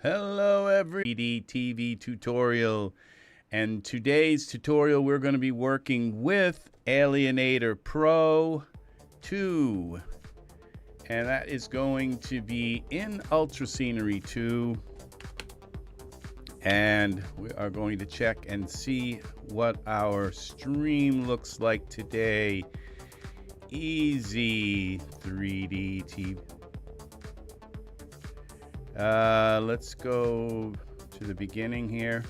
Hello every EZ3DTV tutorial, and today's tutorial we're going to be working with Alienator Pro 2, and that is going to be in Ultra Scenery 2, and we are going to check and see what our stream looks like today. EZ3DTV. Let's go to the beginning here.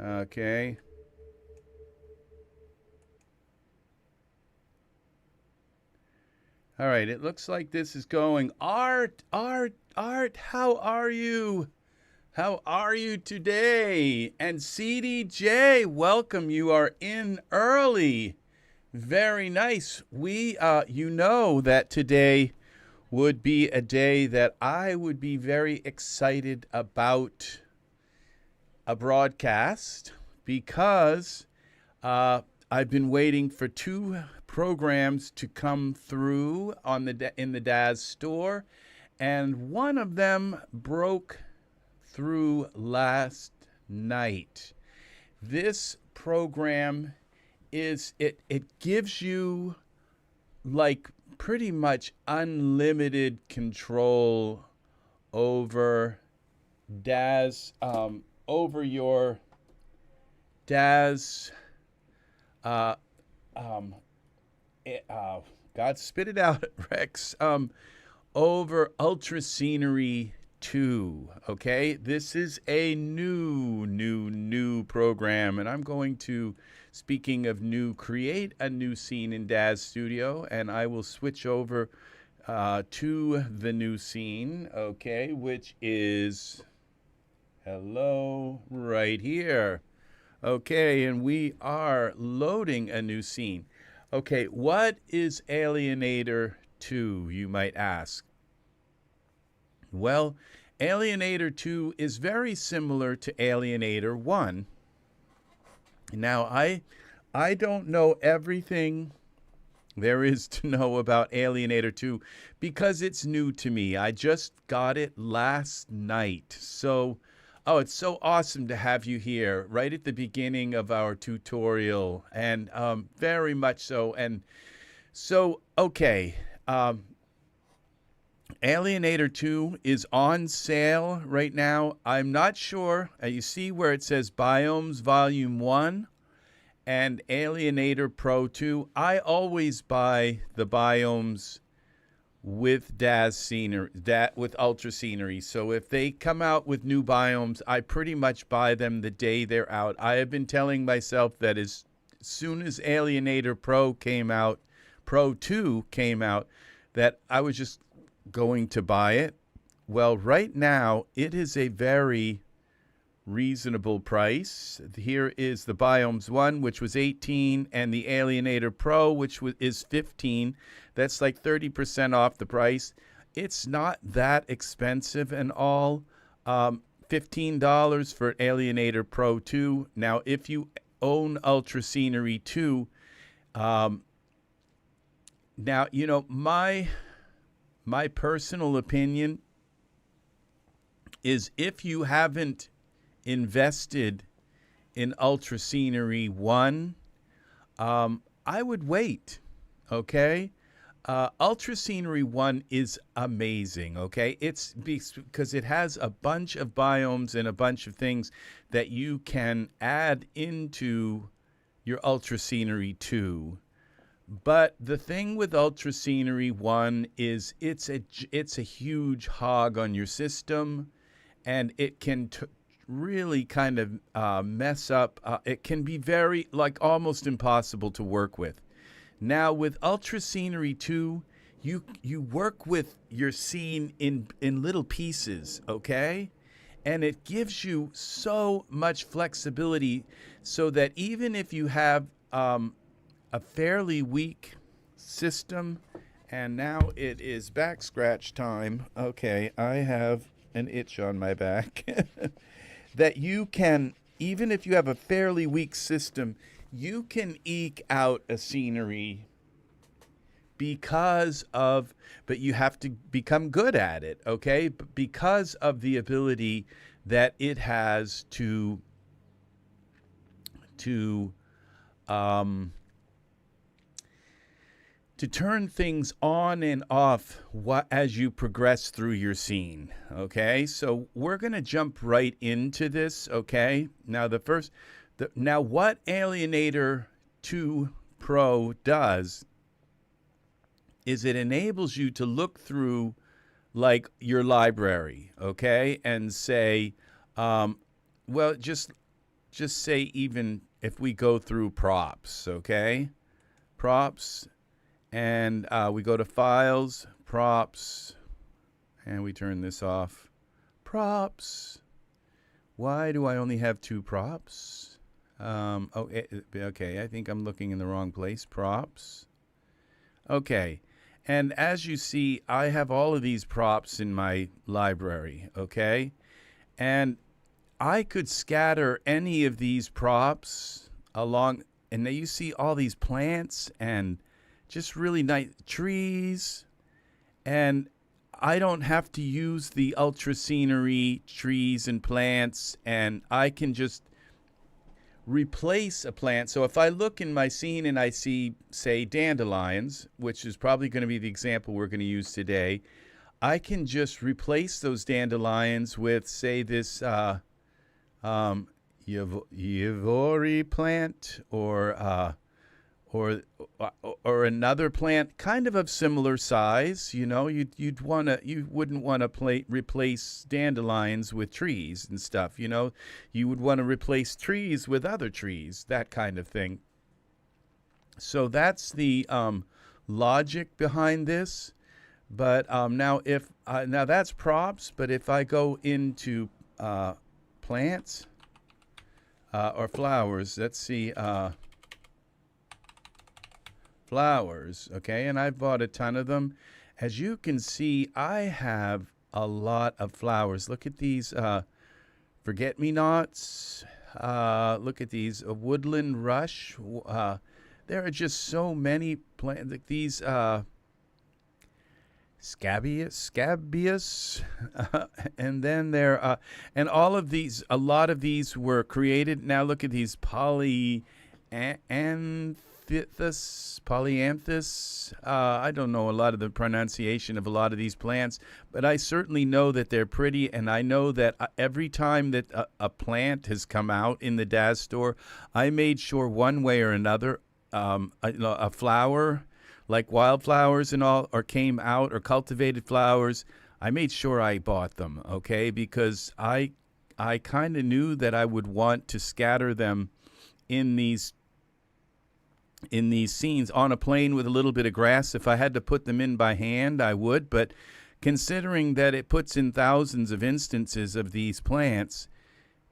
Okay. All right, it looks like this is going. Art, how are you? How are you today? And CDJ, welcome. You are in early. Very nice. You know that today would be a day that I would be very excited about a broadcast because I've been waiting for two programs to come through in the Daz store, and one of them broke through last night. This program it gives you like pretty much unlimited control over Daz, over your Daz, God, spit it out, Rex, over Ultra Scenery 2, okay? This is a new program, and I'm going to, speaking of new, create a new scene in Daz Studio, and I will switch over to the new scene, okay, which is, hello, right here. Okay, and we are loading a new scene. Okay, what is Alienator 2, you might ask? Well, Alienator 2 is very similar to Alienator 1. Now, I don't know everything there is to know about Alienator 2 because it's new to me. I just got it last night. So, oh, it's so awesome to have you here right at the beginning of our tutorial, and very much so. And so, okay, Alienator 2 is on sale right now. I'm not sure. You see where it says Biomes Volume 1 and Alienator Pro 2. I always buy the Biomes with Daz Scenery, with Ultra Scenery. So if they come out with new Biomes, I pretty much buy them the day they're out. I have been telling myself that as soon as Alienator Pro came out, Pro 2 came out, that I was just going to buy it. Well, right now it is a very reasonable price. Here is the Biomes 1, which was 18, and the Alienator Pro, which is 15. That's like 30% off the price. It's not that expensive and all. $15 for Alienator Pro 2. Now, if you own Ultra Scenery 2, now, you know, my personal opinion is if you haven't invested in Ultra Scenery 1, I would wait, okay? Ultra Scenery 1 is amazing, okay? It's because it has a bunch of biomes and a bunch of things that you can add into your Ultra Scenery 2. But the thing with Ultra Scenery 1 is it's a huge hog on your system, and it can really kind of mess up. It can be very, like, almost impossible to work with. Now, with Ultra Scenery 2, you work with your scene in little pieces, okay? And it gives you so much flexibility so that even if you have a fairly weak system, and now it is back scratch time. Okay, I have an itch on my back. That you can, even if you have a fairly weak system, you can eke out a scenery because of, but you have to become good at it, okay? Because of the ability that it has um, to turn things on and off as you progress through your scene, okay? So we're going to jump right into this, okay? Now now what Alienator 2 Pro does is it enables you to look through like your library, okay? And say, well, just say, even if we go through props, okay? Props. And we go to Files, Props, and we turn this off. Props. Why do I only have 2 props? Okay, I think I'm looking in the wrong place. Props. Okay, and as you see, I have all of these props in my library, okay? And I could scatter any of these props along, and now you see all these plants and just really nice trees, and I don't have to use the ultra scenery trees and plants, and I can just replace a plant. So if I look in my scene and I see, say, dandelions, which is probably going to be the example we're going to use today, I can just replace those dandelions with, say, this Ivory plant, or another plant kind of similar size. You know, you wouldn't want to replace dandelions with trees and stuff. You know, you would want to replace trees with other trees, that kind of thing. So that's the logic behind this. But now that's props. But if I go into plants or flowers, let's see. Flowers, okay, and I've bought a ton of them. As you can see, I have a lot of flowers. Look at these forget-me-nots. Look at these woodland rush. There are just so many plants. Like these scabious, and then there and all of these. A lot of these were created. Now look at these polyanthus. I don't know a lot of the pronunciation of a lot of these plants, but I certainly know that they're pretty, and I know that every time that a plant has come out in the Daz store, I made sure one way or another, a flower, like wildflowers and all, or came out, or cultivated flowers, I made sure I bought them, okay, because I kind of knew that I would want to scatter them in these scenes on a plane with a little bit of grass. If I had to put them in by hand, I would, but considering that it puts in thousands of instances of these plants,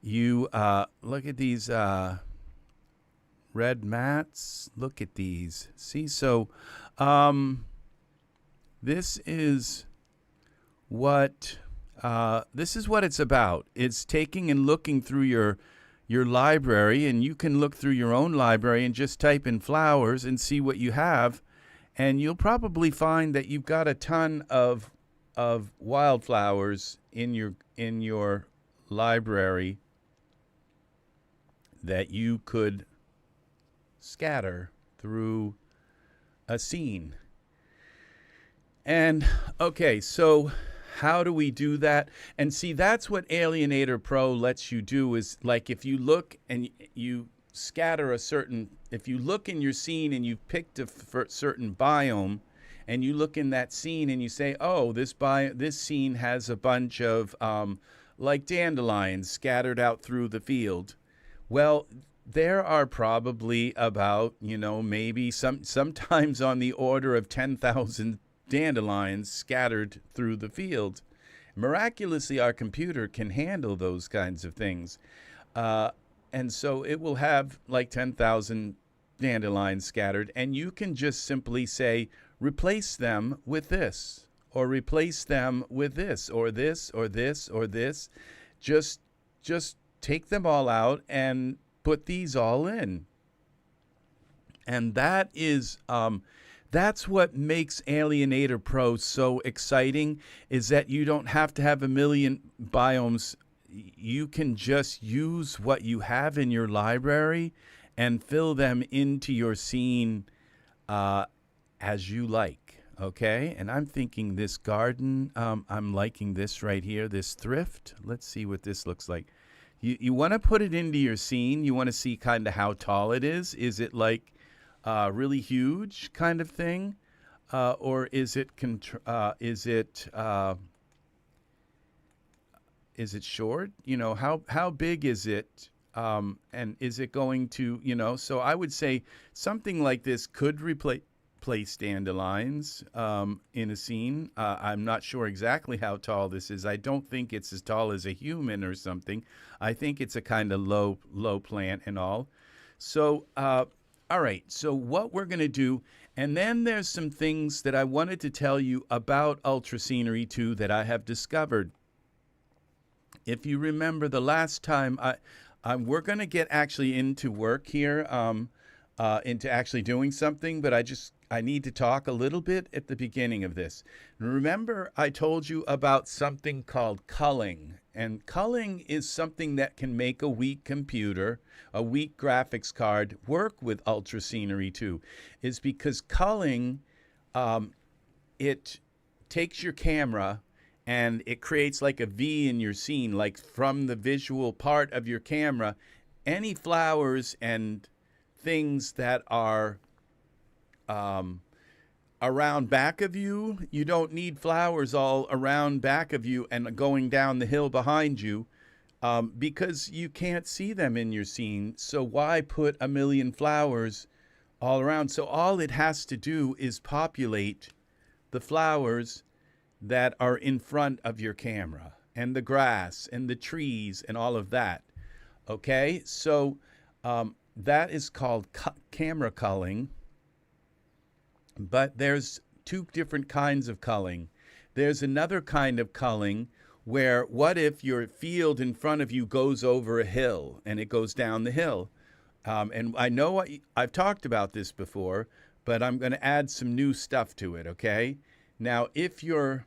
you look at these red mats. Look at these. See, so this is what it's about. It's taking and looking through your library, and you can look through your own library and just type in flowers and see what you have, and you'll probably find that you've got a ton of wildflowers in your library that you could scatter through a scene. And okay, so how do we do that? And see, that's what Alienator Pro lets you do, is like if you look and you scatter if you look in your scene and you've picked a certain biome, and you look in that scene and you say, oh, this scene has a bunch of like dandelions scattered out through the field. Well, there are probably about, maybe sometimes on the order of 10,000 dandelions scattered through the field. Miraculously, our computer can handle those kinds of things. And so it will have like 10,000 dandelions scattered, and you can just simply say, replace them with this, or replace them with this, or this, or this, or this. Just take them all out and put these all in. And that is That's what makes Alienator Pro so exciting, is that you don't have to have a million biomes. You can just use what you have in your library and fill them into your scene as you like. Okay, and I'm thinking this garden, I'm liking this right here, this thrift. Let's see what this looks like. You want to put it into your scene. You want to see kind of how tall it is. Is it like really huge kind of thing, or is it short? You know, how big is it, and is it going to, you know? So I would say something like this could replace dandelions in a scene. I'm not sure exactly how tall this is. I don't think it's as tall as a human or something. I think it's a kind of low plant and all. So, all right. So what we're going to do, and then there's some things that I wanted to tell you about Ultra Scenery 2 that I have discovered. If you remember the last time, we're going to get actually into work here, into actually doing something, but I need to talk a little bit at the beginning of this. Remember, I told you about something called culling. And culling is something that can make a weak computer, a weak graphics card, work with Ultra Scenery 2. Is because culling, it takes your camera and it creates like a V in your scene, like from the visual part of your camera, any flowers and things that are around back of you. You don't need flowers all around back of you and going down the hill behind you, because you can't see them in your scene. So why put a million flowers all around? So all it has to do is populate the flowers that are in front of your camera, and the grass and the trees and all of that. Okay, so that is called camera culling. But there's two different kinds of culling. There's another kind of culling where, what if your field in front of you goes over a hill and it goes down the hill? And I know I've talked about this before, but I'm going to add some new stuff to it, okay? Now, if your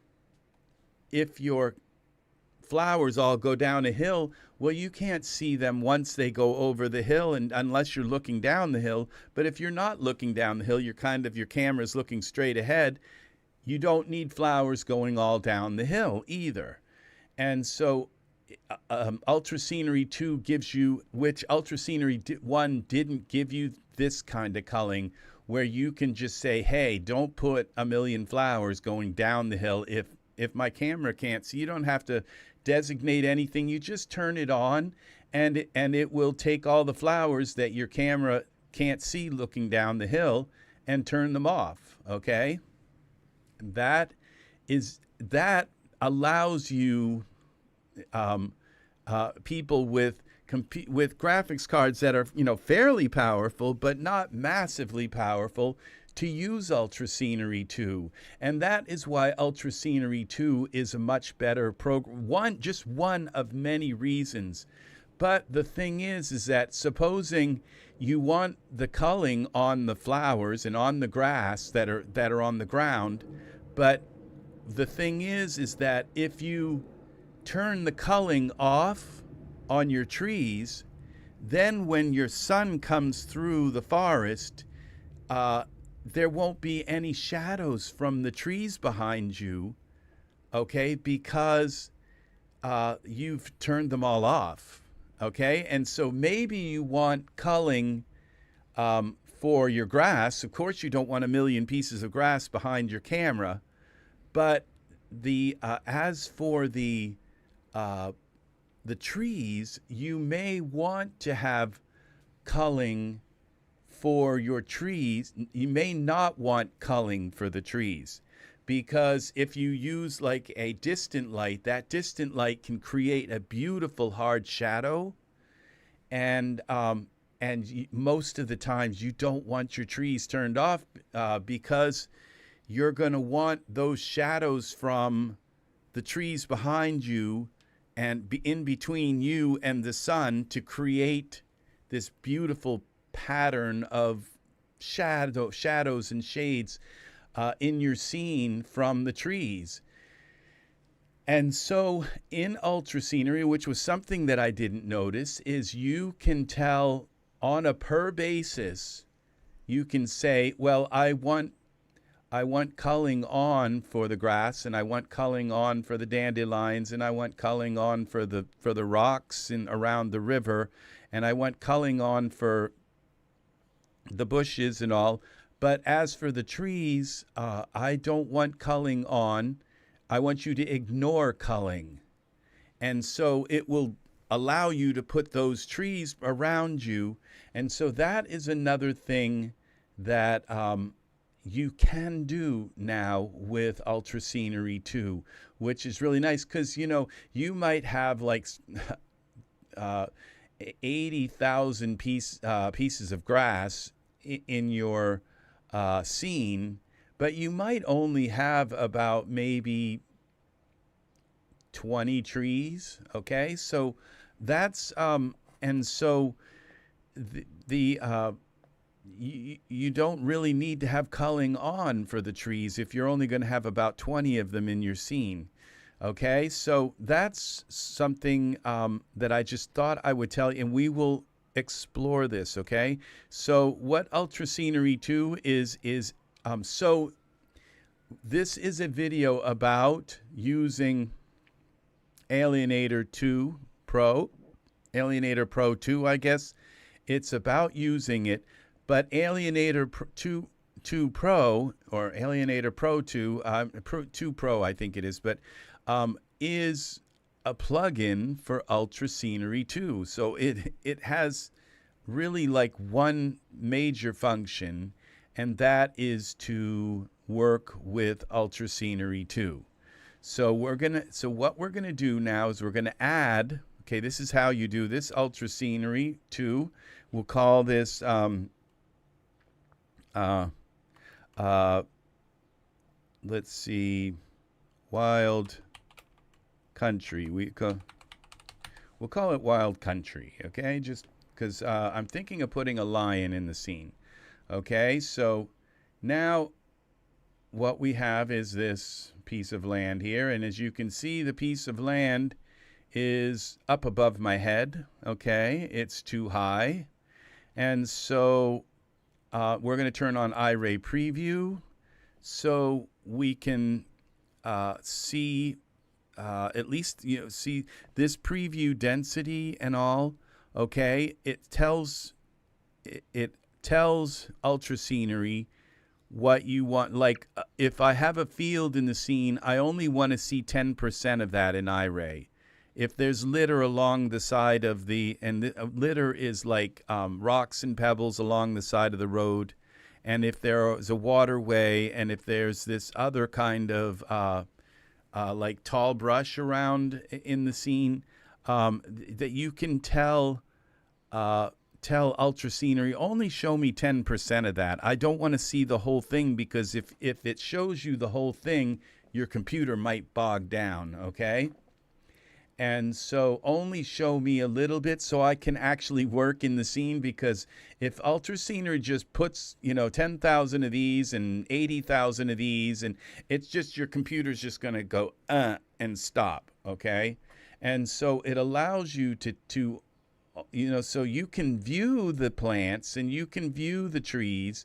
flowers all go down a hill, well, you can't see them once they go over the hill, and unless you're looking down the hill. But if you're not looking down the hill, your camera's looking straight ahead, you don't need flowers going all down the hill either. And so Ultra Scenery 2 gives you, which Ultra Scenery 1 didn't give you, this kind of culling where you can just say, hey, don't put a million flowers going down the hill if my camera can't see. You don't have to designate anything. You just turn it on, and it will take all the flowers that your camera can't see looking down the hill and turn them off. Okay, that allows you people with graphics cards that are, you know, fairly powerful but not massively powerful to use Ultra Scenery 2. And that is why Ultra Scenery 2 is a much better program. Just one of many reasons. But the thing is that supposing you want the culling on the flowers and on the grass that are on the ground, but the thing is that if you turn the culling off on your trees, then when your sun comes through the forest, there won't be any shadows from the trees behind you, okay, because you've turned them all off, okay? And so maybe you want culling for your grass. Of course, you don't want a million pieces of grass behind your camera, but as for the trees, you may want to have culling for your trees. You may not want culling for the trees, because if you use like a distant light, that distant light can create a beautiful hard shadow, and most of the times you don't want your trees turned off, because you're going to want those shadows from the trees behind you and in between you and the sun to create this beautiful pattern of shadows and shades in your scene from the trees. And so in ultra scenery, which was something that I didn't notice, is you can tell on a per basis, you can say, well, I want culling on for the grass, and I want culling on for the dandelions, and I want culling on for the rocks and around the river, and I want culling on for the bushes and all. But as for the trees, I don't want culling on. I want you to ignore culling. And so it will allow you to put those trees around you. And so that is another thing that you can do now with Ultra Scenery 2, which is really nice because, you might have like 80,000 pieces of grass in your scene, but you might only have about maybe 20 trees. Okay, so that's and so you don't really need to have culling on for the trees if you're only going to have about 20 of them in your scene. Okay, so that's something that I just thought I would tell you, and we will explore this. Okay, so what Ultra Scenery 2 is so this is a video about using Alienator Pro 2, I guess. It's about using it, but Alienator 2 Pro, or Alienator Pro 2, 2 Pro I think it is, but is a plugin for Ultra Scenery 2. So it has really like one major function, and that is to work with Ultra Scenery 2. So what we're gonna do now is we're gonna add. Okay, this is how you do this. Ultra Scenery 2. We'll call this let's see, Wild Country. We'll call it Wild Country. Okay, just because I'm thinking of putting a lion in the scene. Okay, so now what we have is this piece of land here, and as you can see, the piece of land is up above my head. Okay, it's too high, and so we're going to turn on iRay preview so we can see at least see this preview density and all. Okay, it tells Ultra Scenery what you want. Like if I have a field in the scene, I only want to see 10% of that in iRay. If there's litter along the side of litter is like rocks and pebbles along the side of the road, and if there is a waterway, and if there's this other kind of like tall brush around in the scene, that you can tell Ultra Scenery, only show me 10% of that. I don't want to see the whole thing, because if it shows you the whole thing, your computer might bog down. Okay. And so only show me a little bit so I can actually work in the scene, because if Ultra Scenery just puts, 10,000 of these and 80,000 of these, and it's just, your computer's just going to go, and stop. Okay. And so it allows you to so you can view the plants and you can view the trees,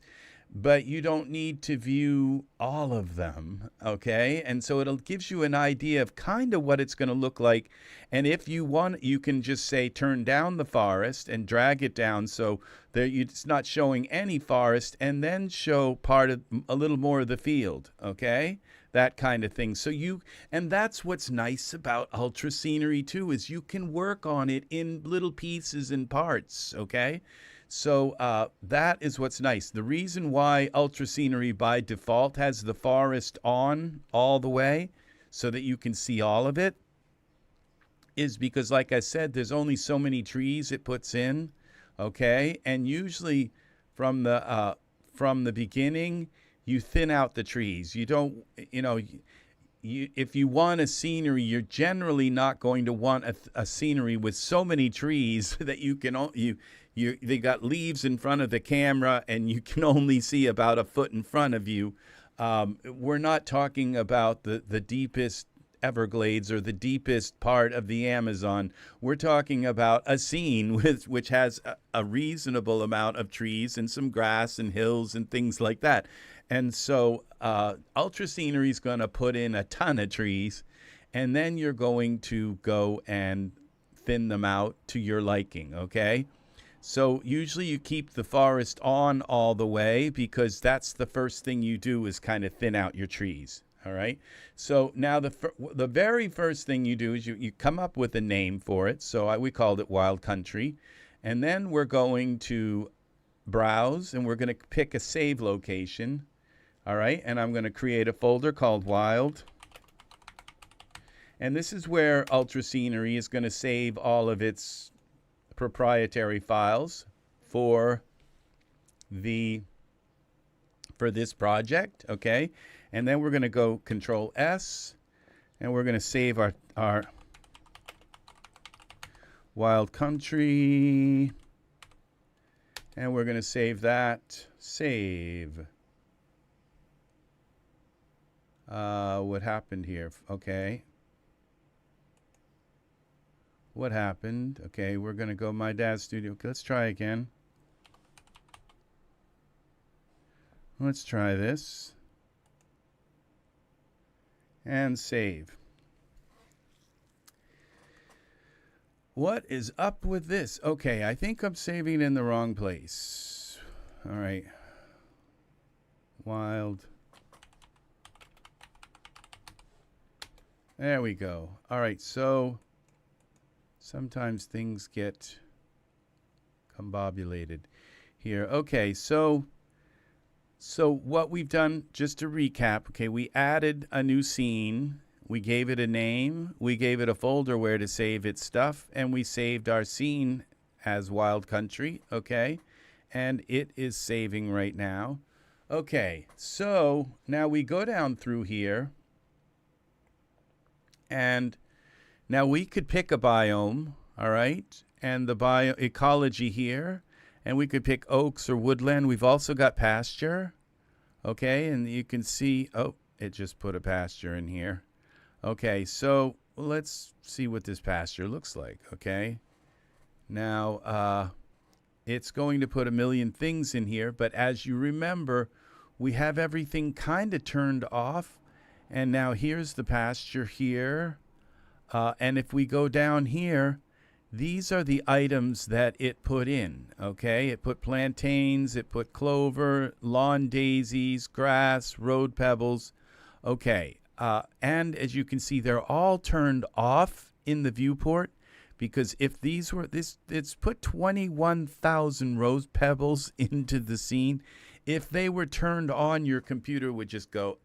but you don't need to view all of them, okay? And so it gives you an idea of kind of what it's going to look like. And if you want, you can just say turn down the forest and drag it down so that it's not showing any forest, and then show a little more of the field, okay? That kind of thing. And that's what's nice about Ultra Scenery 2, is you can work on it in little pieces and parts, okay? So that is what's nice. The reason why Ultra Scenery by default has the forest on all the way so that you can see all of it is because, like I said, there's only so many trees it puts in, okay? And usually from the beginning, you thin out the trees. You don't, if you want a scenery, you're generally not going to want a scenery with so many trees that they got leaves in front of the camera and you can only see about a foot in front of you. We're not talking about the deepest Everglades or the deepest part of the Amazon. We're talking about a scene which has a reasonable amount of trees and some grass and hills and things like that. And so Ultra Scenery is going to put in a ton of trees, and then you're going to go and thin them out to your liking, okay? So usually you keep the forest on all the way because that's the first thing you do is kind of thin out your trees. All right. So now the very first thing you do is you come up with a name for it. So we called it Wild Country. And then we're going to browse and we're going to pick a save location. All right. And I'm going to create a folder called Wild. And this is where Ultra Scenery is going to save all of its proprietary files for this project. Okay. And then we're going to go Control S, and we're going to save our Wild Country, and we're going to save that. Save. What happened here? Okay. What happened? Okay, we're going to go My Dad's Studio. Let's try again. Let's try this. And save. What is up with this? Okay, I think I'm saving it in the wrong place. All right. Wild. There we go. All right, so sometimes things get combobulated here. Okay, so what we've done, just to recap, okay, we added a new scene, we gave it a name, we gave it a folder where to save its stuff, and we saved our scene as Wild Country, okay, and it is saving right now. Okay, so now we go down through here, and now we could pick a biome, all right, and the bioecology here, and we could pick oaks or woodland. We've also got pasture, okay, and you can see, oh, it just put a pasture in here. Okay, so let's see what this pasture looks like, okay. Now, it's going to put a million things in here, but as you remember, we have everything kind of turned off, and now here's the pasture here, and if we go down here, these are the items that it put in, okay? It put plantains, it put clover, lawn daisies, grass, road pebbles, okay. And as you can see, they're all turned off in the viewport because if these were, it's put 21,000 rose pebbles into the scene. If they were turned on, your computer would just go,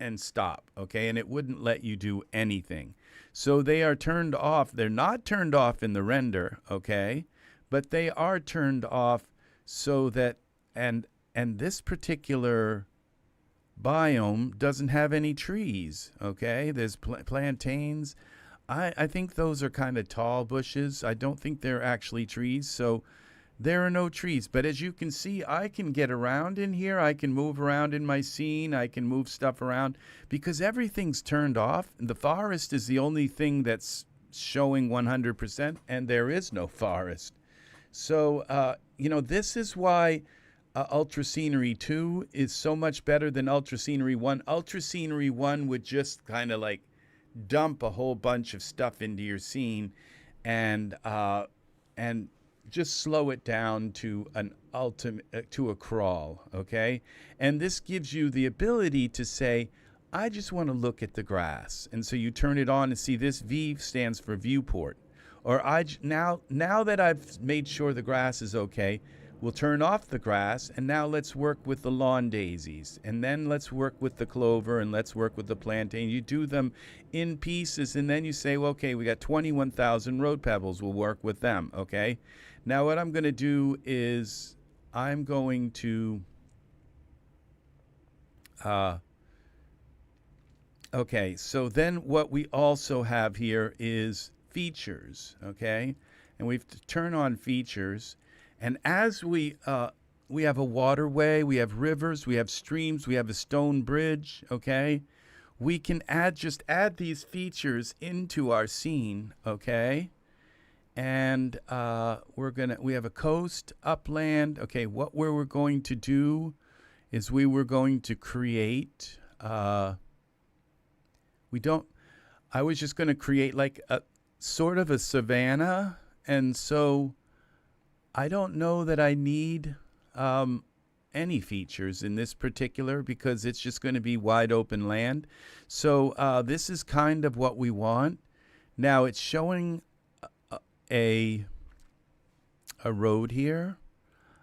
and stop, okay? And it wouldn't let you do anything. So they are turned off. They're not turned off in the render, okay? But they are turned off so that, and this particular biome doesn't have any trees, okay? There's plantains. I think those are kind of tall bushes. I don't think they're actually trees, so there are no trees. But as you can see, I can get around in here. I can move around in my scene. I can move stuff around because everything's turned off. The forest is the only thing that's showing 100%, and there is no forest. So, this is why Ultra Scenery 2 is so much better than Ultra Scenery 1. Ultra Scenery 1 would just kind of like dump a whole bunch of stuff into your scene and just slow it down to to a crawl, okay? And this gives you the ability to say, I just want to look at the grass. And so you turn it on and see this V stands for viewport. Or now that I've made sure the grass is okay, we'll turn off the grass, and now let's work with the lawn daisies, and then let's work with the clover, and let's work with the plantain. You do them in pieces, and then you say, well, okay, we got 21,000 road pebbles. We'll work with them, okay? Now what I'm going to do is I'm going to, okay, so then what we also have here is features, okay? and we have to turn on features. And as we have a waterway, we have rivers, we have streams, we have a stone bridge, okay? We can just add these features into our scene, okay? And we have a coast, upland. Okay, what we're going to do is we were going to create, I was just going to create like a sort of a savannah. And so I don't know that I need any features in this particular, because it's just going to be wide open land. So this is kind of what we want. Now it's showing a road here.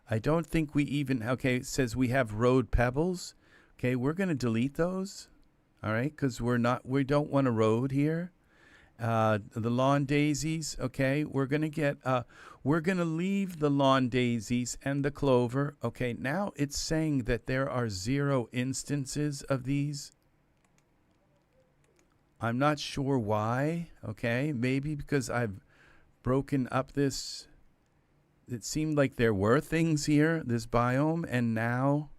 I don't think we even, okay, it says we have road pebbles. Okay, we're going to delete those. All right, because we don't want a road here. The lawn daisies, okay, we're going to leave the lawn daisies and the clover. Okay, now it's saying that there are 0 instances of these. I'm not sure why, okay, maybe because I've broken up this. It seemed like there were things here, this biome, and now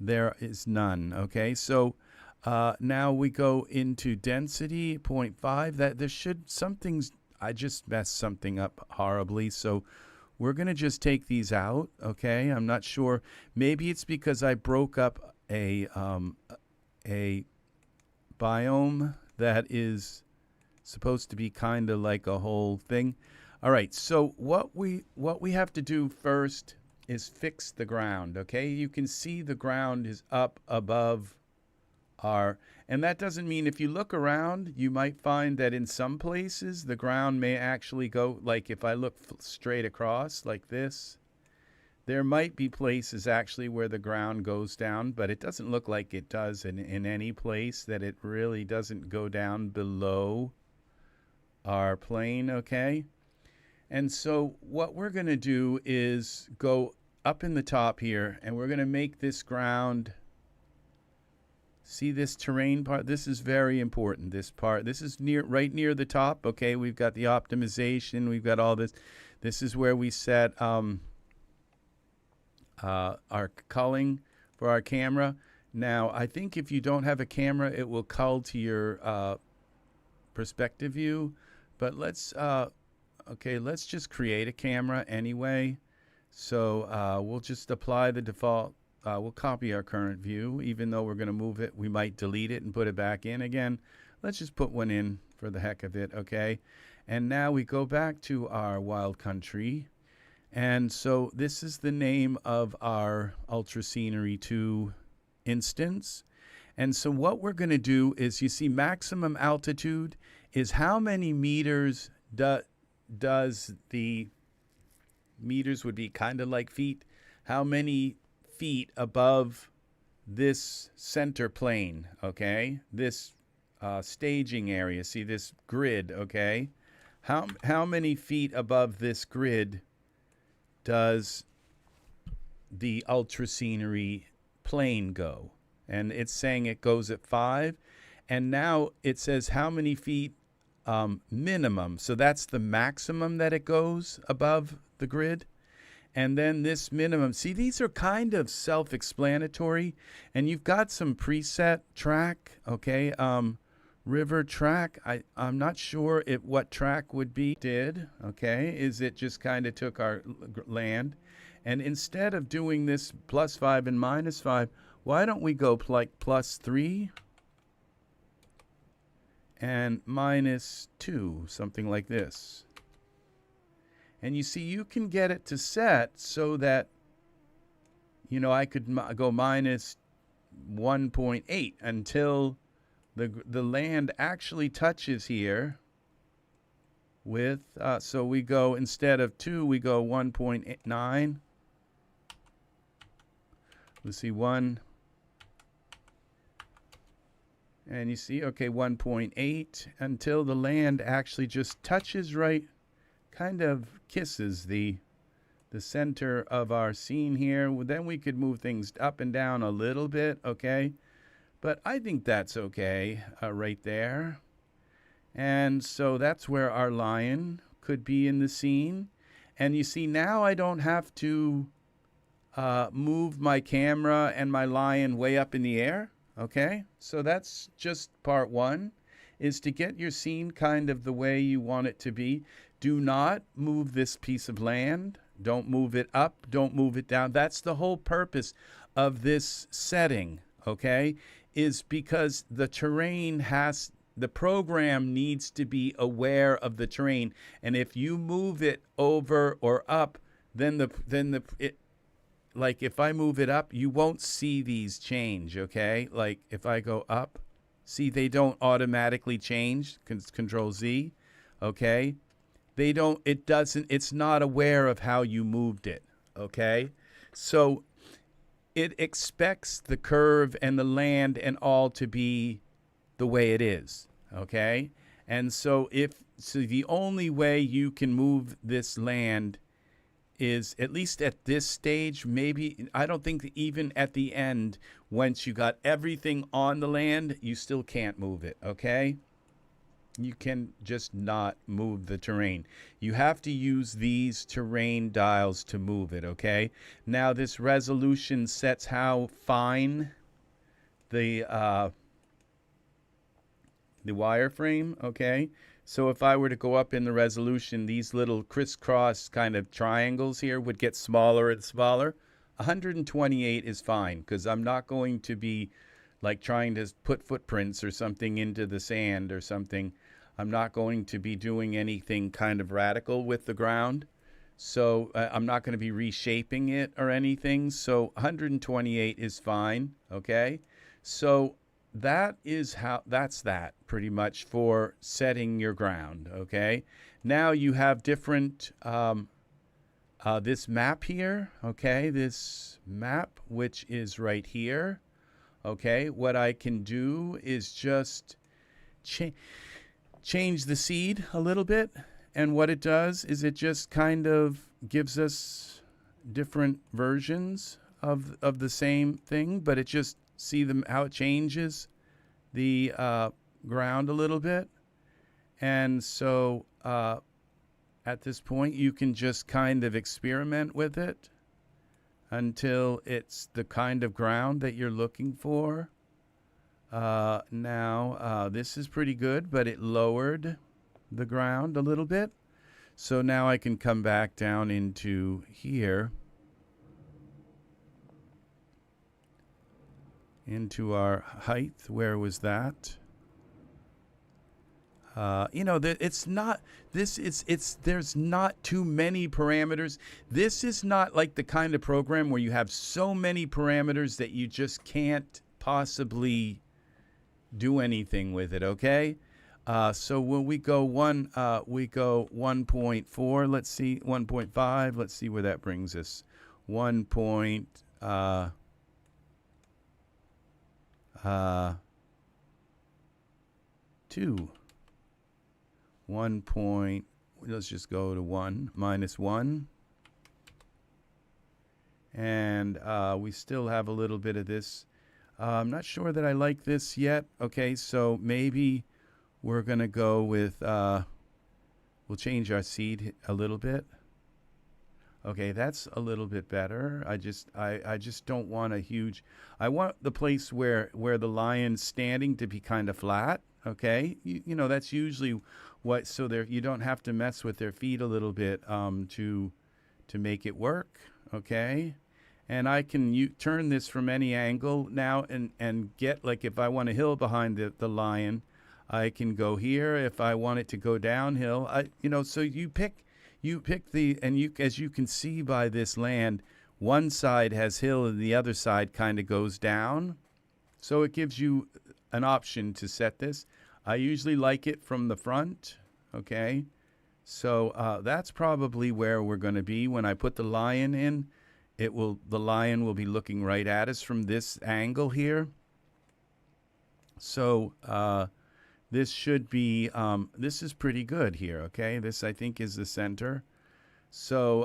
there is none. Okay, so now we go into density 0.5. That there should I just messed something up horribly, so we're gonna just take these out. Okay, I'm not sure. Maybe it's because I broke up a biome that is supposed to be kind of like a whole thing. All right, so what we have to do first is fix the ground, okay? You can see the ground is up above and that doesn't mean, if you look around, you might find that in some places the ground may actually go, like if I look straight across like this, there might be places actually where the ground goes down, but it doesn't look like it does in any place, that it really doesn't go down below our plane, okay? And so what we're going to do is go up in the top here, and we're going to make this ground, see this terrain part? This is very important, this part. This is right near the top, okay? We've got the optimization, we've got all this. This is where we set our culling for our camera. Now, I think if you don't have a camera, it will cull to your perspective view. But let's just create a camera anyway. So we'll just apply the default. We'll copy our current view, even though we're going to move it. We might delete it and put it back in again. Let's just put one in for the heck of it, okay? And now we go back to our wild country. And so this is the name of our Ultra Scenery 2 instance. And so what we're going to do is, you see maximum altitude is how many meters does the meters would be kind of like feet. How many feet above this center plane, okay? This staging area, see this grid, okay? How many feet above this grid does the Ultra Scenery plane go? And it's saying it goes at 5. And now it says how many feet minimum. So that's the maximum that it goes above the grid. And then this minimum. See, these are kind of self-explanatory. And you've got some preset track, okay? River track. I'm not sure what track would be okay? Is it just kind of took our land. And instead of doing this +5 and -5, why don't we go like +3 and -2, something like this. And you see, you can get it to set so that, I could go -1.8 until the land actually touches here with, so we go, instead of 2, we go 1.9. Let's see, 1. And you see, okay, 1.8 until the land actually just touches right, kind of kisses the center of our scene here. Then we could move things up and down a little bit, okay? But I think that's okay right there. And so that's where our lion could be in the scene. And you see, now I don't have to move my camera and my lion way up in the air. Okay, so that's just part one, is to get your scene kind of the way you want it to be. Do not move this piece of land. Don't move it up. Don't move it down. That's the whole purpose of this setting, okay, is because the terrain has, the program needs to be aware of the terrain. And if you move it over or up, then like if I move it up, you won't see these change, okay? Like if I go up, see, they don't automatically change. Control Z, okay? They don't, it doesn't, it's not aware of how you moved it, okay? So it expects the curve and the land and all to be the way it is, okay? And so the only way you can move this land is, at least at this stage, maybe, I don't think even at the end, once you got everything on the land, you still can't move it, okay? You can just not move the terrain. You have to use these terrain dials to move it, okay? Now this resolution sets how fine the wireframe, okay? So if I were to go up in the resolution, these little crisscross kind of triangles here would get smaller and smaller. 128 is fine, because I'm not going to be like trying to put footprints or something into the sand or something. I'm not going to be doing anything kind of radical with the ground. So I'm not going to be reshaping it or anything. So 128 is fine, okay? So that's that pretty much for setting your ground, okay? Now you have different, this map here, okay? This map, which is right here, okay? What I can do is just change the seed a little bit. And what it does is it just kind of gives us different versions of the same thing, but it just, see them how it changes the ground a little bit. And so at this point you can just kind of experiment with it until it's the kind of ground that you're looking for. Now this is pretty good, but it lowered the ground a little bit. So now I can come back down into here, into our height. Where was that? You know, it's not, there's not too many parameters. This is not like the kind of program where you have so many parameters that you just can't possibly do anything with it, okay? So when we go 1.4, let's see, 1.5, let's see where that brings us. 1.2. Let's just go to 1, -1. And we still have a little bit of this. I'm not sure that I like this yet. Okay, so maybe we're going to go with, we'll change our seed a little bit. Okay, that's a little bit better. I just don't want a huge, I want the place where the lion's standing to be kind of flat. Okay, you know, that's usually what, so there, you don't have to mess with their feet a little bit to make it work. Okay, and I can turn this from any angle now and get, like, if I want a hill behind the lion, I can go here. If I want it to go downhill, you know, so you pick the, and as you can see by this land, one side has hill and the other side kind of goes down. So it gives you an option to set this. I usually like it from the front, okay? So that's probably where we're going to be when I put the lion in. The lion will be looking right at us from this angle here. So this should be, this is pretty good here, okay? This, I think, is the center. So,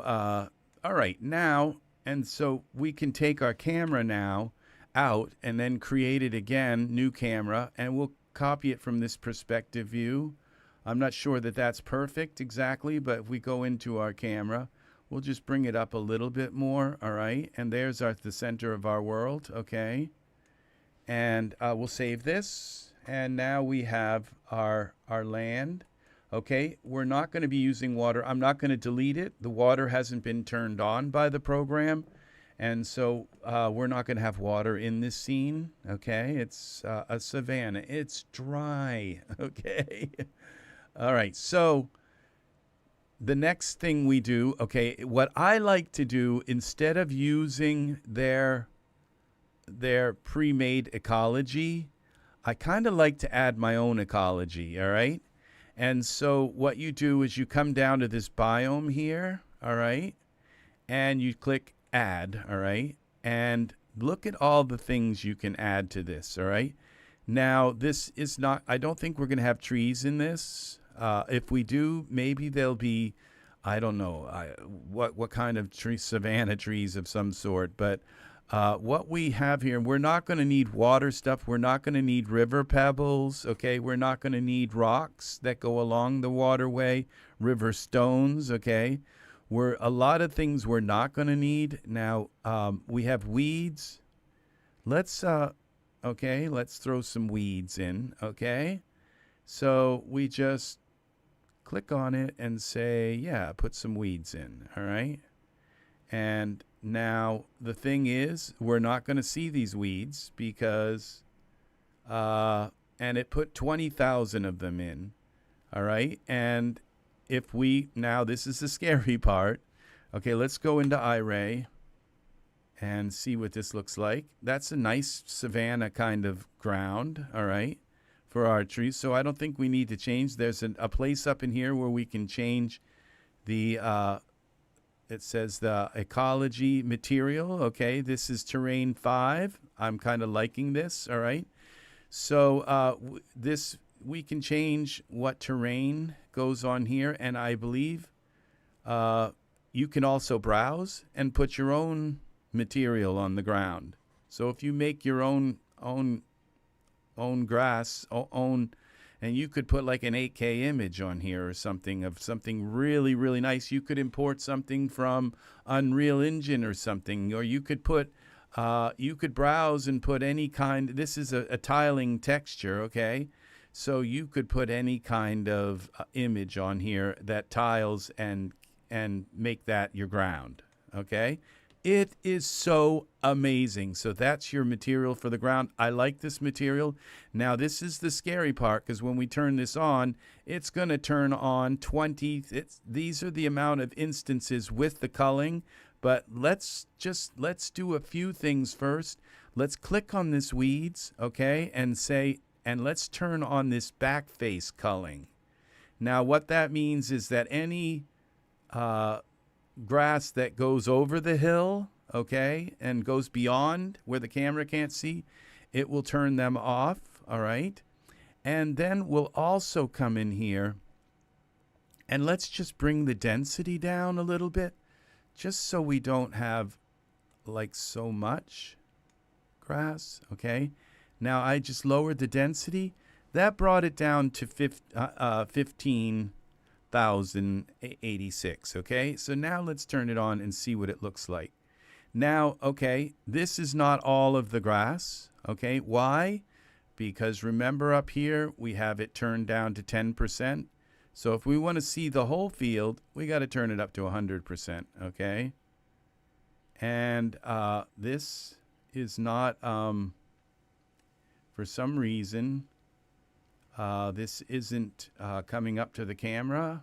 all right, now, and so we can take our camera now out and then create it again, new camera, and we'll copy it from this perspective view. I'm not sure that that's perfect exactly, but if we go into our camera, we'll just bring it up a little bit more, all right? And there's the center of our world, okay? And we'll save this. And now we have our land. Okay, we're not going to be using water. I'm not going to delete it. The water hasn't been turned on by the program. And so we're not going to have water in this scene. Okay, it's a savanna. It's dry. Okay. All right, so the next thing we do, okay, what I like to do instead of using their pre-made ecology, I kind of like to add my own ecology, all right? And so what you do is you come down to this biome here, all right? And you click add, all right? And look at all the things you can add to this, all right? Now, this is not, I don't think we're going to have trees in this. If we do, maybe there'll be, I don't know, what kind of tree, savanna trees of some sort. But what we have here, we're not going to need water stuff. We're not going to need river pebbles, okay? We're not going to need rocks that go along the waterway, river stones, okay? A lot of things we're not going to need. Now, we have weeds. Let's throw some weeds in, okay? So we just click on it and say, yeah, put some weeds in, all right? And now the thing is, we're not going to see these weeds because, and it put 20,000 of them in, all right? And if we, now this is the scary part. Okay, let's go into iRay and see what this looks like. That's a nice savanna kind of ground, all right, for our trees. So I don't think we need to change. There's a place up in here where we can change the, it says the ecology material. Okay, this is terrain 5. I'm kind of liking this, all right. So this, we can change what terrain goes on here. And I believe you can also browse and put your own material on the ground. So if you make your own grass, and you could put like an 8K image on here or something of something really, really nice. You could import something from Unreal Engine or something, or you could put, you could browse and put any kind. This is a tiling texture, okay? So you could put any kind of image on here that tiles and make that your ground, okay? It is so amazing. So that's your material for the ground. I like this material. Now, this is the scary part because when we turn this on, it's going to turn on 20. These are the amount of instances with the culling. But let's do a few things first. Let's click on this weeds, okay, and let's turn on this backface culling. Now, what that means is that any grass that goes over the hill, okay, and goes beyond where the camera can't see, it will turn them off, all right? And then we'll also come in here and let's just bring the density down a little bit, just so we don't have like so much grass, okay? Now I just lowered the density. That brought it down to 15,086, okay? So now let's turn it on and see what it looks like. Now, okay, this is not all of the grass, okay? Why? Because remember up here, we have it turned down to 10%. So if we want to see the whole field, we got to turn it up to 100%, okay? And this is not, for some reason, this isn't coming up to the camera.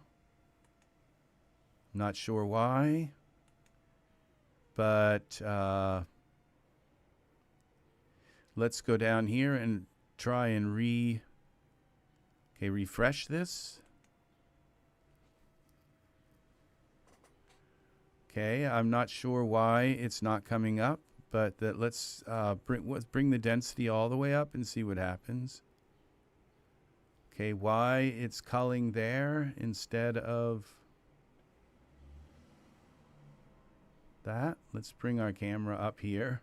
Not sure why. But let's go down here and try and refresh this. Okay, I'm not sure why it's not coming up, but let's bring the density all the way up and see what happens. Okay, why it's culling there instead of that. Let's bring our camera up here.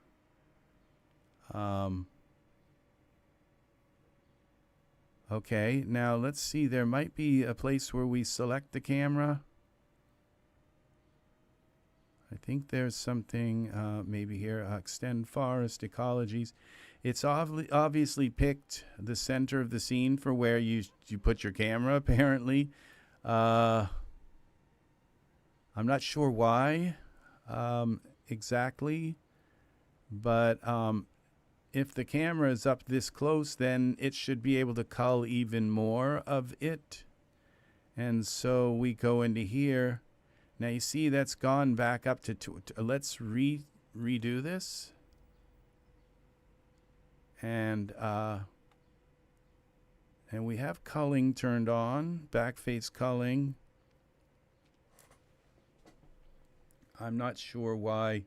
Okay, now let's see. There might be a place where we select the camera. I think there's something maybe here. Extend forest ecologies. It's obviously picked the center of the scene for where you put your camera, apparently. I'm not sure why exactly, but if the camera is up this close, then it should be able to cull even more of it. And so we go into here. Now you see that's gone back up to let's redo this. And we have culling turned on, backface culling. I'm not sure why.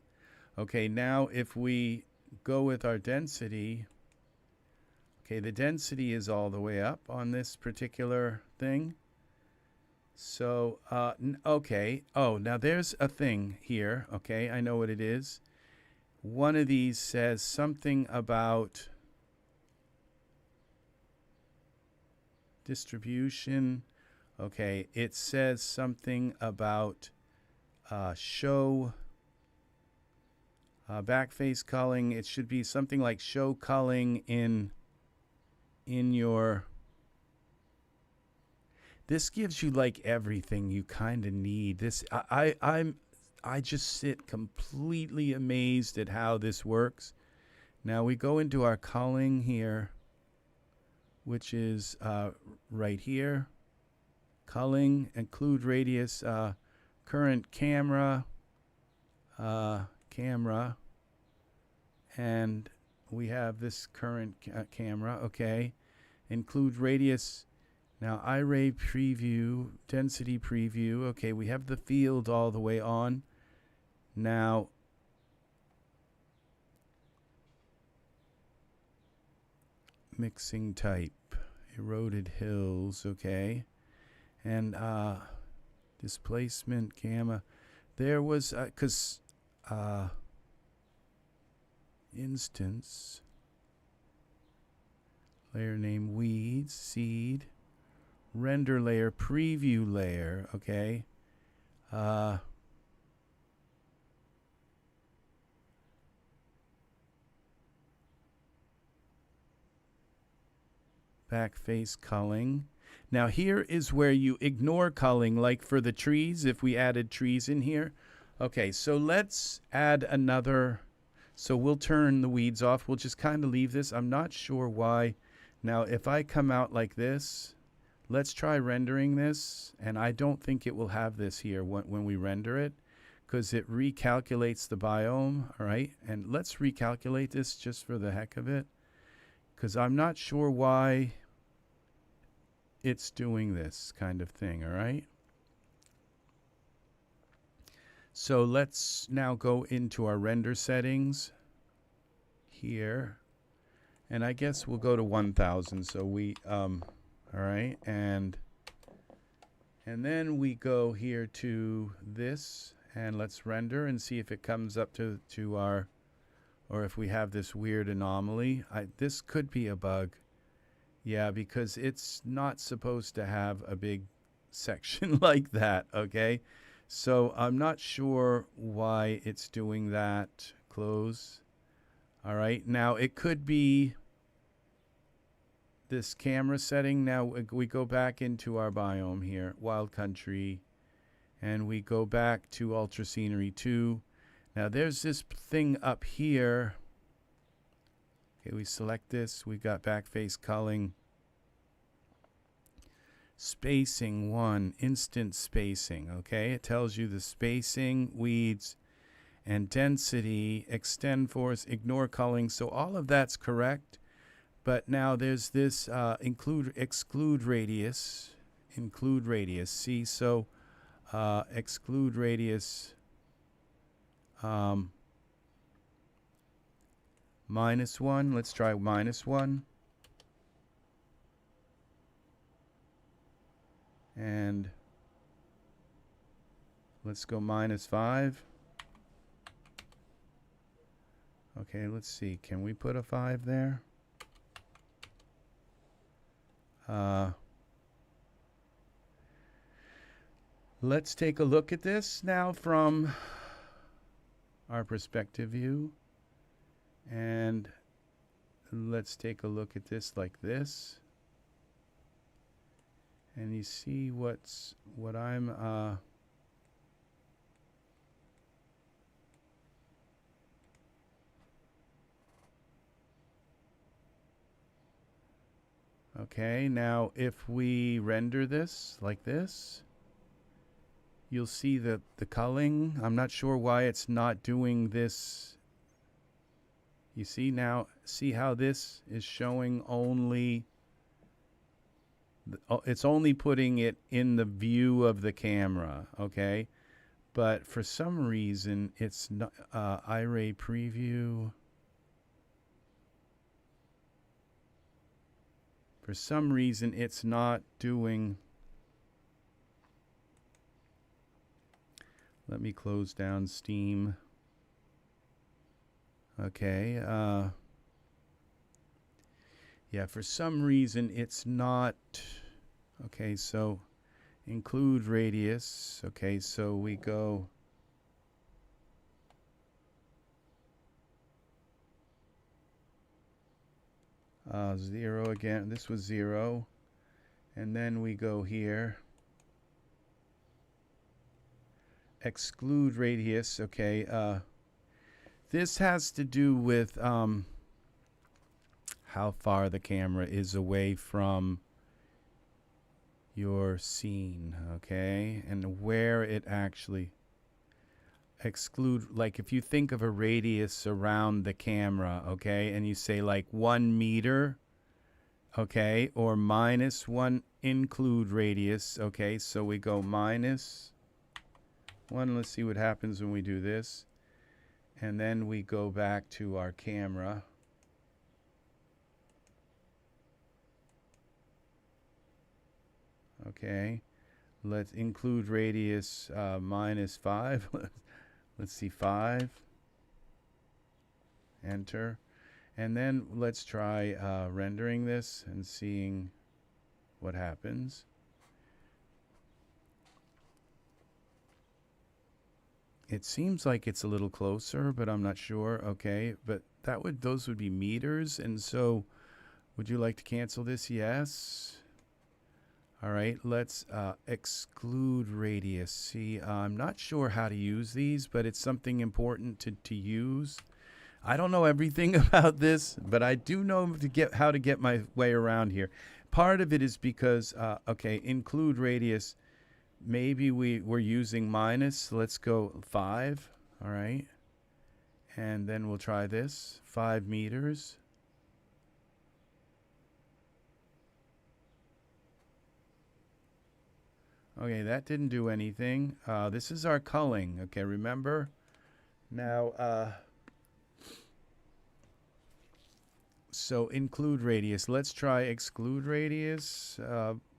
Okay, now if we go with our density, okay, the density is all the way up on this particular thing. So, okay. Oh, now there's a thing here. Okay, I know what it is. One of these says something about distribution. Okay, it says something about show backface culling. It should be something like show culling in your. This gives you like everything you kind of need. This I just sit completely amazed at how this works. Now we go into our culling here, which is right here. Culling, include radius, current camera, and we have this current camera. Okay, include radius. Now, array preview, density preview. Okay, we have the field all the way on. Now, mixing type, eroded hills. Okay, and displacement gamma. There was because instance layer name weeds seed. Render layer, preview layer, okay. Backface culling. Now here is where you ignore culling, like for the trees, if we added trees in here. Okay, so let's add another. So we'll turn the weeds off. We'll just kind of leave this. I'm not sure why. Now, if I come out like this, let's try rendering this, and I don't think it will have this here when we render it, because it recalculates the biome, all right? And let's recalculate this just for the heck of it, because I'm not sure why it's doing this kind of thing, all right? So let's now go into our render settings here, and I guess we'll go to 1000, so we all right, and then we go here to this, and let's render and see if it comes up to our, or if we have this weird anomaly. This could be a bug. Yeah, because it's not supposed to have a big section like that, okay? So I'm not sure why it's doing that. Close. All right, now it could be this camera setting. Now we go back into our biome here, wild country, and we go back to ultra scenery 2. Now there's this thing up here. Okay, we select this. We got backface culling, spacing 1, instant spacing. Okay, it tells you the spacing, weeds, and density, extend force, ignore culling. So all of that's correct. But now there's this exclude radius. See, so exclude radius -1. Let's try -1. And let's go -5. Okay, let's see. Can we put a 5 there? Let's take a look at this now from our perspective view. And let's take a look at this like this. And you see what I'm okay, now if we render this like this, you'll see that the culling, I'm not sure why it's not doing this. You see now, see how this is showing only, it's only putting it in the view of the camera, okay? But for some reason, it's not, iRay preview. For some reason, it's not doing. Let me close down Steam. Okay. Yeah, for some reason, it's not. Okay, so include radius. Okay, so we go. Zero again. This was 0. And then we go here. Exclude radius. Okay. This has to do with how far the camera is away from your scene. Okay. And where it actually exclude, like if you think of a radius around the camera, okay, and you say like 1 meter, okay, or -1 include radius, okay, so we go -1. Let's see what happens when we do this, and then we go back to our camera. Okay, let's include radius -5. Let's see, 5. Enter. And then let's try rendering this and seeing what happens. It seems like it's a little closer, but I'm not sure. Okay, but those would be meters. And so would you like to cancel this? Yes. All right, let's exclude radius. See, I'm not sure how to use these, but it's something important to use. I don't know everything about this, but I do know how to get my way around here. Part of it is because, okay, include radius. Maybe we're using minus. Let's go 5. All right. And then we'll try this. 5 meters. Okay, that didn't do anything. This is our culling. Okay, remember? Now, so include radius. Let's try exclude radius.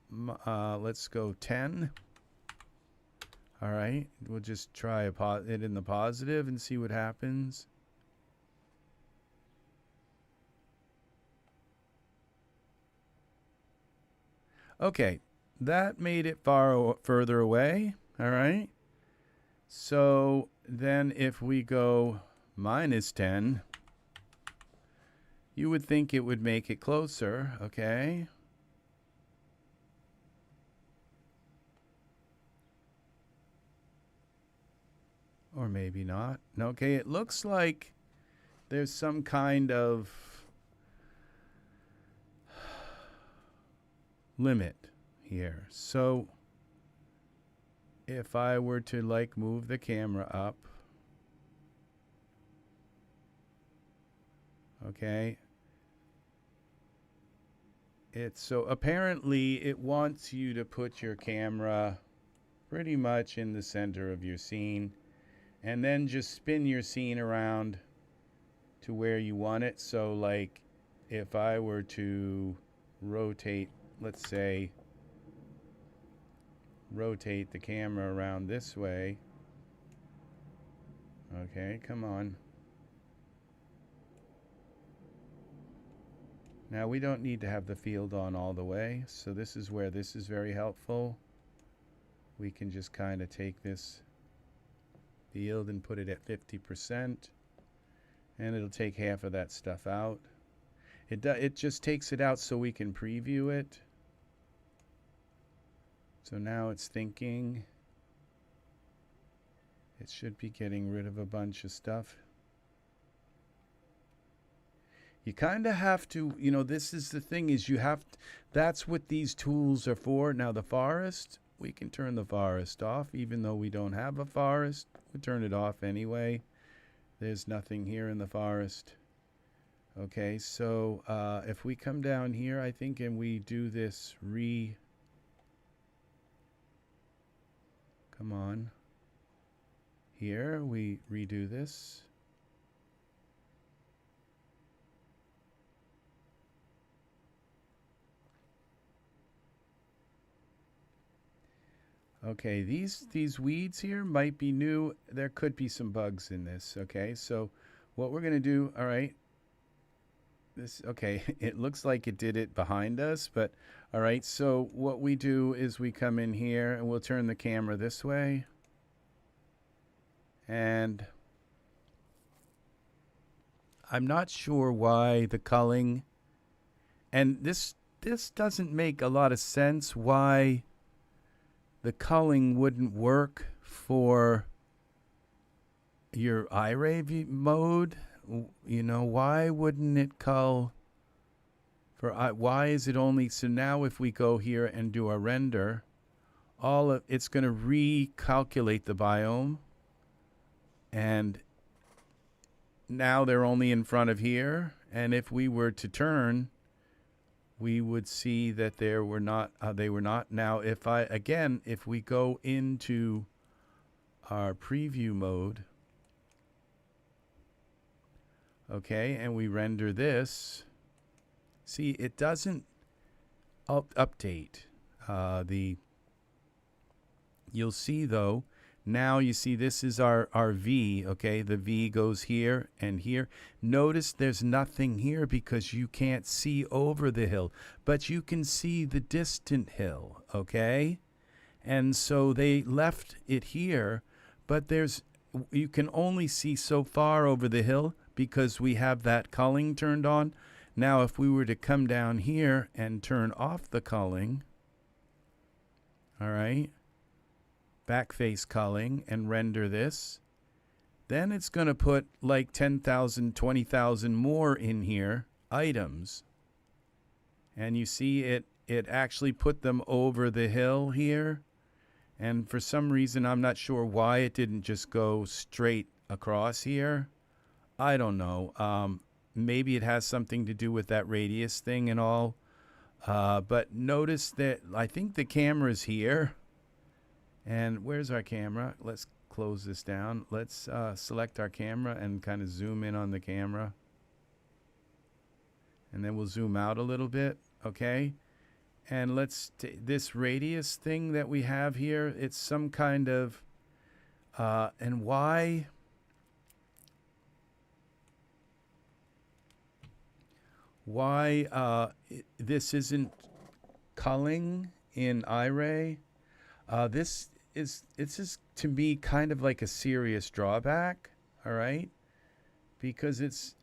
Let's go 10. All right, we'll just try it in the positive and see what happens. Okay, that made it further away. All right. So then if we go -10, you would think it would make it closer. Okay. Or maybe not. Okay, it looks like there's some kind of limit here. So if I were to like move the camera up, okay, so apparently it wants you to put your camera pretty much in the center of your scene and then just spin your scene around to where you want it. So like if I were to rotate, let's say, rotate the camera around this way. Okay, come on. Now we don't need to have the field on all the way, so this is where this is very helpful. We can just kind of take this field and put it at 50%, and it'll take half of that stuff out. It just takes it out so we can preview it. So now it's thinking. It should be getting rid of a bunch of stuff. You kind of have to, you know, this is the thing is you have, that's what these tools are for. Now the forest, we can turn the forest off, even though we don't have a forest. We turn it off anyway. There's nothing here in the forest. Okay, so if we come down here, I think, and we do this come on. Here, we redo this. Okay, these weeds here might be new. There could be some bugs in this. Okay, so what we're gonna do, all right, this, okay, it looks like it did it behind us, but all right, so what we do is we come in here and we'll turn the camera this way. And I'm not sure why the culling, and this doesn't make a lot of sense why the culling wouldn't work for your iRay mode. You know, why wouldn't it cull for why is it only, so now if we go here and do a render, it's going to recalculate the biome, and now they're only in front of here, and if we were to turn, we would see that they were not. Now, if we go into our preview mode, okay, and we render this, see, it doesn't update you'll see though, now you see this is our V, okay? The V goes here and here. Notice there's nothing here because you can't see over the hill, but you can see the distant hill, okay? And so they left it here, but you can only see so far over the hill because we have that culling turned on. Now if we were to come down here and turn off the culling, all right, backface culling, and render this, then it's going to put like 10,000, 20,000 more in here, items. And you see it actually put them over the hill here. And for some reason, I'm not sure why it didn't just go straight across here. I don't know. Maybe it has something to do with that radius thing and all. But notice that I think the camera's here. And where's our camera? Let's close this down. Let's select our camera and kind of zoom in on the camera. And then we'll zoom out a little bit, okay? And let's, this radius thing that we have here, it's some kind of, and why this isn't culling in iRay. This is to me kind of like a serious drawback, all right? Because it's,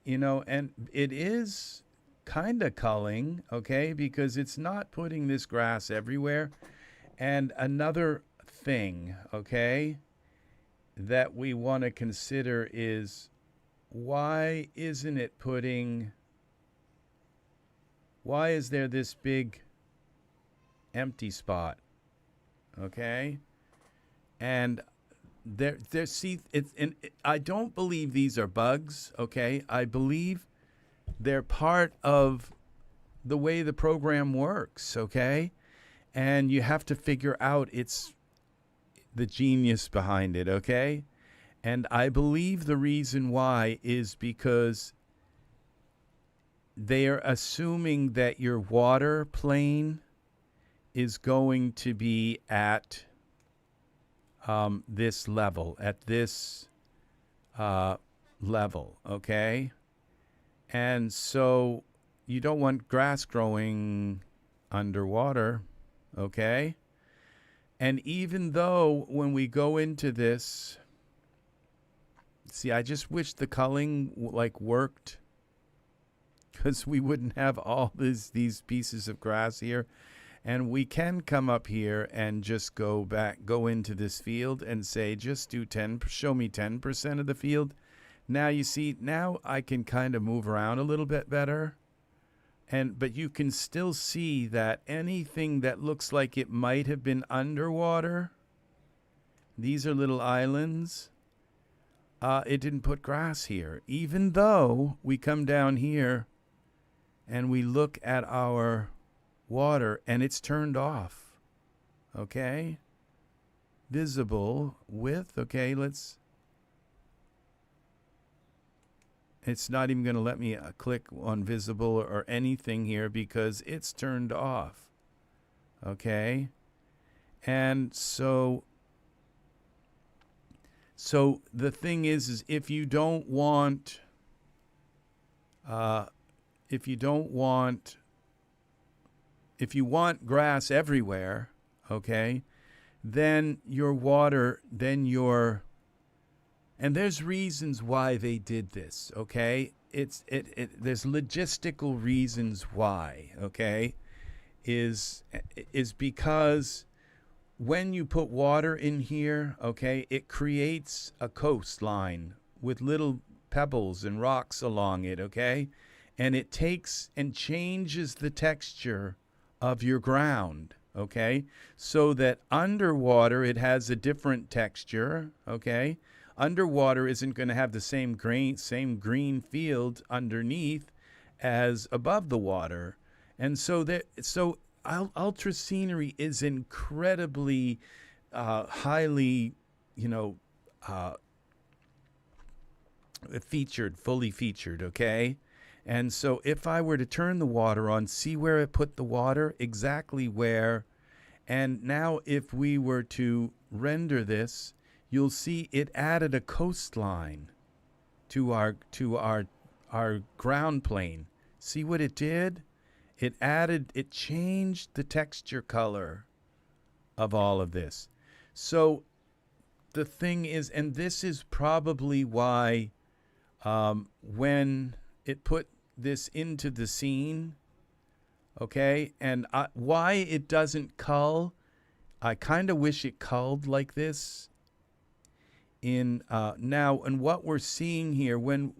you know, and it is kind of culling, okay? Because it's not putting this grass everywhere. And another thing, okay, that we want to consider is why is there this big empty spot? Okay, and I don't believe these are bugs. Okay, I believe they're part of the way the program works. Okay, and you have to figure out it's the genius behind it. Okay, and I believe the reason why is because they are assuming that your water plane is going to be at this level, level, okay? And so you don't want grass growing underwater, okay? And even though when we go into this, see, I just wish the culling like worked, because we wouldn't have all these pieces of grass here. And we can come up here and just go into this field and say, just do 10, show me 10% of the field. Now you see, now I can kind of move around a little bit better. But you can still see that anything that looks like it might have been underwater, these are little islands, it didn't put grass here. Even though we come down here and we look at our water and it's turned off, okay? Visible with, okay, it's not even going to let me click on visible or anything here because it's turned off, okay? And so the thing is if you don't want, if you want grass everywhere, okay, then your water, and there's reasons why they did this, okay? There's logistical reasons why, okay? Is because when you put water in here, okay, it creates a coastline with little pebbles and rocks along it, okay? And it takes and changes the texture of your ground, okay? So that underwater it has a different texture, okay? Underwater isn't going to have the same green field underneath as above the water. And so ultra scenery is incredibly highly, fully featured, okay? And so if I were to turn the water on, see where it put the water, exactly where. And now if we were to render this, you'll see it added a coastline to our ground plane. See what it did? It changed the texture color of all of this. So the thing is, and this is probably why when it put this into the scene, okay, and why it doesn't cull, I kind of wish it culled like this in now. And what we're seeing here when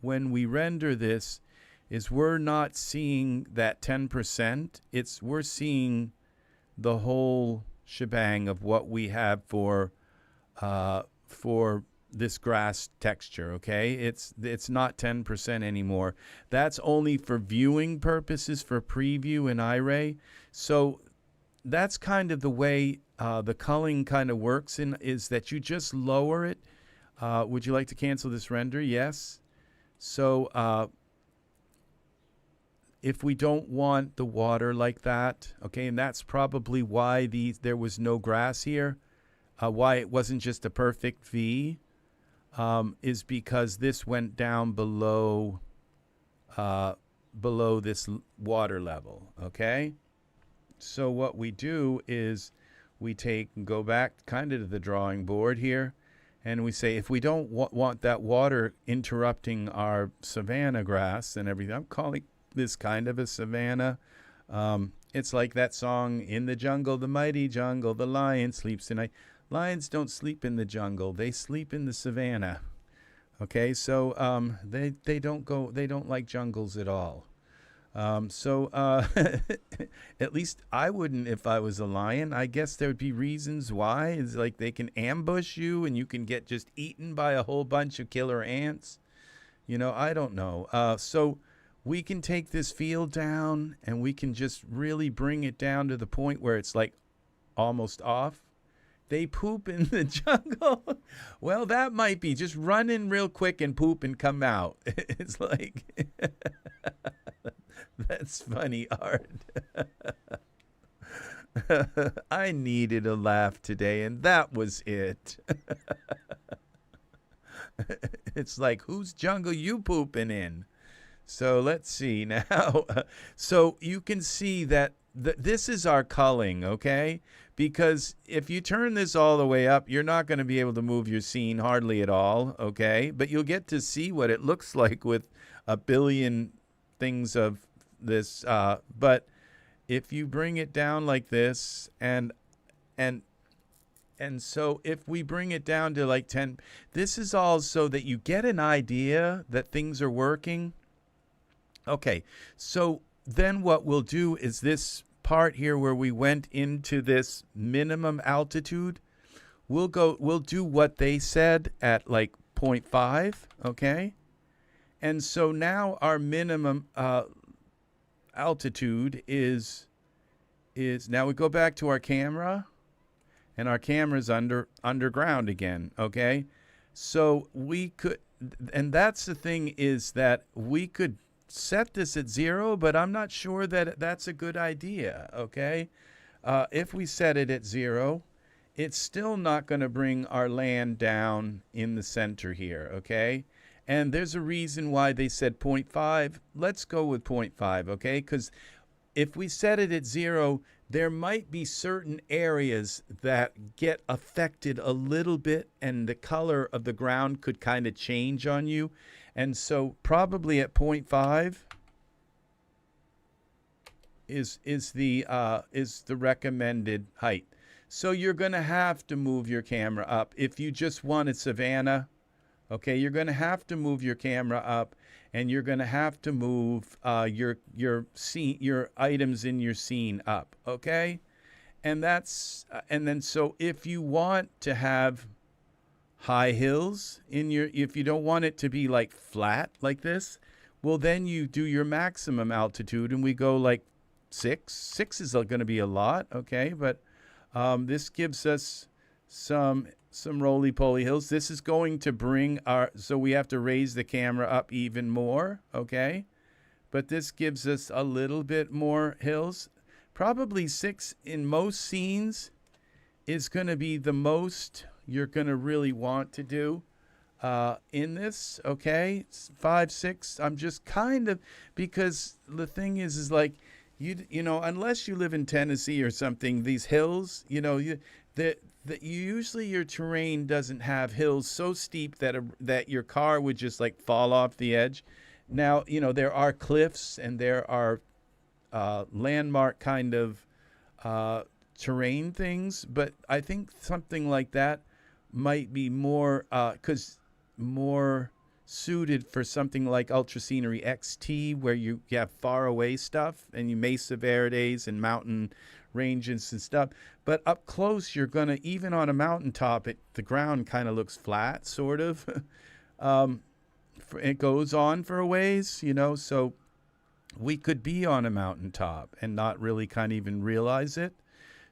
we render this is we're not seeing that 10%. We're seeing the whole shebang of what we have for this grass texture, okay? It's not 10% anymore. That's only for viewing purposes, for preview and iRay. So that's kind of the way the culling kind of works, is that you just lower it. Would you like to cancel this render? Yes. So if we don't want the water like that, okay, and that's probably why there was no grass here, why it wasn't just a perfect V, is because this went down below this water level, okay? So what we do is we go back kind of to the drawing board here, and we say if we don't want that water interrupting our savanna grass and everything, I'm calling this kind of a savanna. It's like that song, "In the jungle, the mighty jungle, the lion sleeps tonight." Lions don't sleep in the jungle; they sleep in the savanna. Okay, so they don't like jungles at all. At least I wouldn't if I was a lion. I guess there would be reasons why. It's like they can ambush you and you can get just eaten by a whole bunch of killer ants. I don't know. So we can take this field down and we can just really bring it down to the point where it's like almost off. They poop in the jungle. Well, that might be just run in real quick and poop and come out. It's like, that's funny art. I needed a laugh today, and that was it. It's like, whose jungle you pooping in? So let's see now. So you can see that this is our culling, okay? Because if you turn this all the way up, you're not going to be able to move your scene hardly at all, okay? But you'll get to see what it looks like with a billion things of this. But if you bring it down like this, and so if we bring it down to like 10, this is all so that you get an idea that things are working. Okay, so then what we'll do is this part here where we went into this minimum altitude, we'll do what they said at like 0.5, okay? And so now our minimum altitude is now we go back to our camera, and our camera's underground again, okay? So we could, and that's the thing, is that we could set this at 0, but I'm not sure that that's a good idea, okay? If we set it at 0, it's still not going to bring our land down in the center here, okay? And there's a reason why they said 0.5. Let's go with 0.5, okay? Because if we set it at 0, there might be certain areas that get affected a little bit, and the color of the ground could kind of change on you. And so probably at 0.5 is the recommended height. So you're going to have to move your camera up. If you just wanted savannah, okay, you're going to have to move your camera up, and you're going to have to move your scene, your items in your scene up, okay? And that's and then so if you want to have high hills in your, if you don't want it to be like flat like this, well, then you do your maximum altitude, and we go like 6. 6 is going to be a lot, okay? But this gives us some roly-poly hills. This is going to bring our, so we have to raise the camera up even more, okay? But this gives us a little bit more hills. Probably 6 in most scenes is going to be the most you're going to really want to do in this, okay? 5, 6, I'm just kind of, because the thing is like, you know, unless you live in Tennessee or something, these hills, you know, usually your terrain doesn't have hills so steep that your car would just like fall off the edge. Now, you know, there are cliffs and there are landmark kind of terrain things, but I think something like that might be more more suited for something like Ultra Scenery XT, where you have far away stuff and you Mesa Verdes and mountain ranges and stuff. But up close, you're gonna, even on a mountaintop, the ground kind of looks flat, sort of. It goes on for a ways, you know, so we could be on a mountaintop and not really kind of even realize it.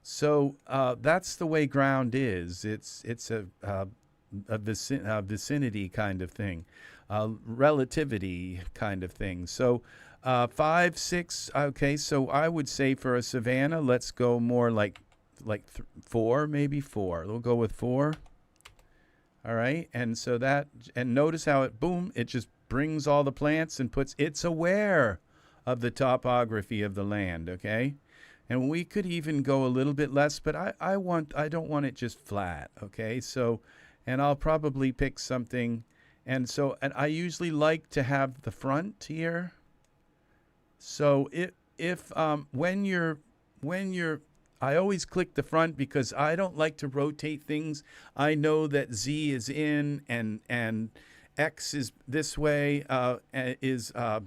So that's the way ground is. It's a vicinity kind of thing, relativity kind of thing. So 5, 6, okay, so I would say for a savannah, let's go more like 4, maybe 4. We'll go with 4. All right, and so that, and notice how it, boom, it just brings all the plants and it's aware of the topography of the land, okay? And we could even go a little bit less, but I don't want it just flat, okay? So, and I'll probably pick something, and I usually like to have the front here. So when you're I always click the front because I don't like to rotate things. I know that Z is in and X is this way, is our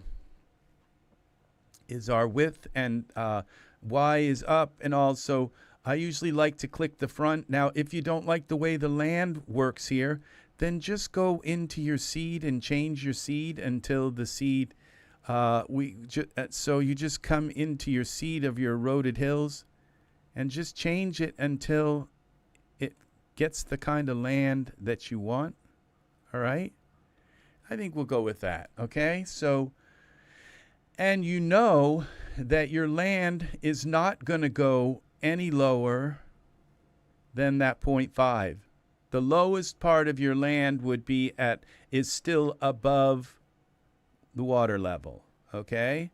width, and Y is up, and also I usually like to click the front. Now, if you don't like the way the land works here, then just go into your seed and change your seed until the seed, so you just come into your seed of your eroded hills and just change it until it gets the kind of land that you want. All right? I think we'll go with that, okay? So, and you know that your land is not going to go any lower than that 0.5. The lowest part of your land would be is still above the water level, okay?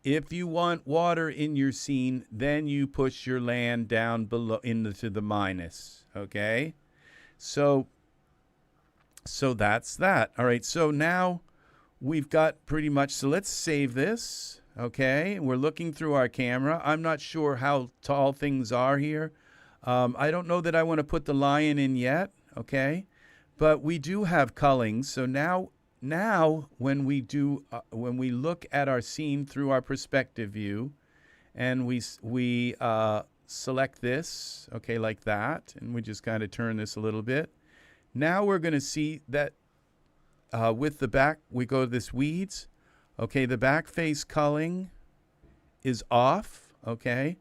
If you want water in your scene, then you push your land down below into the minus, okay? So that's that. All right, so now we've got pretty much, so let's save this, okay? We're looking through our camera. I'm not sure how tall things are here. I don't know that I want to put the lion in yet, okay? But we do have culling, so now when we look at our scene through our perspective view, and we select this, okay, like that, and we just kind of turn this a little bit. Now we're going to see that with the back, we go to this weeds. Okay, the backface culling is off, okay?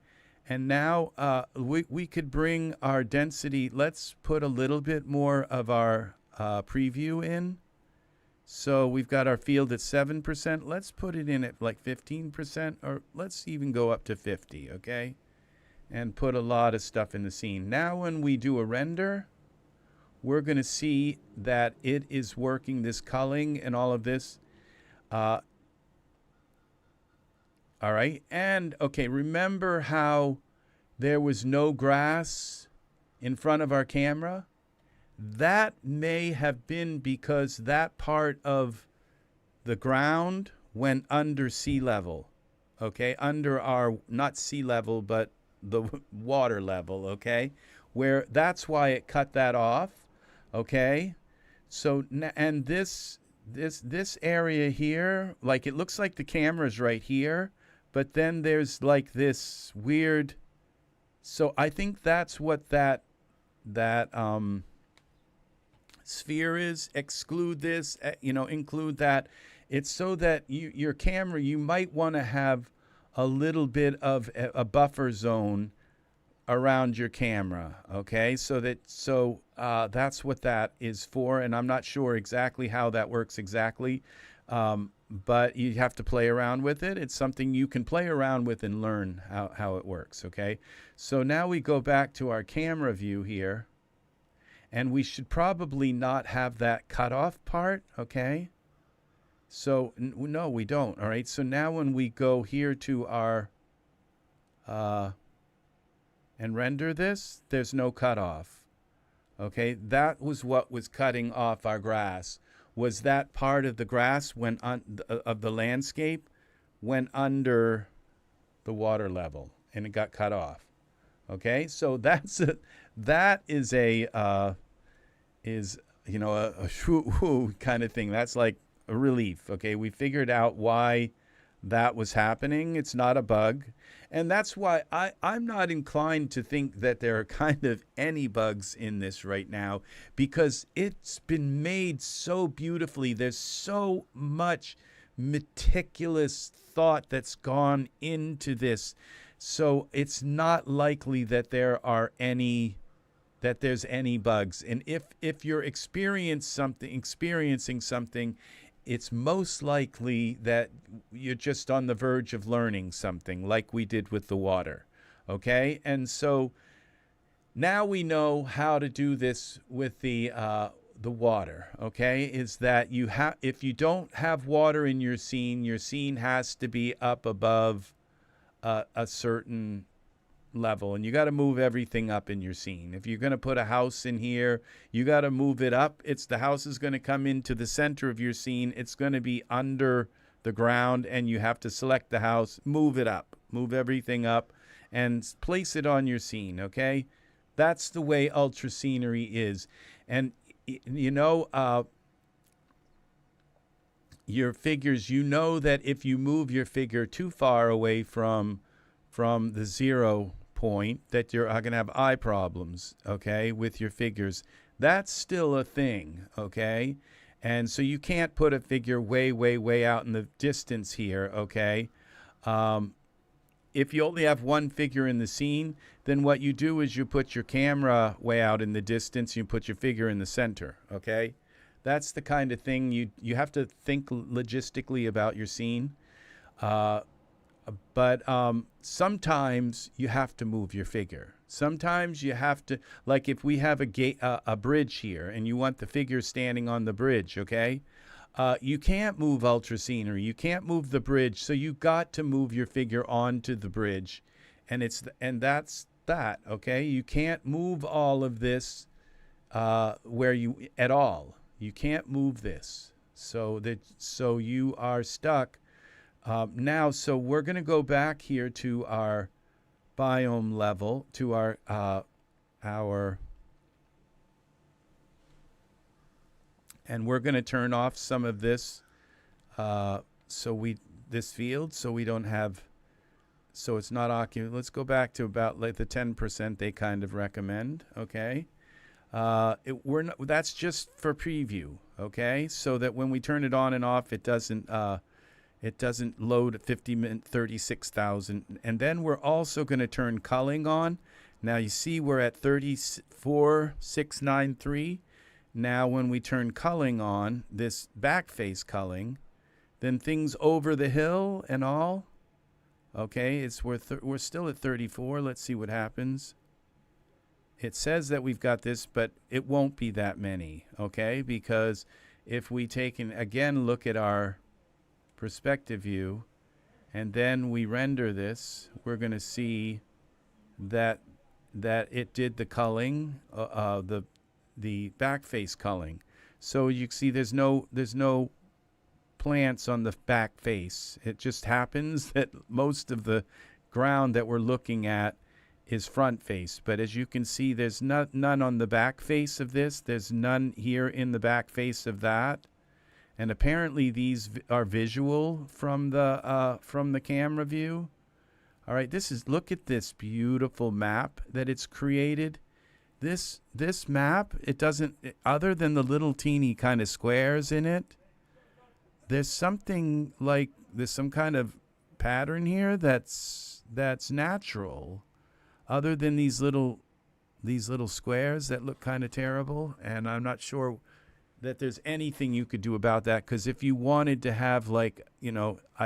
And now we could bring our density. Let's put a little bit more of our preview in. So we've got our field at 7%. Let's put it in at like 15%, or let's even go up to 50, okay? And put a lot of stuff in the scene. Now when we do a render, we're going to see that it is working, this culling and all of this. All right. And, okay, remember how there was no grass in front of our camera? That may have been because that part of the ground went under sea level, okay? Under our, not sea level, but the water level, okay? Where that's why it cut that off, okay? So, and this area here, like it looks like the camera's right here, but then there's like this weird, so I think that's what that sphere is. Exclude this, include that. It's so that your camera, you might want to have a little bit of a buffer zone around your camera, okay? So that's what that is for, and I'm not sure exactly how that works exactly, but you have to play around with it. It's something you can play around with and learn how it works, okay? So now we go back to our camera view here, and we should probably not have that cutoff part, okay? So, no, we don't, all right? So now when we go here to our, and render this, there's no cutoff, okay? That was what was cutting off our grass, was that part of the grass of the landscape went under the water level, and it got cut off, okay? So that is a shoo kind of thing. That's like a relief, okay? We figured out why that was happening. It's not a bug. And that's why I'm not inclined to think that there are kind of any bugs in this right now, because it's been made so beautifully. There's so much meticulous thought that's gone into this. So it's not likely that there's any bugs. And if you're experiencing something, it's most likely that you're just on the verge of learning something, like we did with the water, okay? And so now we know how to do this with the water, okay? Is that if you don't have water in your scene has to be up above a certain level, and you got to move everything up in your scene. If you're going to put a house in here, you got to move it up. The house is going to come into the center of your scene. It's going to be under the ground, and you have to select the house, move it up, move everything up, and place it on your scene, okay? That's the way ultra scenery is. And your figures, that if you move your figure too far away from the 0 point, that you're going to have eye problems, okay, with your figures. That's still a thing, okay? And so you can't put a figure way, way, way out in the distance here, okay? If you only have one figure in the scene, then what you do is you put your camera way out in the distance, you put your figure in the center, okay? That's the kind of thing you have to think logistically about your scene. But sometimes you have to move your figure. Sometimes you have to, like if we have a bridge here and you want the figure standing on the bridge, okay? You can't move ultra scenery. You can't move the bridge. So you got to move your figure onto the bridge, and that's that. Okay, you can't move all of this where you at all. You can't move this. So you are stuck now. So we're going to go back here to our biome level, to our and we're going to turn off some of this this field, so we don't have, so it's not occupied. Let's go back to about like the 10% they kind of recommend. Okay, that's just for preview. Okay, so that when we turn it on and off, it doesn't load at 36,000. And then we're also going to turn culling on. Now you see we're at 34,693. Now when we turn culling on, this backface culling, then things over the hill and all, okay, we're still at 34. Let's see what happens. It says that we've got this, but it won't be that many, okay? Because if we take and again look at our perspective view, and then we render this, we're going to see that it did the culling, the backface culling. So you can see there's no plants on the back face. It just happens that most of the ground that we're looking at is front face. But as you can see, there's none on the back face of this. There's none here in the back face of that. And apparently these are visual from the camera view. All right, look at this beautiful map that it's created. This map, it doesn't, other than the little teeny kind of squares in it, there's some kind of pattern here that's natural, other than these little squares that look kind of terrible. And I'm not sure that there's anything you could do about that, because if you wanted to have I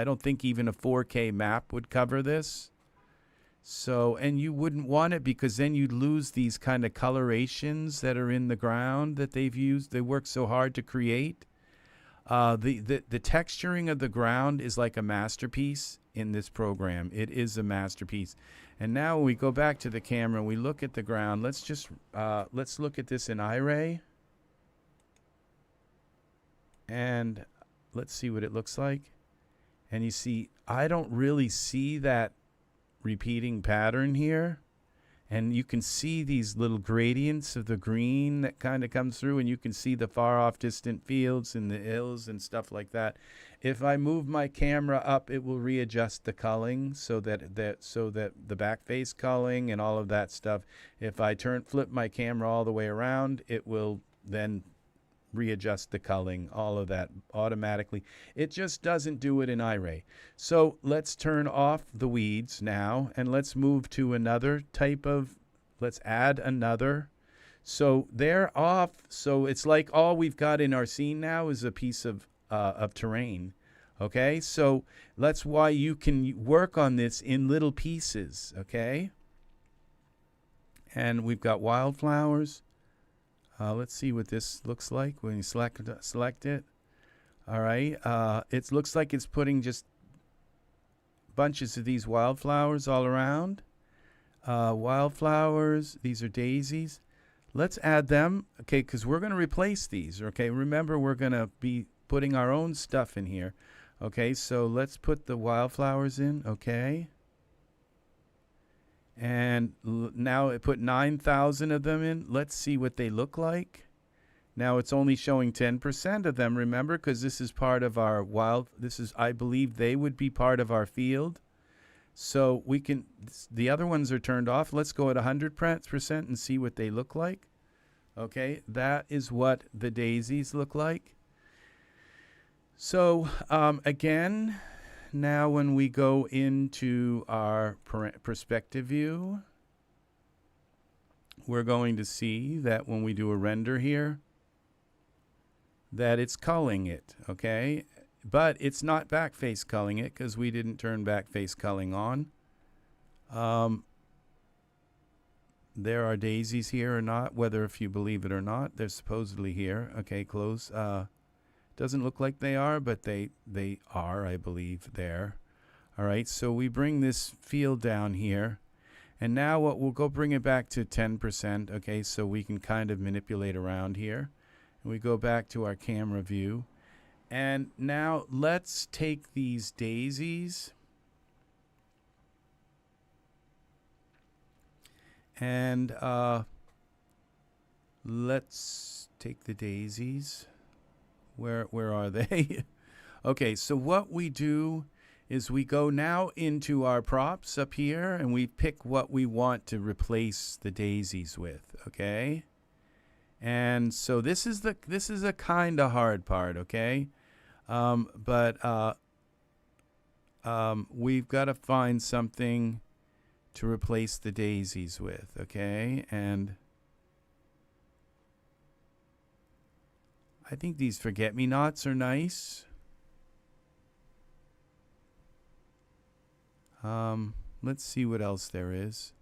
don't think even a 4K map would cover this. So, and you wouldn't want it, because then you'd lose these kind of colorations that are in the ground that they've used. They work so hard to create. The texturing of the ground is like a masterpiece in this program. It is a masterpiece. And now we go back to the camera, we look at the ground. Let's look at this in iRay. And let's see what it looks like. And you see, I don't really see that repeating pattern here. And you can see these little gradients of the green that kind of comes through, and you can see the far off distant fields and the hills and stuff like that. If I move my camera up, it will readjust the culling so that the back face culling and all of that stuff. If I flip my camera all the way around, it will then readjust the culling, all of that automatically. It just doesn't do it in iRay. So let's turn off the weeds now, and let's move to another type of, let's add another. So they're off. So it's like all we've got in our scene now is a piece of terrain. Okay, so that's why you can work on this in little pieces. Okay, and we've got wildflowers. Let's see what this looks like when you select it. All right. It looks like it's putting just bunches of these wildflowers all around. Wildflowers. These are daisies. Let's add them. Okay, because we're going to replace these. Okay, remember, we're going to be putting our own stuff in here. Okay, so let's put the wildflowers in. Okay. And now it put 9,000 of them in. Let's see what they look like. Now it's only showing 10% of them, remember, because this is part of our I believe they would be part of our field. So we can, the other ones are turned off. Let's go at 100% and see what they look like. Okay, that is what the daisies look like. So again, now when we go into our perspective view, we're going to see that when we do a render here, that it's culling it, okay? But it's not backface culling it, because we didn't turn backface culling on. There are daisies here or not, whether if you believe it or not, they're supposedly here. Okay, close. Doesn't look like they are, but they are, I believe, there. All right, so we bring this field down here. And now what we'll go bring it back to 10%, okay, so we can kind of manipulate around here. And we go back to our camera view. And now let's take these daisies and let's take the daisies. Where are they? Okay, so what we do is we go now into our props up here and we pick what we want to replace the daisies with, okay? And so this is a kind of hard part, okay? But we've got to find something to replace the daisies with, okay? And I think these forget-me-nots are nice. Let's see what else there is.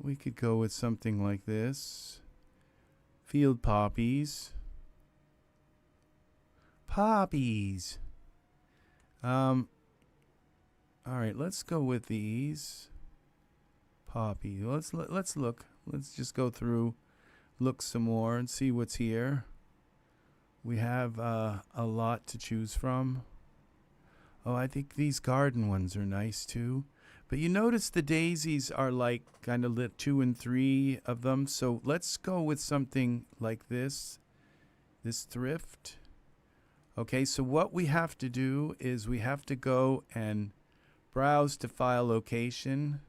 We could go with something like this. Field poppies. Poppies. All right, let's go with these. Poppy. Let's look. Let's just go through, look some more and see what's here. We have a lot to choose from. Oh, I think these garden ones are nice too. But you notice the daisies are like kind of lit 2 and 3 of them. So let's go with something like this. This thrift. Okay, so what we have to do is we have to go and browse to file location.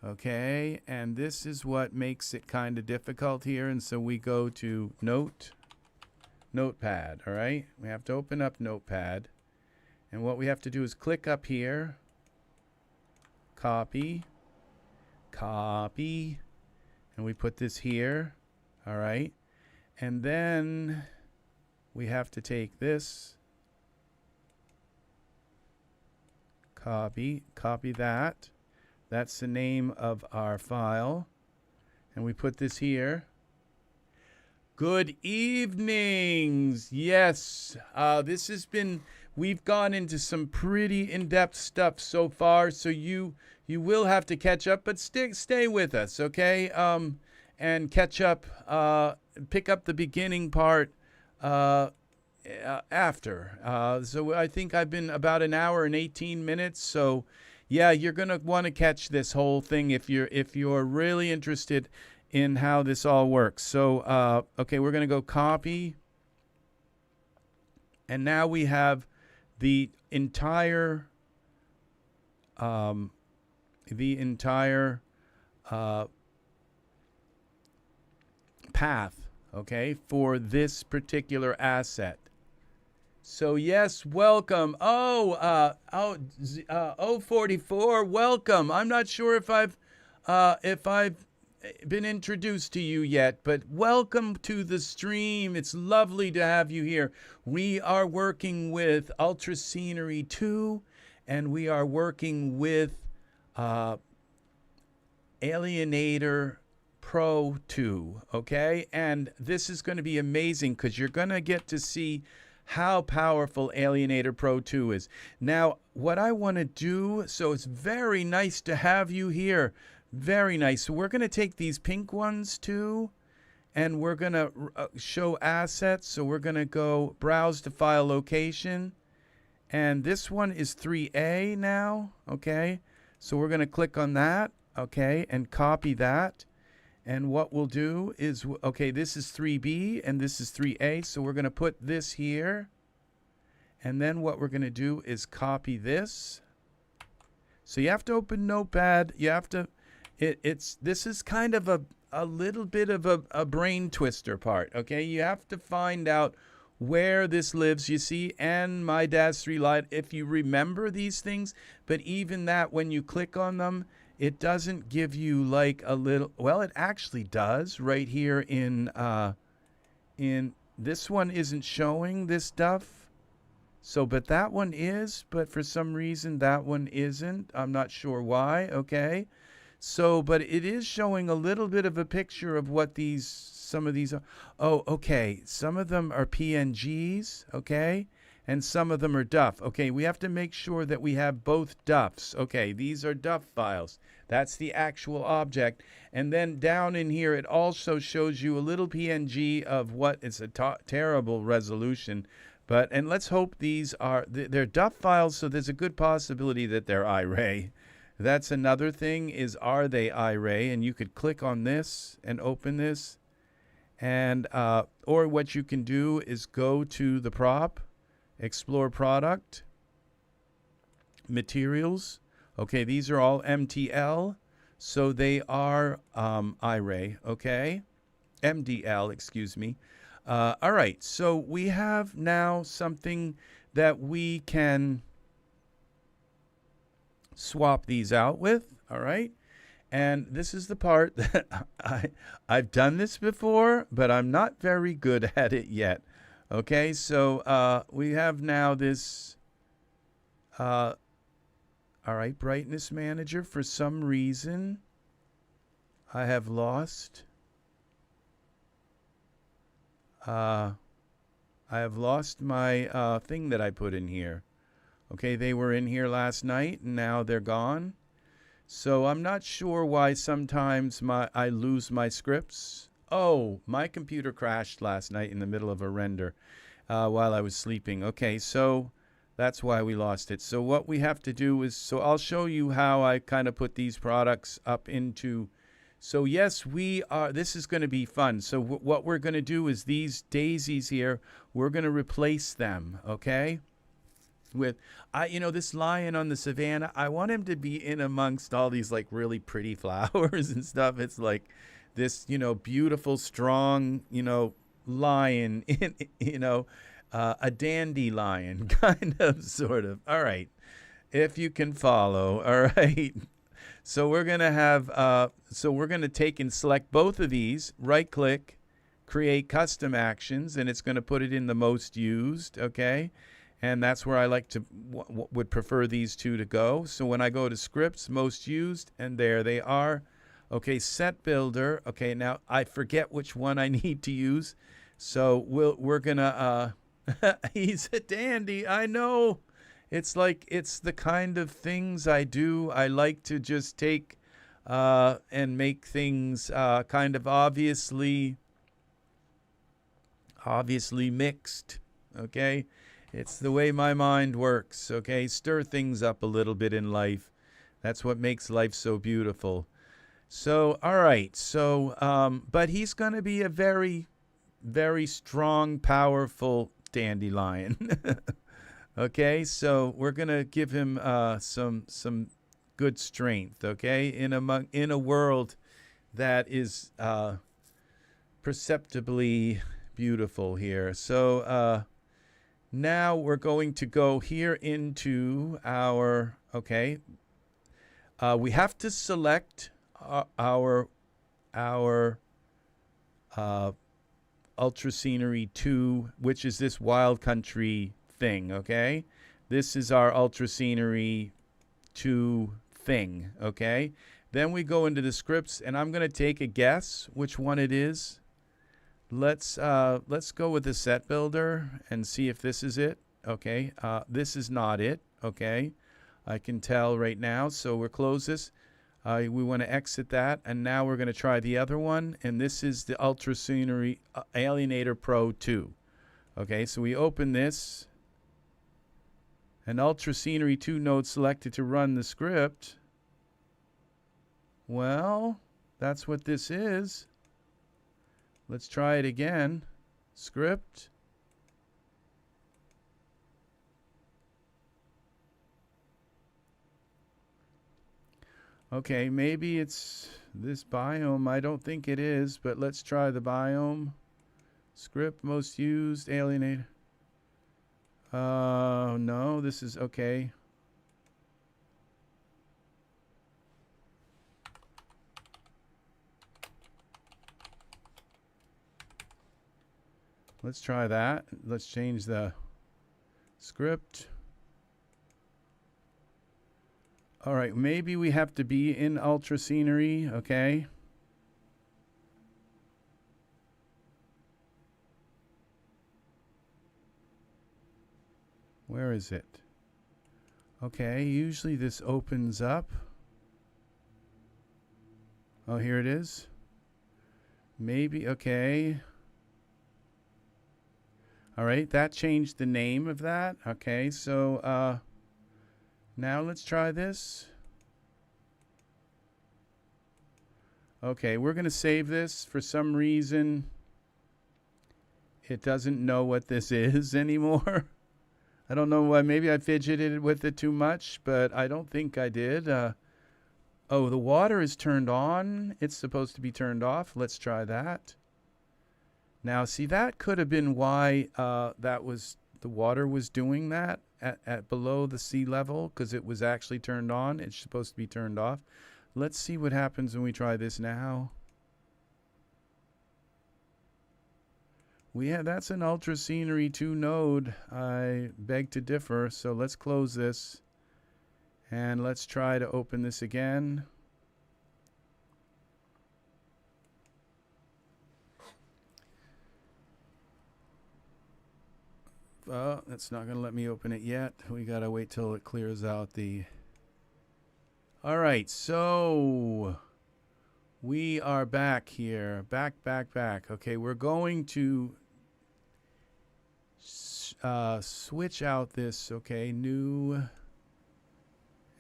Okay, and this is what makes it kind of difficult here. And so we go to Notepad, all right? We have to open up Notepad. And what we have to do is click up here, copy, and we put this here, all right? And then we have to take this, copy that. That's the name of our file. And we put this here. Good evenings. Yes, this has been, we've gone into some pretty in-depth stuff so far, so you will have to catch up, but stay with us, okay? And catch up, pick up the beginning part after. So I think I've been about an hour and 18 minutes, so yeah, you're going to want to catch this whole thing if you're really interested in how this all works. So, okay, we're going to go copy. And now we have the entire path, okay, for this particular asset. So yes, welcome. 044, welcome. I'm not sure if I've been introduced to you yet, but welcome to the stream. It's lovely to have you here. We are working with Ultra Scenery 2, and we are working with Alienator Pro 2, okay? And this is going to be amazing because you're going to get to see how powerful Alienator Pro 2 is. Now, what I want to do, so it's very nice to have you here. Very nice. So we're going to take these pink ones too, and we're going to show assets. So we're going to go browse to file location. And this one is 3A now, okay? So we're going to click on that, okay, and copy that. And what we'll do is, okay, this is 3B and this is 3A. So we're going to put this here. And then what we're going to do is copy this. So you have to open Notepad. You have to, this is kind of a little bit of a brain twister part, okay? You have to find out where this lives, you see, and my DAS3 light, if you remember these things. But even that, when you click on them, it doesn't give you like a little, well, it actually does right here in this one isn't showing this stuff. So, but that one is, but for some reason that one isn't. I'm not sure why, okay? So, but it is showing a little bit of a picture of what some of these are. Oh, okay. Some of them are PNGs, okay? And some of them are DUF. Okay, we have to make sure that we have both DUFs. Okay, these are DUF files. That's the actual object. And then down in here, it also shows you a little PNG of what is a terrible resolution. But, and let's hope these are, they're DUF files, so there's a good possibility that they're iRay. That's another thing, is are they iRay? And you could click on this and open this. And, or what you can do is go to the prop, explore product, materials. Okay, these are all MTL, so they are iRay, okay? MDL, excuse me. All right, so we have now something that we can swap these out with, all right? And this is the part that I've done this before, but I'm not very good at it yet. Okay, so we have now this, all right, brightness manager. For some reason, I have lost, my thing that I put in here. Okay, they were in here last night, and now they're gone. So I'm not sure why sometimes I lose my scripts. Oh, my computer crashed last night in the middle of a render while I was sleeping. Okay, so that's why we lost it. So what we have to do is, so I'll show you how I kind of put these products up into, so yes, this is going to be fun. So what we're going to do is these daisies here, we're going to replace them, okay? With, this lion on the savannah, I want him to be in amongst all these like really pretty flowers and stuff. It's like this, beautiful, strong, lion in, a dandelion kind of, sort of. All right, if you can follow. All right. So we're going to have, we're going to take and select both of these, right click, create custom actions, and it's going to put it in the most used, okay? And that's where I like to, would prefer these two to go. So when I go to scripts, most used, and there they are. Okay, set builder. Okay, now I forget which one I need to use. So we're gonna, he's a dandy, I know. It's like, it's the kind of things I do. I like to just take and make things kind of obviously mixed, okay? It's the way my mind works, okay? Stir things up a little bit in life. That's what makes life so beautiful. So, all right. So, but he's going to be a very, very strong, powerful dandelion. Okay? So we're going to give him some good strength, okay? In a world that is perceptibly beautiful here. So, now we're going to go here into our, okay, we have to select our Ultra Scenery 2, which is this wild country thing, okay? This is our Ultra Scenery 2 thing, okay? Then we go into the scripts, and I'm going to take a guess which one it is. Let's go with the set builder and see if this is it. Okay, this is not it. Okay, I can tell right now. So we'll close this. We want to exit that, and now we're going to try the other one. And this is the Ultra Scenery Alienator Pro 2. Okay, so we open this. An Ultra Scenery 2 node selected to run the script. Well, that's what this is. Let's try it again. Script. Okay, maybe it's this biome. I don't think it is, but let's try the biome. Script most used, alienator. No, this is okay. Let's try that. Let's change the script. All right, maybe we have to be in ultra scenery, okay? Where is it? Okay, usually this opens up. Oh, here it is. Maybe, okay. All right, that changed the name of that. Okay, so now let's try this. Okay, we're going to save this. For some reason, it doesn't know what this is anymore. I don't know why. Maybe I fidgeted with it too much, but I don't think I did. Oh, the water is turned on. It's supposed to be turned off. Let's try that. Now, see, that could have been why the water was doing that at below the sea level, because it was actually turned on. It's supposed to be turned off. Let's see what happens when we try this now. That's an Ultra Scenery 2 node. I beg to differ. So let's close this. And let's try to open this again. That's not going to let me open it yet. We got to wait till it clears out the... All right, so we are back here. Back. Okay, we're going to switch out this. Okay, new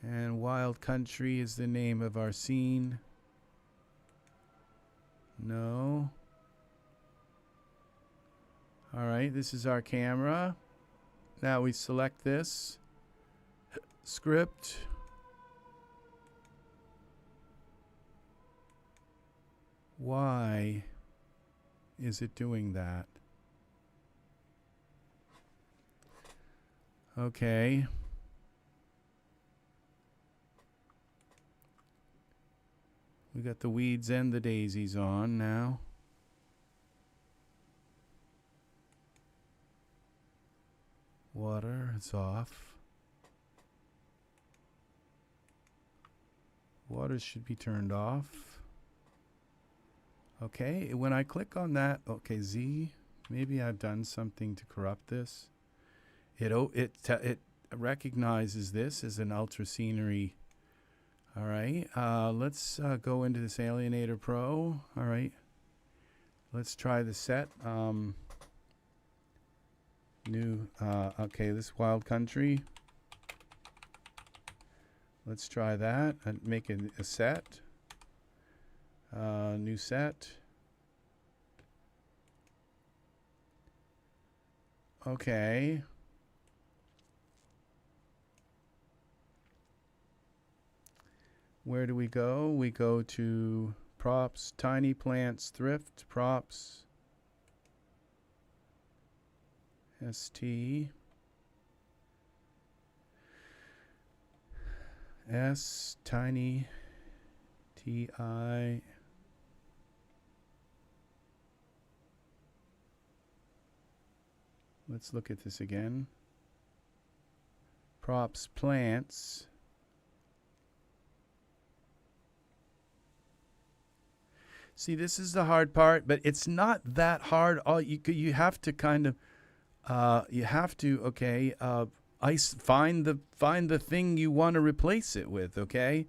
and wild country is the name of our scene. No. All right, this is our camera. Now we select this script. Why is it doing that? Okay. We got the weeds and the daisies on now. Water, it's off. Water should be turned off. Okay, when I click on that, okay, Z, maybe I've done something to corrupt this. It recognizes this as an ultra scenery. All right, let's go into this Alienator Pro. All right, let's try the set. Okay, this wild country. Let's try that and make it a set. New set. Okay. Where do we go? We go to props, tiny plants, thrift, props, ST, S, tiny, TI. Let's look at this again. Props, plants. See, this is the hard part, but it's not that hard. All you have to kind of find the thing you want to replace it with, okay?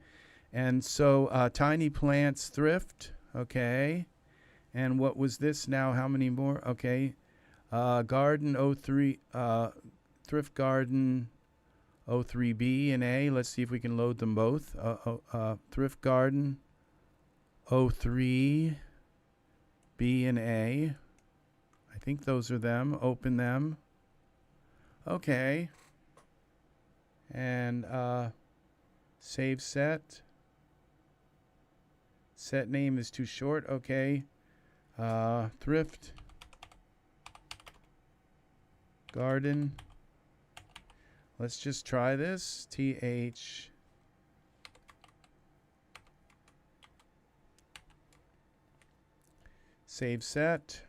And so tiny plants thrift, okay? And what was this now? How many more? Okay. Garden 03 Thrift Garden 03B and A. Let's see if we can load them both. Thrift Garden 03 B and A. I think those are them. Open them. Okay. And save set. Set name is too short. Okay. Thrift Garden. Let's just try this. TH. Save set.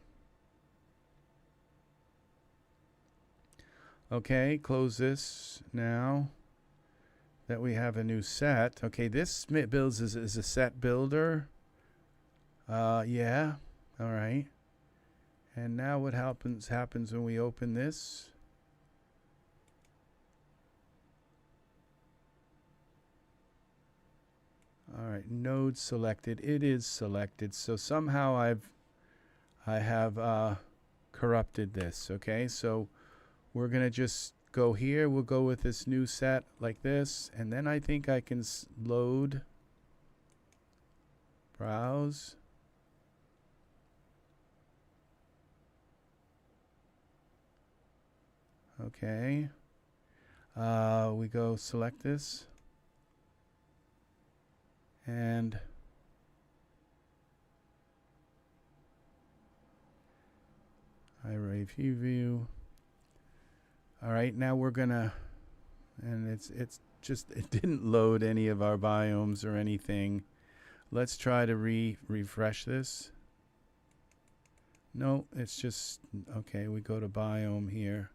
Okay, close this now that we have a new set. Okay, this builds is a set builder. Yeah, all right. And now what happens when we open this? All right, node selected. It is selected. So somehow I have corrupted this. Okay, so we're gonna just go here. We'll go with this new set like this, and then I think I can load, browse. Okay. We go select this. And array view. All right, now we're gonna, and it's just, it didn't load any of our biomes or anything. Let's try to refresh this. No, it's just, okay, we go to biome here.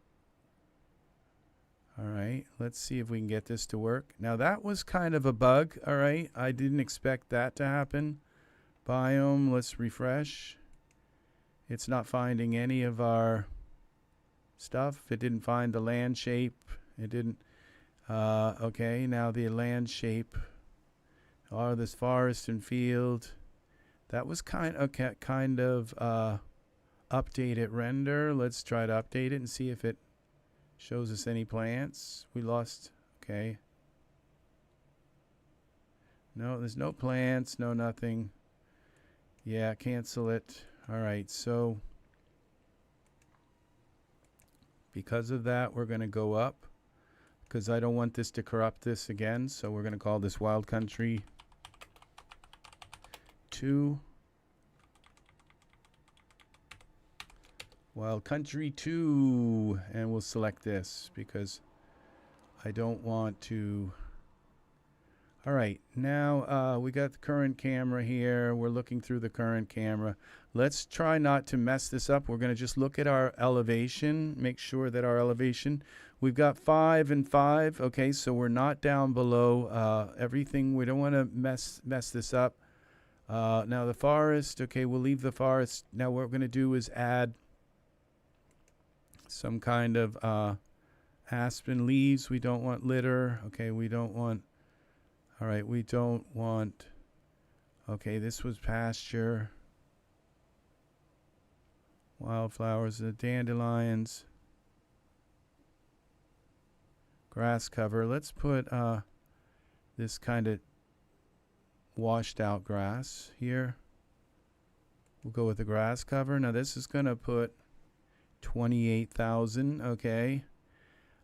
All right, let's see if we can get this to work. Now that was kind of a bug, all right? I didn't expect that to happen. Biome, let's refresh. It's not finding any of our stuff. It didn't find the land shape. It didn't, okay, now the land shape. Oh, this forest and field. That was kind of update it render. Let's try to update it and see if it shows us any plants. We lost, okay. No, there's no plants, no nothing. Yeah, cancel it. All right, so because of that, we're going to go up because I don't want this to corrupt this again. So we're going to call this Wild Country 2. Wild Country 2, and we'll select this because I don't want to. All right, now we got the current camera here. We're looking through the current camera. Let's try not to mess this up. We're going to just look at our elevation, make sure that our elevation, we've got 5 and 5. Okay, so we're not down below everything. We don't want to mess this up. Now the forest, okay, we'll leave the forest. Now what we're going to do is add some kind of aspen leaves. We don't want litter. Okay, we don't want, all right, we don't want, okay, this was pasture. Wildflowers, the dandelions. Grass cover. Let's put this kind of washed out grass here. We'll go with the grass cover. Now this is going to put 28,000. Okay.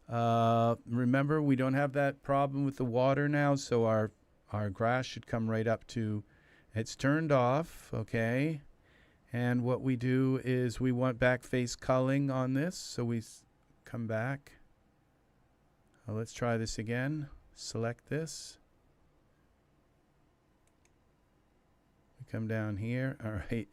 Remember, we don't have that problem with the water now, so our grass should come right up to, it's turned off. Okay. And what we do is we want backface culling on this, so we come back. Let's try this again. Select this. We come down here. All right,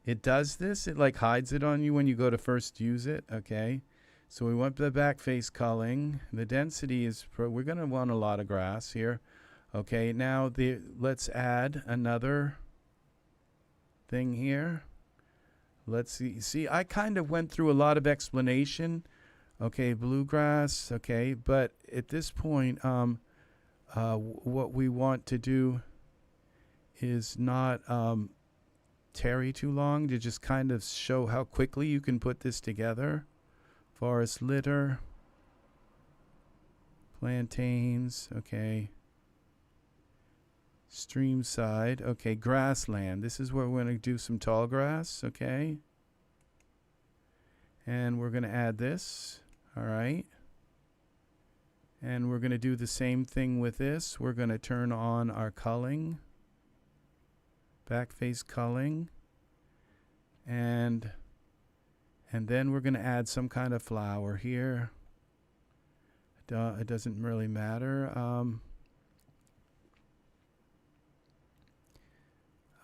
it does this. It like hides it on you when you go to first use it. Okay, so we want the backface culling. The density is we're going to want a lot of grass here. Okay, now let's add another thing here. Let's see, I kind of went through a lot of explanation. Okay, bluegrass. Okay, but at this point, what we want to do is not tarry too long, to just kind of show how quickly you can put this together. Forest litter, plantains. Okay, stream side. Okay, grassland. This is where we're going to do some tall grass. Okay, and we're going to add this. All right, and we're going to do the same thing with this. We're going to turn on our culling, backface culling, and then we're going to add some kind of flower here. It doesn't really matter.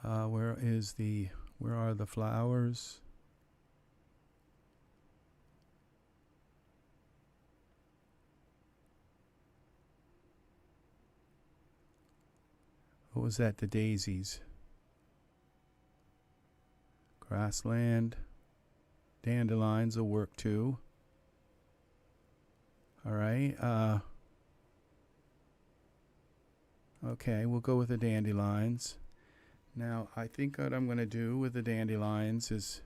Where are the flowers? What was that? The daisies. Grassland. Dandelions will work too. All right. Okay, we'll go with the dandelions. Now, I think what I'm going to do with the dandelions is,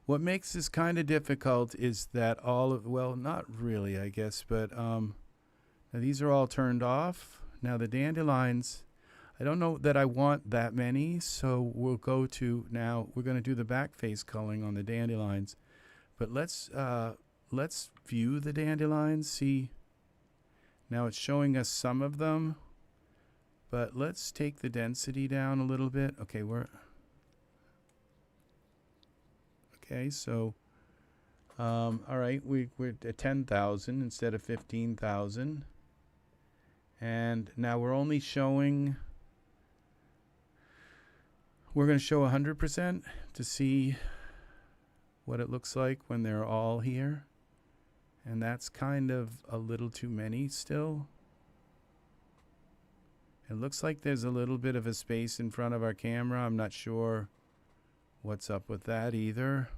what makes this kind of difficult is that all of, well, not really, I guess, but now these are all turned off. Now the dandelions, I don't know that I want that many, so we'll go to, now we're going to do the backface culling on the dandelions. But let's view the dandelions, see. Now it's showing us some of them. But let's take the density down a little bit. Okay, so all right, we're at 10,000 instead of 15,000. And now we're only showing, we're going to show 100% to see what it looks like when they're all here. And that's kind of a little too many still. It looks like there's a little bit of a space in front of our camera. I'm not sure what's up with that either.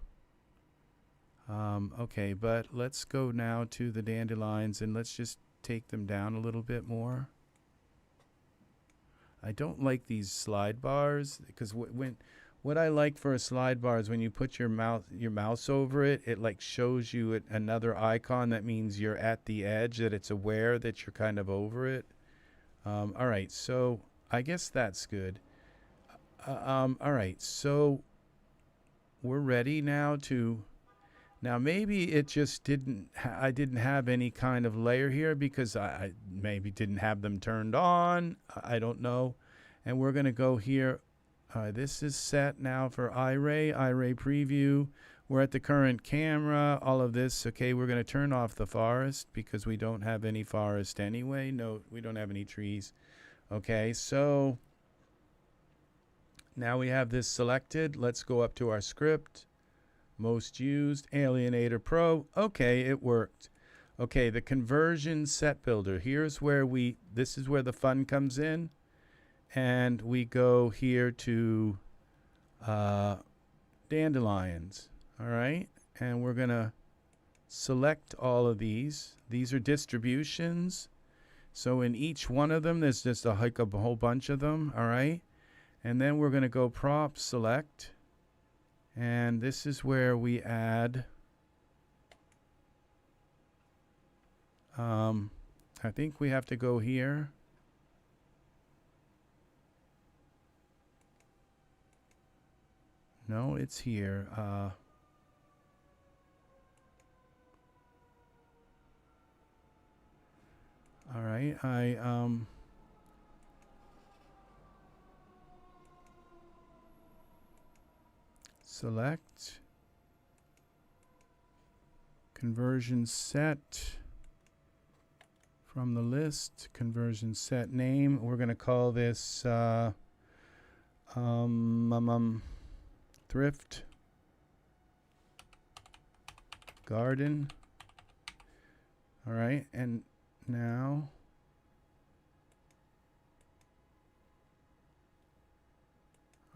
Okay, but let's go now to the dandelions and let's just take them down a little bit more. I don't like these slide bars because what I like for a slide bar is when you put your mouse over it, it like shows you another icon. That means you're at the edge, that it's aware that you're kind of over it. All right, so I guess that's good. All right, so we're ready now to, now maybe it just I didn't have any kind of layer here because I maybe didn't have them turned on. I don't know. And we're going to go here. This is set now for iRay preview. We're at the current camera, all of this. Okay, we're going to turn off the forest because we don't have any forest anyway. No, we don't have any trees. Okay, so now we have this selected. Let's go up to our script. Most used, Alienator Pro. Okay, it worked. Okay, the conversion set builder. Here's where this is where the fun comes in. And we go here to dandelions. All right, and we're gonna select all of these. These are distributions, so in each one of them there's just a whole bunch of them. All right, and then we're gonna go prop select, and this is where we add I think we have to go here. No, it's here. All right, select conversion set from the list, conversion set name. We're going to call this Thrift Garden. All right, and now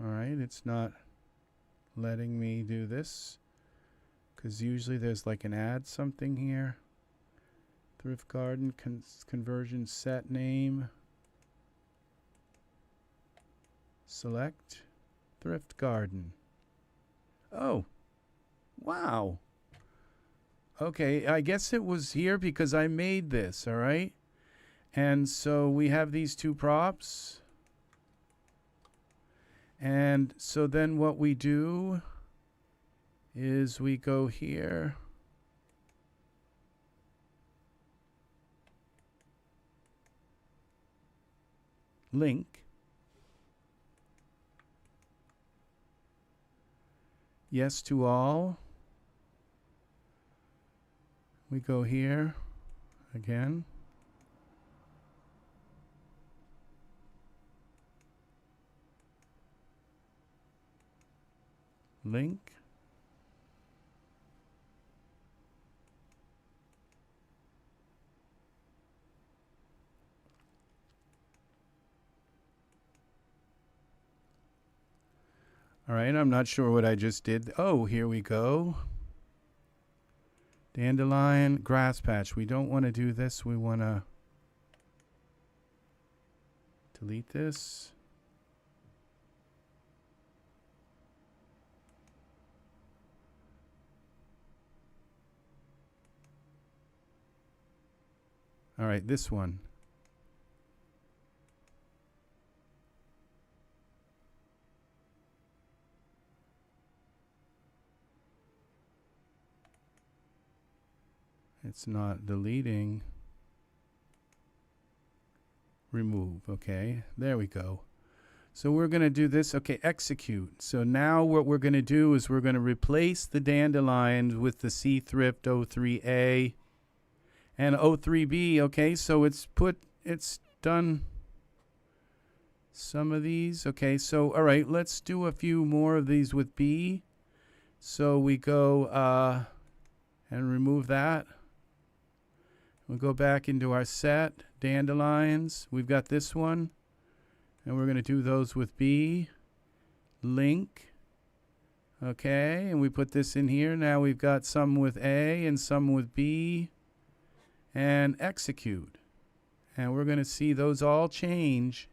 all right, it's not letting me do this because usually there's like an add something here. Thrift Garden conversion set name, select Thrift Garden. Oh, wow. Okay, I guess it was here because I made this, all right? And so we have these two props. And so then what we do is we go here. Link. Yes to all. We go here again. Link. All right, I'm not sure what I just did. Oh, here we go. Dandelion, grass patch. We don't want to do this. We want to delete this. All right, this one. It's not deleting. Remove. Okay, there we go. So we're going to do this. Okay, execute. So now what we're going to do is we're going to replace the dandelions with the C Thrift 03A and 03B. Okay, so it's done some of these. Okay, so all right, let's do a few more of these with B. So we go and remove that. We'll go back into our set, dandelions. We've got this one, and we're going to do those with B. Link. Okay, and we put this in here. Now we've got some with A and some with B. And execute. And we're going to see those all change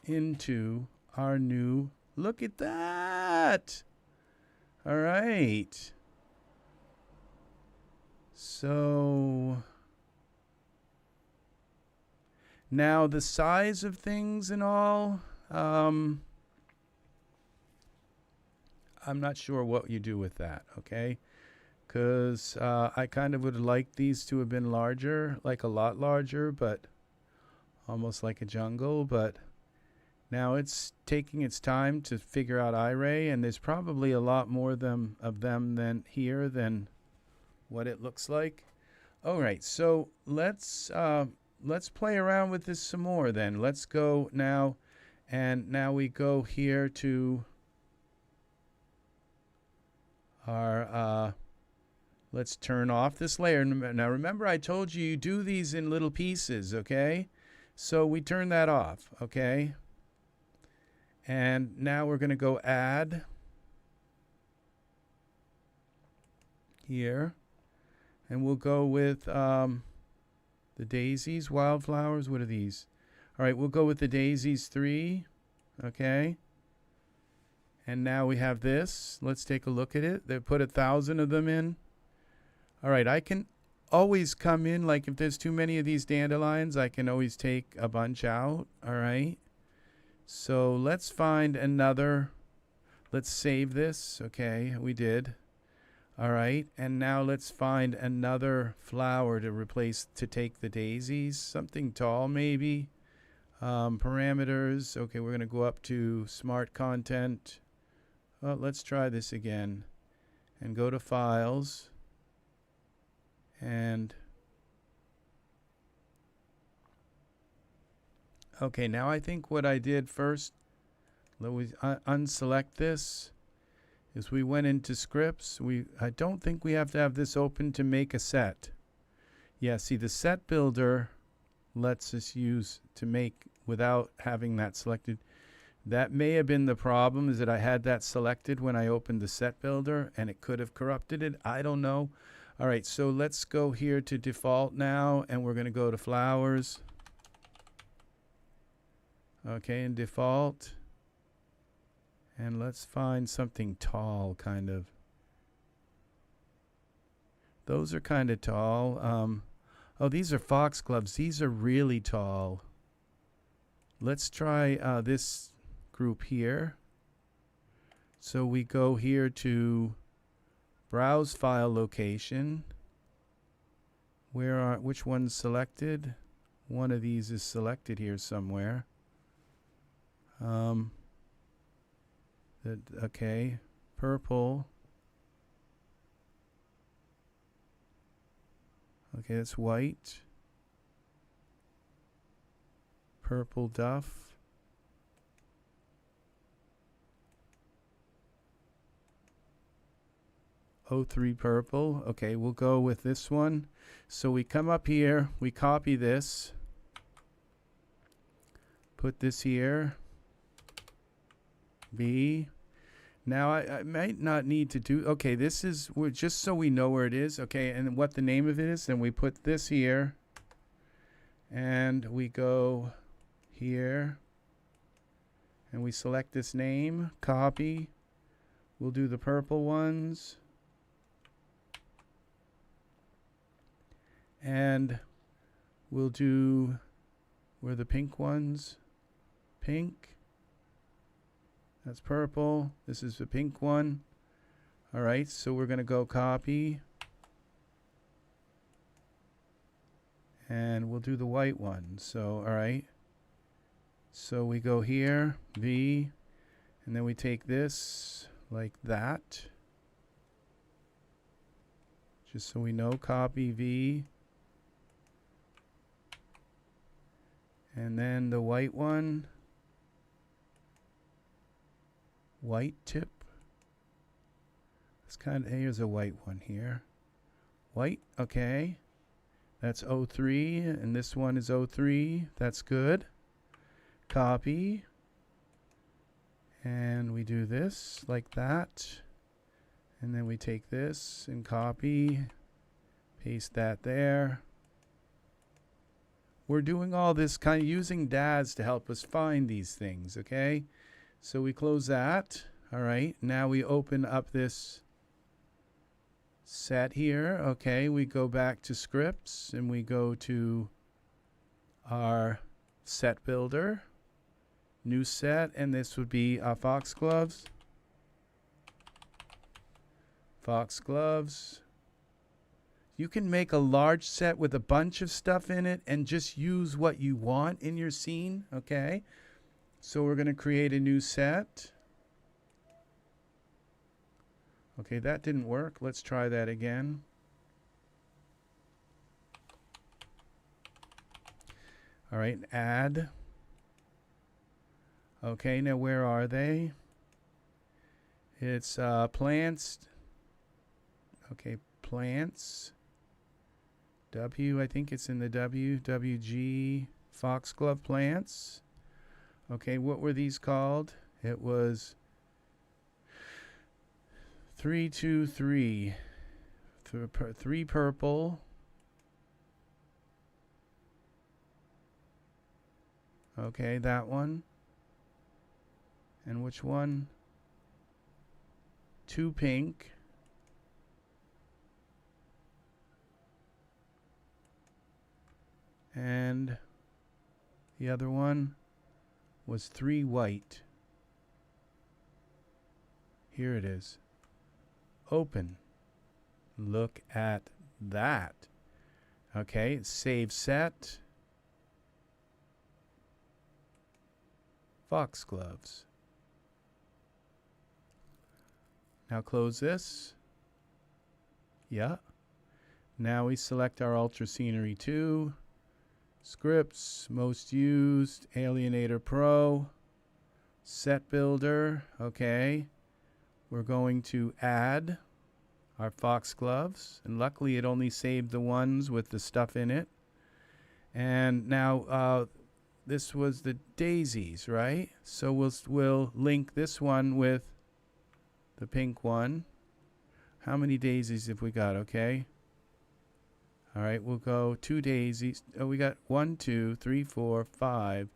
into our new, look at that. All right. So now the size of things and all, I'm not sure what you do with that, okay? Because I kind of would like these to have been larger, like a lot larger, but almost like a jungle. But now it's taking its time to figure out iRay, and there's probably a lot more of them than here than what it looks like. All right, so let's play around with this some more then. Let's go now, and now we go here to our let's turn off this layer. Now remember, I told you do these in little pieces, okay? So we turn that off, okay? And now we're going to go add here. And we'll go with the daisies, wildflowers. What are these? All right, we'll go with the daisies 3. Okay. And now we have this. Let's take a look at it. They put 1,000 of them in. All right, I can always come in, like if there's too many of these dandelions, I can always take a bunch out. All right. So let's find another. Let's save this. Okay, we did. All right, and now let's find another flower to replace, to take the daisies. Something tall, maybe. Parameters. Okay, we're going to go up to smart content. Well, let's try this again. And go to files. And okay, now I think what I did first, let me unselect this. Is we went into scripts. I don't think we have to have this open to make a set. Yeah, see, the set builder lets us use to make without having that selected. That may have been the problem, is that I had that selected when I opened the set builder and it could have corrupted it. I don't know. All right, so let's go here to default now, and we're going to go to flowers. Okay, in default. And let's find something tall, kind of. Those are kind of tall. Oh, these are foxgloves. These are really tall. Let's try this group here. So we go here to browse file location. Which one's selected? One of these is selected here somewhere. Okay, purple. Okay, that's white. Purple duff. O3 purple. Okay, we'll go with this one. So we come up here, we copy this, put this here. V. Now I might not need to do, okay, this is, we're just so we know where it is, okay, and what the name of it is, then we put this here, and we go here, and we select this name, copy, we'll do the purple ones, and we'll do, where are the pink ones, pink. That's purple. This is the pink one. All right, so we're going to go copy. And we'll do the white one. So, all right. So we go here, V, and then we take this like that. Just so we know, copy V. And then the white one. White tip. It's kind of, here's a white one here. White, okay. That's 03, and this one is 03. That's good. Copy. And we do this like that. And then we take this and copy. Paste that there. We're doing all this kind of using DAS to help us find these things, okay? So we close that. All right. Now we open up this set here. Okay. We go back to scripts and we go to our set builder. New set. And this would be foxgloves. Foxgloves. You can make a large set with a bunch of stuff in it and just use what you want in your scene. Okay. So we're going to create a new set. Okay, that didn't work. Let's try that again. All right, add. Okay, now where are they? It's plants. Okay, plants. W, I think it's in the W. WG, foxglove plants. Okay, what were these called? It was 323. 3 purple. Okay, that one. And which one? 2 pink. And the other one was 3 white. Here it is. Open. Look at that. Okay, save set. Foxgloves. Now close this. Yeah. Now we select our Ultra Scenery 2. Scripts, most used, Alienator Pro, set builder, okay. We're going to add our foxgloves, and luckily it only saved the ones with the stuff in it. And now this was the daisies, right? So we'll link this one with the pink one. How many daisies have we got, okay? All right, we'll go 2 daisies. Oh, we got 1, 2, 3, 4, 5.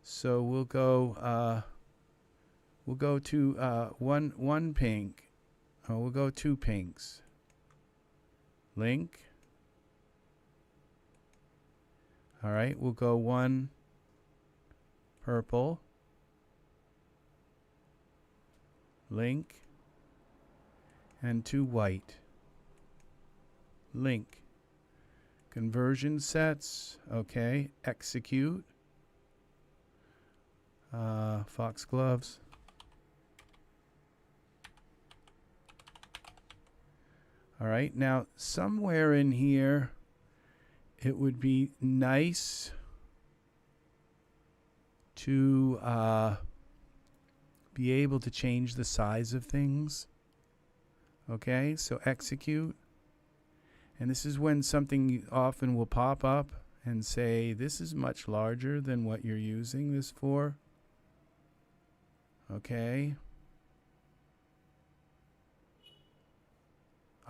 So we'll go to one pink. Oh, we'll go 2 pinks. Link. All right, we'll go 1 purple. Link. And 2 white. Link. Conversion sets, okay, execute, foxgloves, all right, now somewhere in here it would be nice to be able to change the size of things, okay, so execute. And this is when something often will pop up and say, this is much larger than what you're using this for. Okay.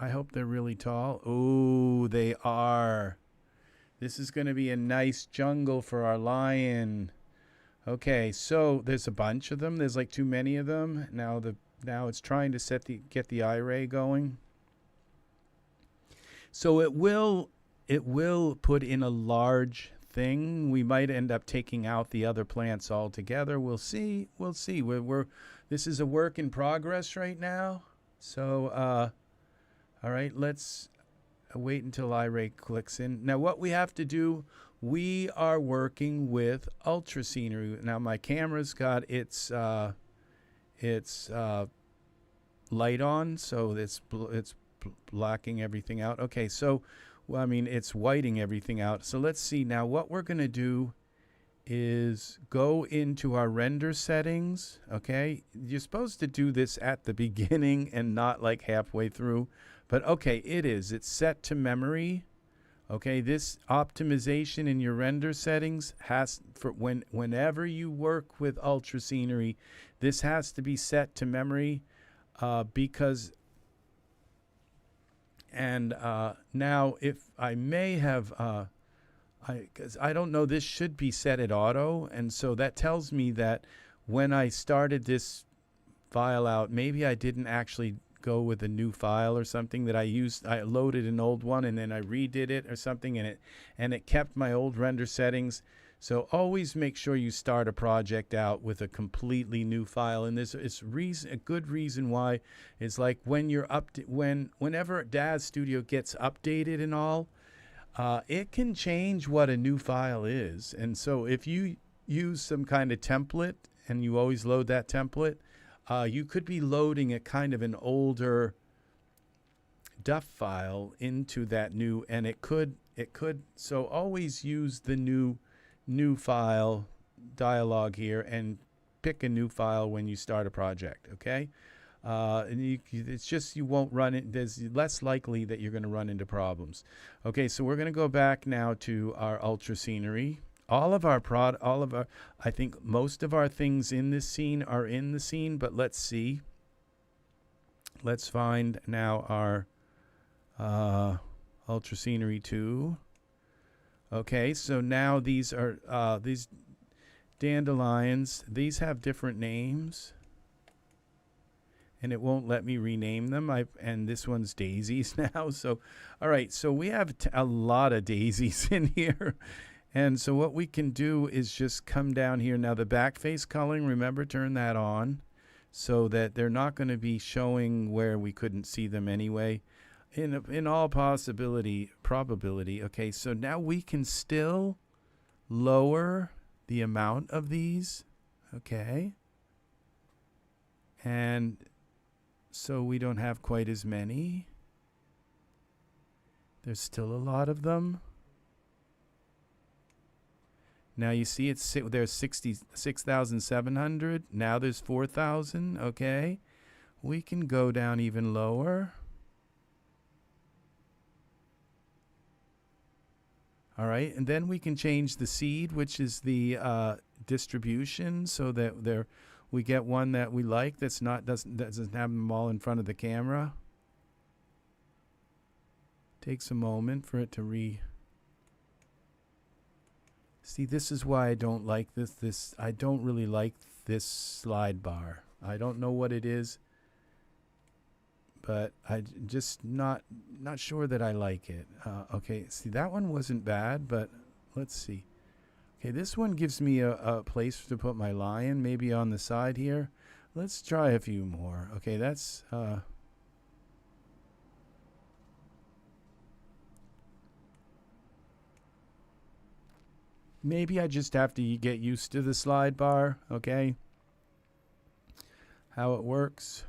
I hope they're really tall. Oh, they are. This is going to be a nice jungle for our lion. Okay, so there's a bunch of them. There's like too many of them. Now it's trying to get the eye ray going. So it will put in a large thing. We might end up taking out the other plants altogether. We'll see. We'll see. This is a work in progress right now. So all right, let's wait until iRay clicks in. Now what we have to do, we are working with ultra scenery. Now my camera's got its light on, so it's blocking everything out. Okay, so well, I mean it's whiting everything out. So let's see now. What we're going to do is go into our render settings. Okay, you're supposed to do this at the beginning and not like halfway through. But okay, it's set to memory. Okay, this optimization in your render settings has for whenever you work with ultra scenery, this has to be set to memory because now if I may have because I don't know, this should be set at auto, and so that tells me that when I started this file out, maybe I didn't actually go with a new file or something that I loaded an old one and then I redid it or something, and it kept my old render settings. So always make sure you start a project out with a completely new file, and there's a good reason why. It's like when you're whenever DAZ Studio gets updated and all, it can change what a new file is. And so if you use some kind of template and you always load that template, you could be loading a kind of an older DUF file into that new, and it could so always use the new file dialog here and pick a new file when you start a project. Okay, and it's just you won't run it. There's less likely that you're going to run into problems. Okay, so we're going to go back now to our ultra scenery. I think most of our things in this scene are in the scene, but let's see. Let's find now our ultra scenery 2. Okay, so now these are these dandelions. These have different names, and it won't let me rename them. And this one's daisies now. So, all right, so we have a lot of daisies in here. And so what we can do is just come down here. Now the backface culling, remember, turn that on so that they're not going to be showing where we couldn't see them anyway. In all probability. Okay, so now we can still lower the amount of these. Okay. And so we don't have quite as many. There's still a lot of them. Now you see there's 6,700. Now there's 4,000. Okay. We can go down even lower. All right. And then we can change the seed, which is the distribution, so that we get one that we like doesn't have them all in front of the camera. Takes a moment for it to See, this is why I don't like this. I don't really like this slide bar. I don't know what it is, but I just not sure that I like it. Okay, see, that one wasn't bad, but let's see. Okay, this one gives me a place to put my lion, maybe on the side here. Let's try a few more. Okay, that's maybe I just have to get used to the slide bar, okay? How it works.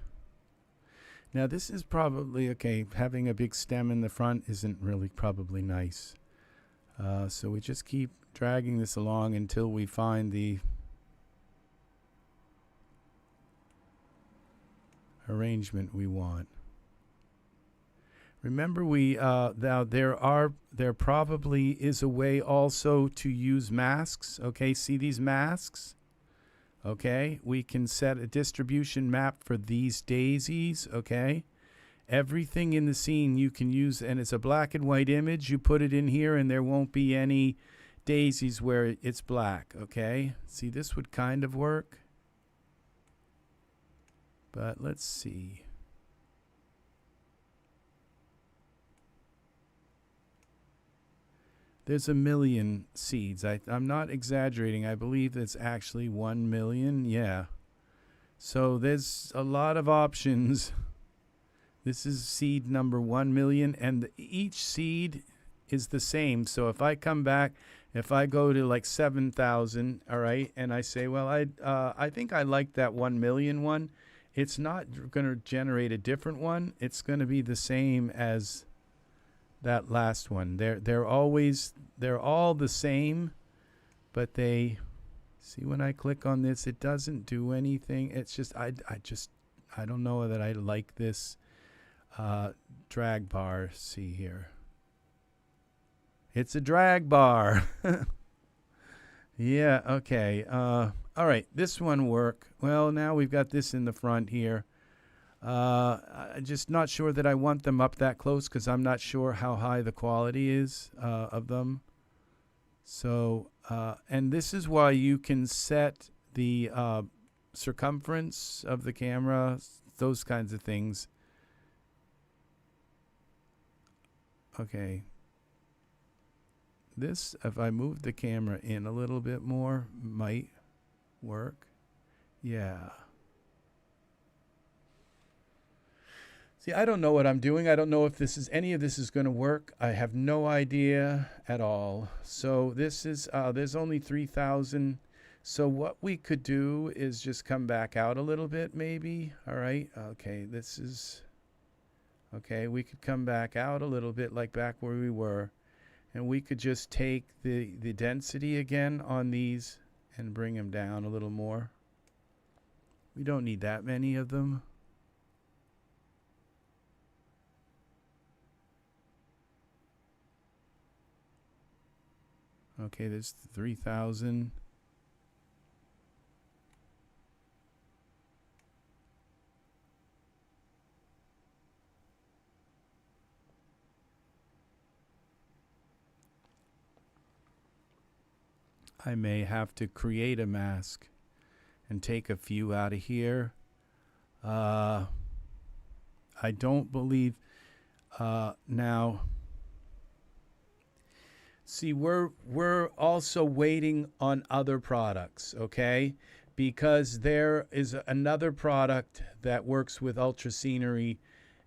Now this is probably, okay, having a big stem in the front isn't really probably nice. So we just keep dragging this along until we find the arrangement we want. Remember, now there probably is a way also to use masks. Okay, see these masks? Okay, we can set a distribution map for these daisies. Okay, everything in the scene you can use, and it's a black and white image. You put it in here and there won't be any daisies where it's black. Okay, see, this would kind of work, but let's see. There's 1 million seeds. I'm not exaggerating. I believe it's actually 1 million. Yeah. So there's a lot of options. This is seed number 1 million, and each seed is the same. So if I come back, if I go to like 7,000, all right, and I say, well, I think I like that 1 million one, it's not going to generate a different one. It's going to be the same as that last one. They're all the same, but they see, when I click on this, it doesn't do anything. It's just I don't know that I like this drag bar. See here, it's a drag bar. Yeah, okay. All right, this one work. Well, now we've got this in the front here. I'm just not sure that I want them up that close because I'm not sure how high the quality is of them. So, and this is why you can set the circumference of the camera, those kinds of things. Okay. This, if I move the camera in a little bit more, might work. Yeah. See, I don't know what I'm doing. I don't know if any of this is going to work. I have no idea at all. So this is, there's only 3,000. So what we could do is just come back out a little bit, maybe. All right. Okay. This is, okay. We could come back out a little bit, like back where we were. And we could just take the density again on these and bring them down a little more. We don't need that many of them. Okay, there's 3,000. I may have to create a mask and take a few out of here. I don't believe now. See, we're also waiting on other products, okay? Because there is another product that works with Ultra Scenery,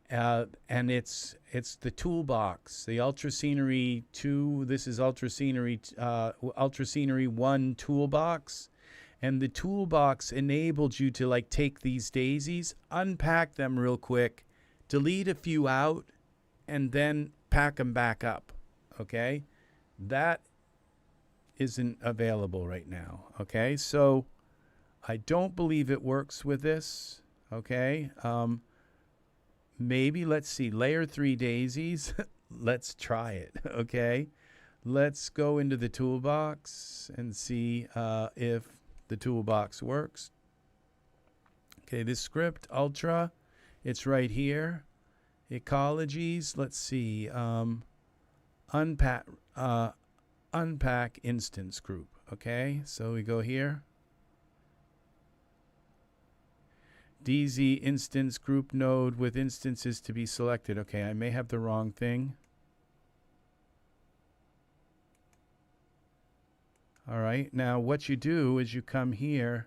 and it's the Toolbox, the Ultra Scenery 2. This is Ultra Scenery 1 Toolbox, and the Toolbox enabled you to like take these daisies, unpack them real quick, delete a few out, and then pack them back up, okay? That isn't available right now, okay? So I don't believe it works with this, okay? Maybe, let's see, layer 3 daisies. Let's try it, okay? Let's go into the Toolbox and see if the Toolbox works. Okay, this script, Ultra, it's right here. Ecologies, let's see, unpack instance group. Okay, so we go here. DZ instance group node with instances to be selected. Okay, I may have the wrong thing. All right, now what you do is you come here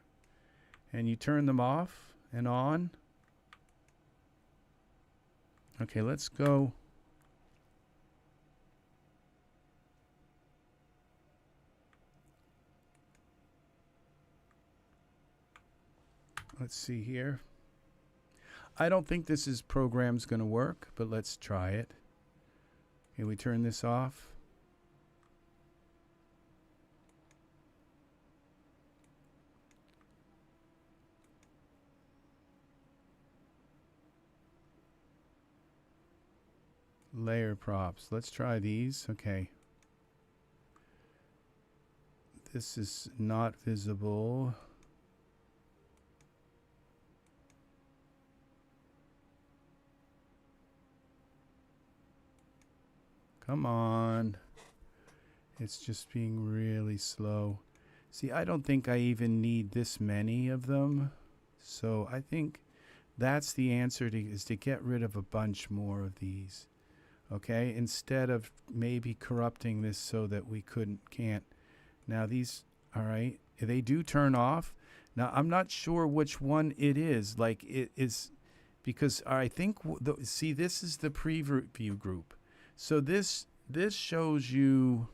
and you turn them off and on. Okay, let's go. Let's see here. I don't think this program's going to work, but let's try it. Okay, we turn this off. Layer props. Let's try these. Okay. This is not visible. Come on. It's just being really slow. See, I don't think I even need this many of them. So I think that's the answer is to get rid of a bunch more of these. Okay, instead of maybe corrupting this so that we can't. Now these, all right, they do turn off. Now I'm not sure which one it is. Like it is, because I think see, this is the preview group. So this shows you,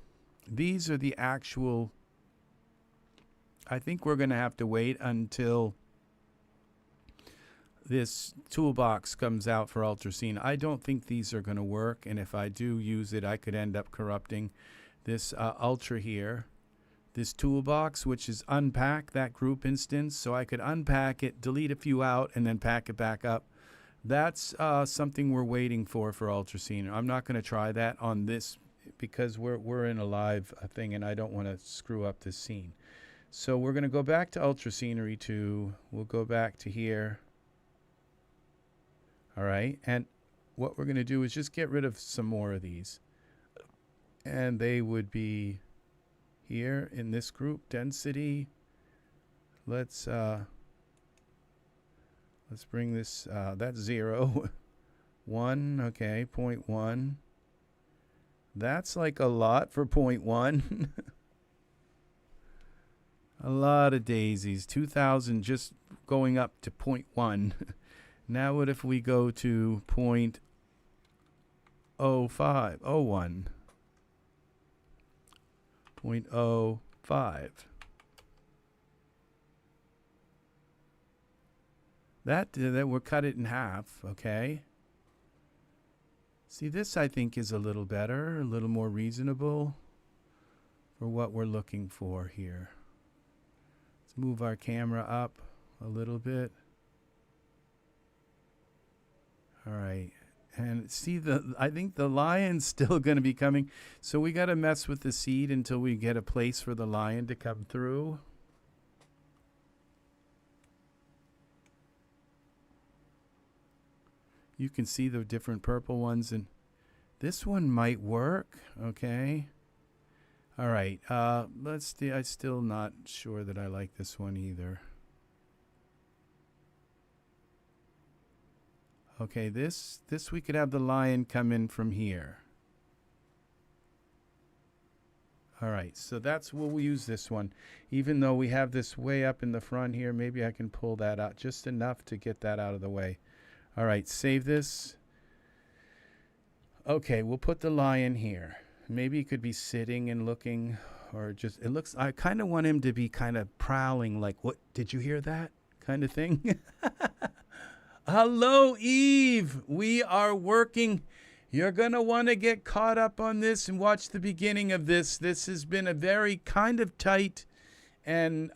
these are the actual. I think we're going to have to wait until this toolbox comes out for ultrascene. I don't think these are going to work, and if I do use it, I could end up corrupting this ultra here, this toolbox, which is unpack, that group instance. So I could unpack it, delete a few out, and then pack it back up. That's something we're waiting for ultrascene. I'm not going to try that on this because we're in a live thing, and I don't want to screw up this scene. So we're going to go back to ultra scenery 2. We'll go back to here. All right. And what we're going to do is just get rid of some more of these. And they would be here in this group, density. Let's bring this, that's 0. 1, okay, 0.1. That's like a lot for 0.1. A lot of daisies. 2,000 just going up to 0.1. Now what if we go to 0.05, 0.01, 0.05. That we'll cut it in half, okay? See, this I think is a little better, a little more reasonable for what we're looking for here. Let's move our camera up a little bit. All right. And see, I think the lion's still going to be coming. So we got to mess with the seed until we get a place for the lion to come through. You can see the different purple ones, and this one might work. Okay. All right. Let's see. I'm still not sure that I like this one either. Okay, this we could have the lion come in from here. All right, so we'll use this one. Even though we have this way up in the front here, maybe I can pull that out just enough to get that out of the way. All right, save this. Okay, we'll put the lion here. Maybe he could be sitting and looking, or just, it looks, I kind of want him to be kind of prowling, like, what, did you hear that kind of thing? Hello, Eve. We are working. You're going to want to get caught up on this and watch the beginning of this. This has been a very kind of tight and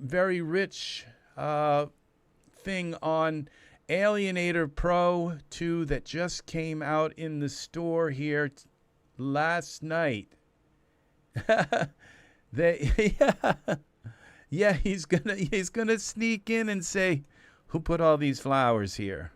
very rich thing on Alienator Pro 2 that just came out in the store here last night. Yeah, he's gonna sneak in and say, who put all these flowers here?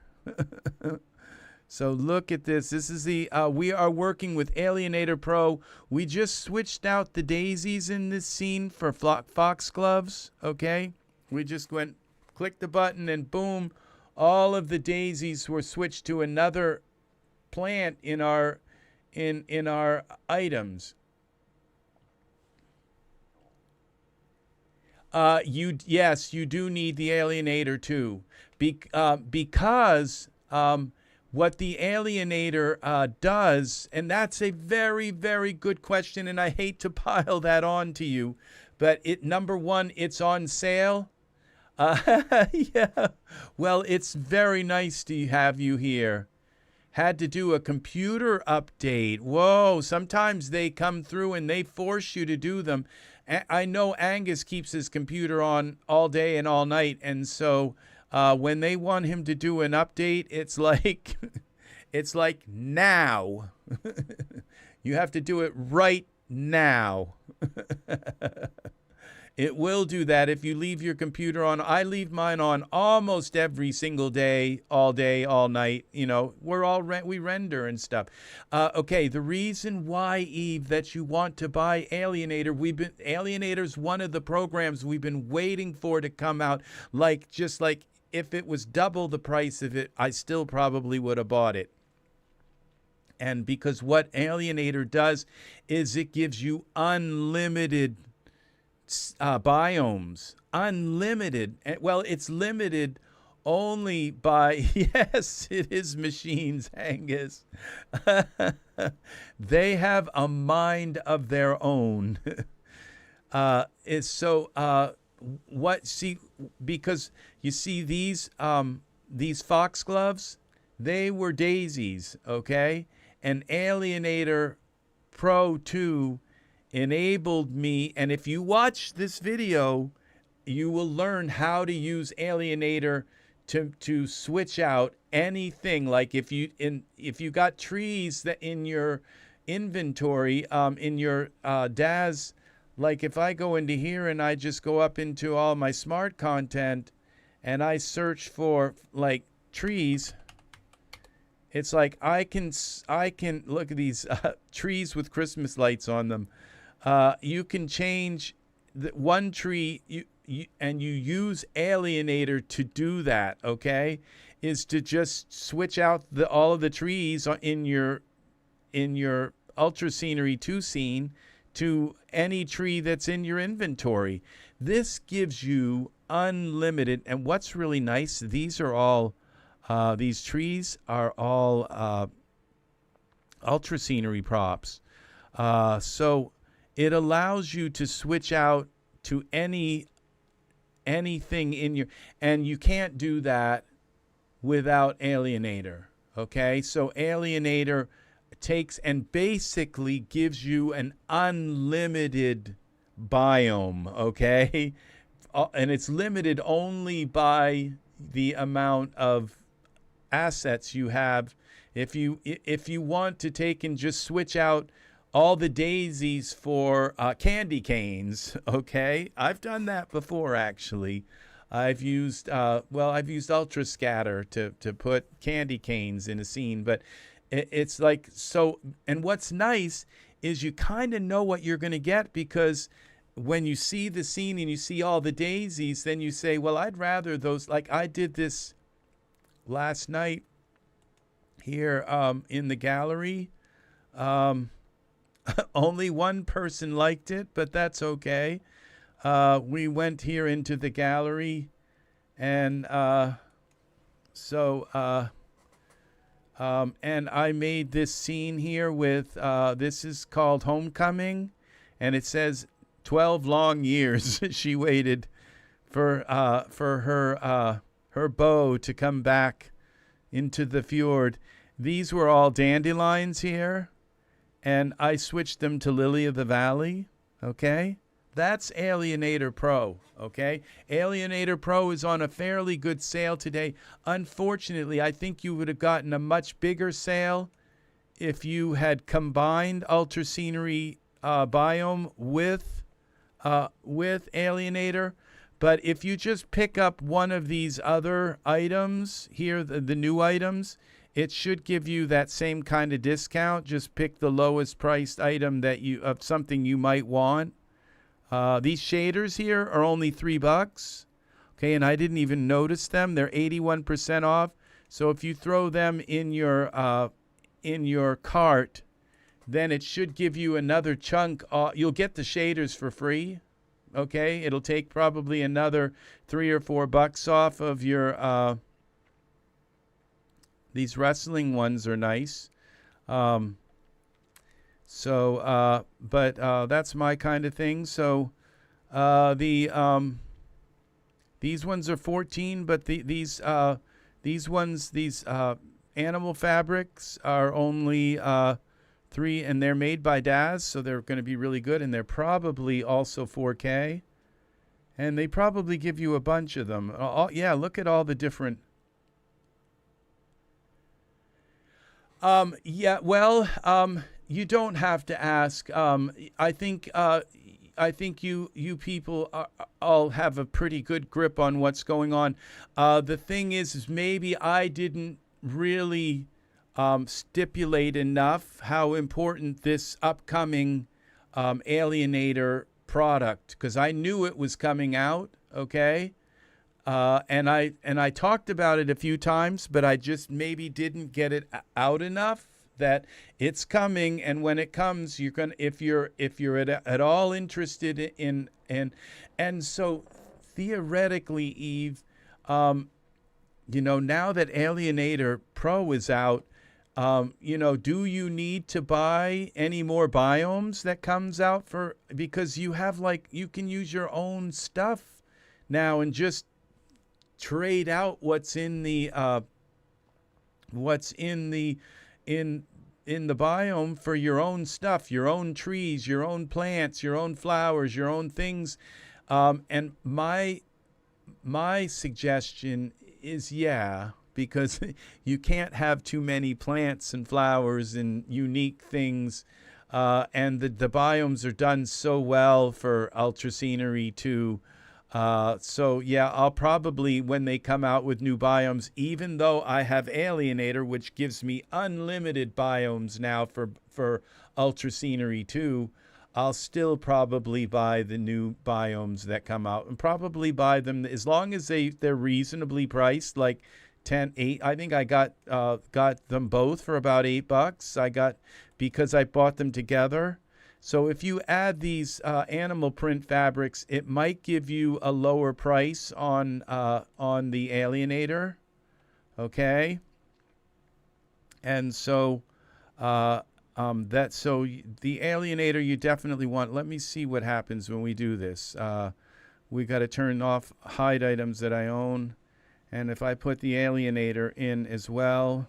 So look at this. This is the, we are working with Alienator Pro. We just switched out the daisies in this scene for foxgloves, okay? We just went, click the button, and boom, all of the daisies were switched to another plant in our items. Yes, you do need the Alienator too, because what the Alienator does, and that's a very, very good question, and I hate to pile that on to you, but number one, it's on sale. Yeah, well, it's very nice to have you here. Had to do a computer update. Whoa, sometimes they come through and they force you to do them. I know Angus keeps his computer on all day and all night, and so when they want him to do an update, it's like it's like now. You have to do it right now. It will do that if you leave your computer on. I leave mine on almost every single day, all night. You know, we render and stuff. Okay, the reason why, Eve, that you want to buy Alienator, Alienator's one of the programs we've been waiting for to come out. Just like if it was double the price of it, I still probably would have bought it. And because what Alienator does is it gives you unlimited biomes. Unlimited. Well, it's limited only by, yes, it is machines, Angus. They have a mind of their own. Because you see these foxgloves, they were daisies, okay? And Alienator Pro 2 enabled me, and if you watch this video, you will learn how to use Alienator to switch out anything. Like if you got trees that in your inventory, in your DAS, like if I go into here and I just go up into all my smart content and I search for like trees, it's like I can look at these trees with Christmas lights on them. You can change one tree, and you use Alienator to do that. Okay, is to just switch out all of the trees in your Ultra Scenery 2 scene to any tree that's in your inventory. This gives you unlimited. And what's really nice, these trees are all Ultra Scenery props. So it allows you to switch out to anything in your, and you can't do that without Alienator. Okay, so Alienator takes and basically gives you an unlimited biome. Okay, and it's limited only by the amount of assets you have. If you want to take and just switch out all the daisies for candy canes, okay? I've done that before, actually. I've used Ultra Scatter to put candy canes in a scene, but it's like so. And what's nice is you kind of know what you're going to get, because when you see the scene and you see all the daisies, then you say, well, I'd rather those. Like I did this last night here in the gallery. Only one person liked it, but that's okay. We went here into the gallery, and and I made this scene here with, this is called Homecoming, and it says 12 long years she waited for her beau to come back into the fjord. These were all dandelions here, and I switched them to Lily of the Valley, okay? That's Alienator Pro, okay? Alienator Pro is on a fairly good sale today. Unfortunately, I think you would have gotten a much bigger sale if you had combined Ultra Scenery Biome with Alienator. But if you just pick up one of these other items here, the new items, it should give you that same kind of discount. Just pick the lowest priced item of something you might want. These shaders here are only $3. Okay, and I didn't even notice them. They're 81% off. So if you throw them in your cart, then it should give you another chunk. You'll get the shaders for free. Okay, it'll take probably another $3 or $4 off of your. These wrestling ones are nice. But that's my kind of thing. So these ones are 14, but these animal fabrics are only 3, and they're made by DAS, so they're going to be really good, and they're probably also 4K, and they probably give you a bunch of them. Yeah, look at all the different. You don't have to ask. I think you people all have a pretty good grip on what's going on. The thing is maybe I didn't really stipulate enough how important this upcoming Alienator product, because I knew it was coming out, okay? And I talked about it a few times, but I just maybe didn't get it out enough that it's coming, and when it comes, you're gonna if you're at all interested in and so theoretically, Eve, now that Alienator Pro is out, do you need to buy any more biomes that comes out because you have you can use your own stuff now and just trade out what's in the biome for your own stuff, your own trees, your own plants, your own flowers, your own things. And my suggestion is, because you can't have too many plants and flowers and unique things. And the biomes are done so well for Ultra Scenery too. I'll probably, when they come out with new biomes, even though I have Alienator, which gives me unlimited biomes now for Ultra Scenery 2, I'll still probably buy the new biomes that come out, and probably buy them as long as they're reasonably priced, like 8. I think I got them both for about $8. Because I bought them together. So if you add these animal print fabrics, it might give you a lower price on the Alienator, okay? And so the Alienator you definitely want. Let me see what happens when we do this. We got to turn off hide items that I own, and if I put the Alienator in as well.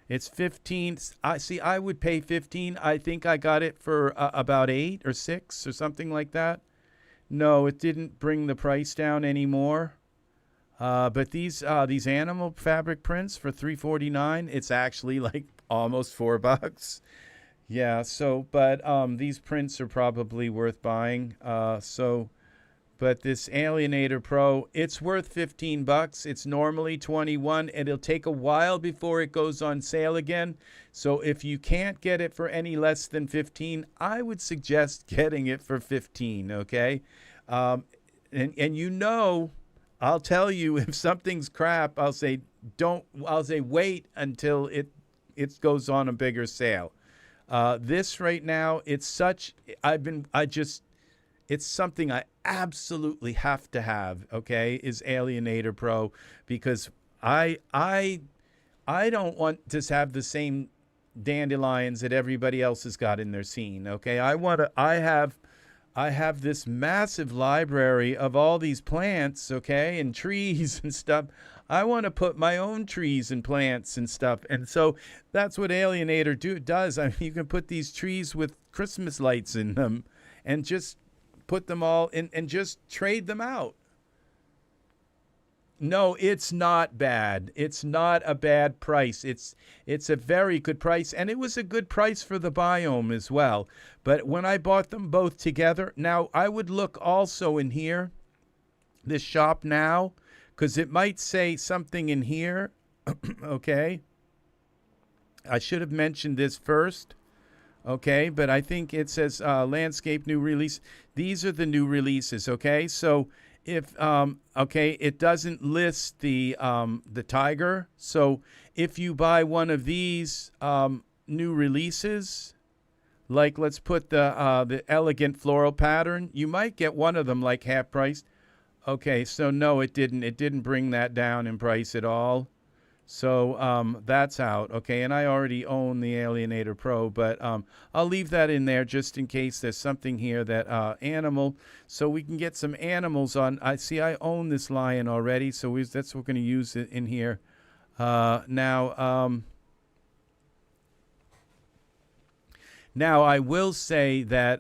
It's 15. I would pay 15. I think I got it for about 8 or 6 or something like that. No, it didn't bring the price down anymore. But these animal fabric prints for $3.49, it's actually like almost $4. Yeah. So, but these prints are probably worth buying. But this Alienator Pro, it's worth $15. It's normally $21. It'll take a while before it goes on sale again. So if you can't get it for any less than $15, I would suggest getting it for $15. Okay, and I'll tell you if something's crap. I'll say wait until it goes on a bigger sale. This right now, it's something I absolutely have to have, okay, is Alienator Pro, because I don't want to have the same dandelions that everybody else has got in their scene, okay? I have this massive library of all these plants, okay, and trees and stuff. I want to put my own trees and plants and stuff. And so that's what Alienator does. I mean, you can put these trees with Christmas lights in them and just put them all in and just trade them out. No, it's not bad. It's not a bad price. It's a very good price, and it was a good price for the biome as well. But when I bought them both together, now I would look also in here, this shop now, because it might say something in here. Okay. I should have mentioned this first. Okay, but I think it says landscape new release. These are the new releases, okay? So if it doesn't list the tiger. So if you buy one of these new releases, like let's put the elegant floral pattern, you might get one of them like half price. Okay, so no, it didn't. It didn't bring that down in price at all. So that's out, okay? And I already own the Alienator Pro, but I'll leave that in there just in case there's something here that animal, so we can get some animals on. I own this lion already, so that's what we're going to use it in here. Now I will say that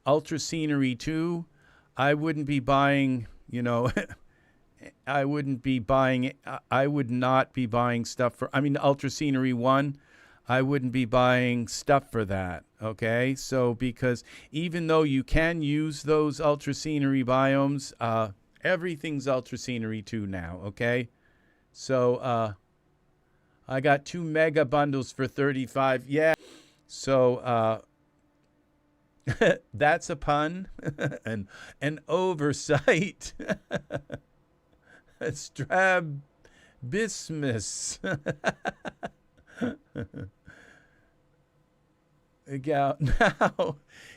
Ultra Scenery 2, I wouldn't be buying, I would not be buying stuff for, Ultra Scenery 1. I wouldn't be buying stuff for that, okay? So because even though you can use those ultra scenery biomes, everything's ultra scenery too now, okay? So I got 2 mega bundles for 35. Yeah. So that's a pun. An oversight. Strabismus. Now,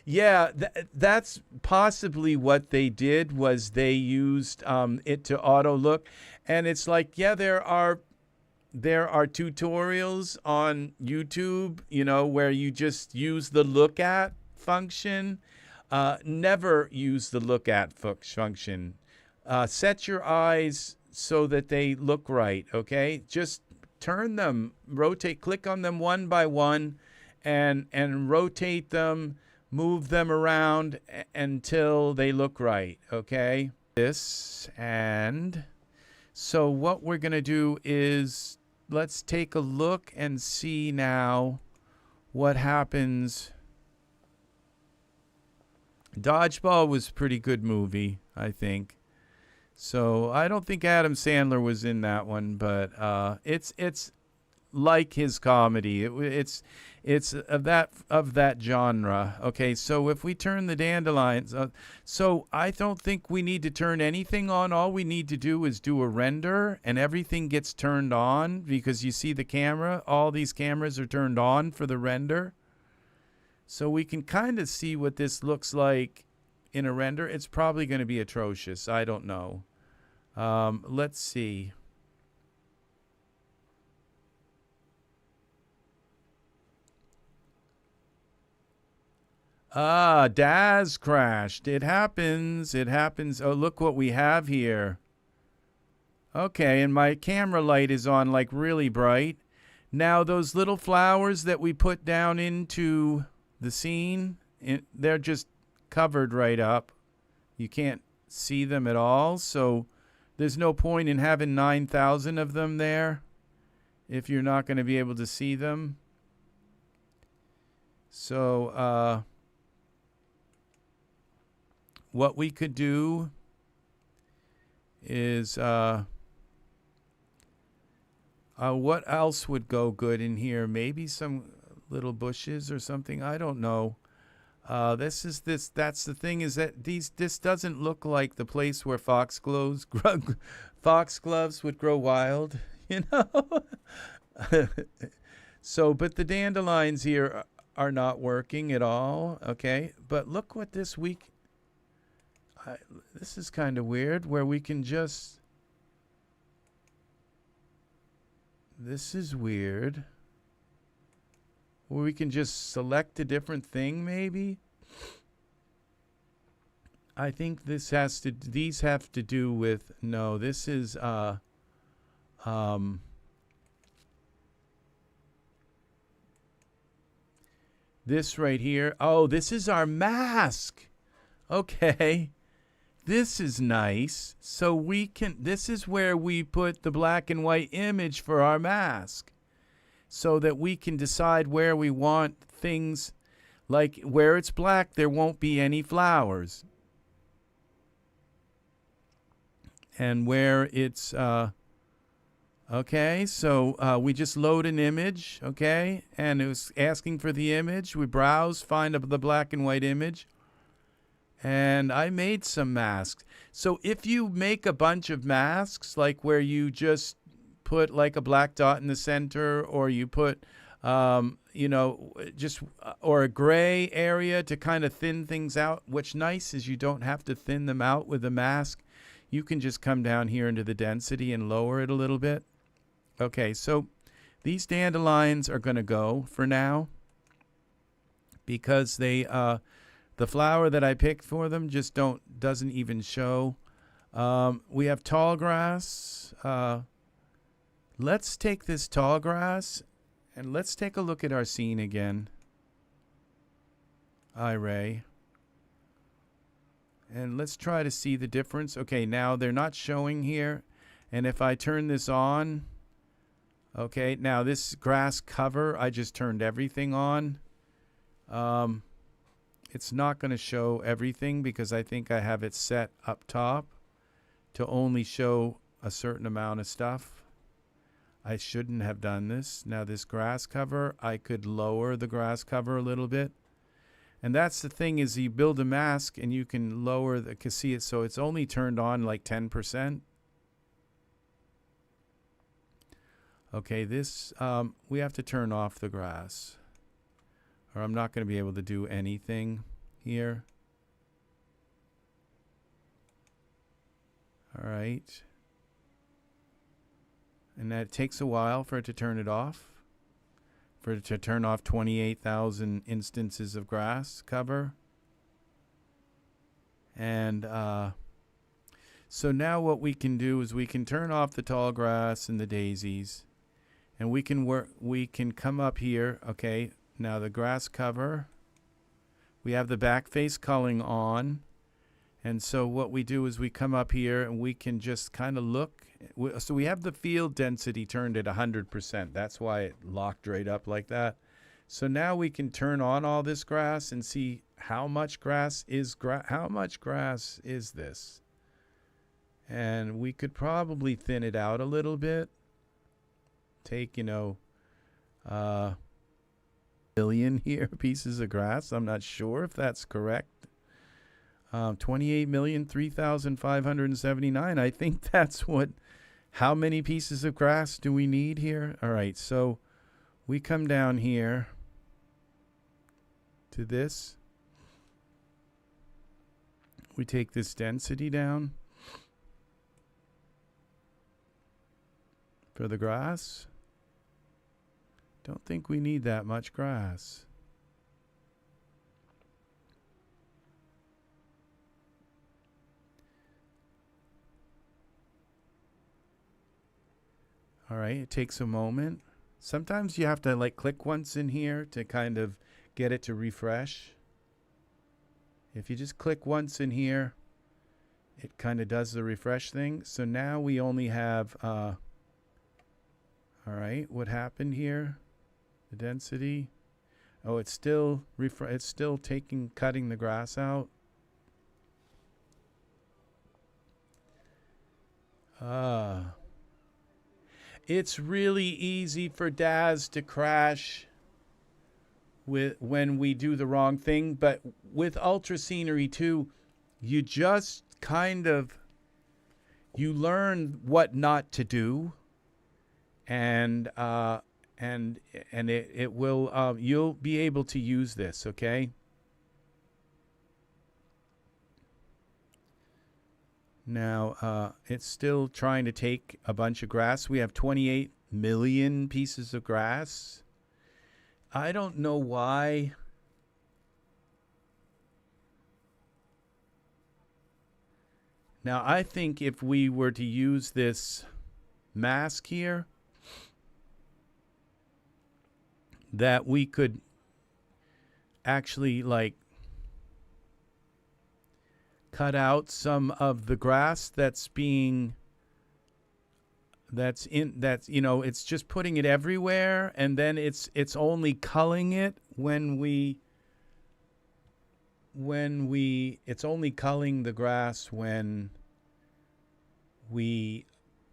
yeah, that's possibly what they did was they used it to auto look, and it's like, yeah, there are tutorials on YouTube, you know, where you just use the look at function. Never use the look at function. Set your eyes so that they look right, okay? Just turn them, rotate, click on them one by one, and rotate them, move them around until they look right, okay? And so what we're going to do is let's take a look and see now what happens. Dodgeball was a pretty good movie, I think. So I don't think Adam Sandler was in that one, but it's like his comedy. It's of that genre. Okay, so if we turn the dandelions, so I don't think we need to turn anything on. All we need to do is do a render, and everything gets turned on because you see the camera. All these cameras are turned on for the render. So we can kind of see what this looks like in a render. It's probably going to be atrocious. I don't know. Let's see. Daz crashed. It happens. It happens. Oh, look what we have here. Okay, and my camera light is on like really bright. Now those little flowers that we put down into the scene, they're just covered right up. You can't see them at all, so there's no point in having 9,000 of them there if you're not going to be able to see them. So what we could do is what else would go good in here? Maybe some little bushes or something. I don't know. That's the thing, is that this doesn't look like the place where foxgloves would grow wild, you know. So, but the dandelions here are not working at all. Okay, but look what this week. This is kind of weird, where we can just. This is weird. Where we can just select a different thing, maybe. I think these have to do with, no, this is, this right here. Oh, this is our mask. Okay. This is nice. So we can, this is where we put the black and white image for our mask, so that we can decide where we want things. Like where it's black, there won't be any flowers. And where it's, okay, so we just load an image, okay? And it was asking for the image. We browse, find the black and white image. And I made some masks. So if you make a bunch of masks, like where you just put like a black dot in the center, or you put, you know, just, or a gray area to kind of thin things out. What's nice is you don't have to thin them out with a mask. You can just come down here into the density and lower it a little bit. Okay, so these dandelions are going to go for now, because they, the flower that I picked for them just doesn't even show. We have tall grass. Let's take this tall grass and let's take a look at our scene again. Ray. And let's try to see the difference. Okay, now they're not showing here. And if I turn this on, Okay, now this grass cover, I just turned everything on. It's not going to show everything because I think I have it set up top to only show a certain amount of stuff. I shouldn't have done this. Now this grass cover, I could lower the grass cover a little bit. And that's the thing, is you build a mask and you can lower the, can see it, so it's only turned on like 10%. Okay, this, we have to turn off the grass, or I'm not going to be able to do anything here. All right. And that takes a while for it to turn it off. For it to turn off 28,000 instances of grass cover. And so now what we can do is we can turn off the tall grass and the daisies. And we can come up here, okay, now the grass cover. We have the Backface culling on. And so what we do is we come up here and we can just kind of look. So we have the field density turned at 100%. That's why it locked right up like that. So now we can turn on all this grass and see how much grass is this. And we could probably thin it out a little bit. Take, billion here pieces of grass. I'm not sure if that's correct. 28,003,579. I think that's how many pieces of grass do we need here? All right, so we come down here to this. We take this density down for the grass. Don't think we need that much grass. All right, it takes a moment. Sometimes you have to like click once in here to kind of get it to refresh. If you just click once in here, it kind of does the refresh thing. So now we only have, all right, what happened here? The density. Oh, it's still cutting the grass out. It's really easy for DAS to crash when we do the wrong thing, but with Ultra Scenery 2, you just kind of, you learn what not to do, and it will, you'll be able to use this, okay? Now, it's still trying to take a bunch of grass. We have 28 million pieces of grass. I don't know why. Now, I think if we were to use this mask here, that we could actually, like, cut out some of the grass it's just putting it everywhere, and then it's only culling it it's only culling the grass when we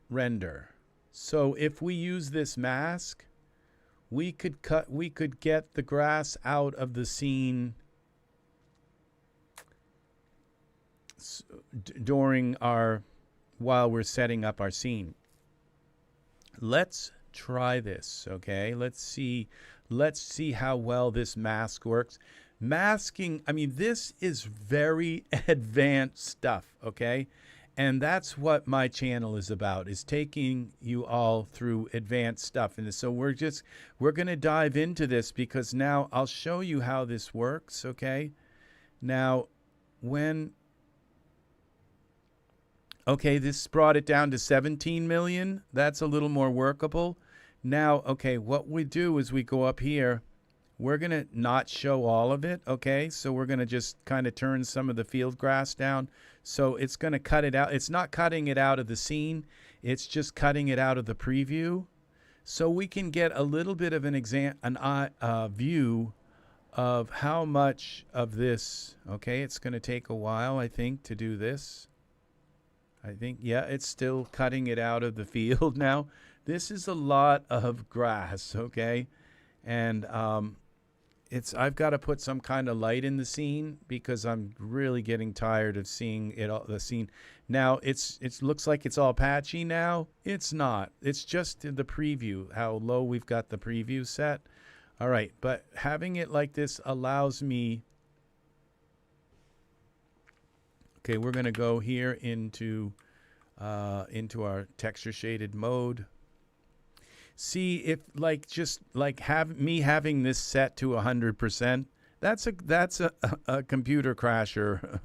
render. So if we use this mask, we could get the grass out of the scene while we're setting up our scene. Let's try this, okay? Let's see how well this mask works. Masking, I mean, this is very advanced stuff, okay? And that's what my channel is about, is taking you all through advanced stuff. And so we're going to dive into this, because now I'll show you how this works, okay? Now, okay, this brought it down to 17 million. That's a little more workable. Now, okay, what we do is we go up here. We're going to not show all of it, okay? So we're going to just kind of turn some of the field grass down. So it's going to cut it out. It's not cutting it out of the scene. It's just cutting it out of the preview. so we can get a little bit of an view of how much of this. Okay, it's going to take a while, I think, to do this. I think, yeah, it's still cutting it out of the field now. This is a lot of grass, okay? And I've got to put some kind of light in the scene because I'm really getting tired of seeing it all, the scene. Now it looks like it's all patchy now. It's not. It's just the preview, how low we've got the preview set. All right, but having it like this allows me. Okay, we're going to go here into our texture shaded mode. See if having this set to 100%. That's a computer crasher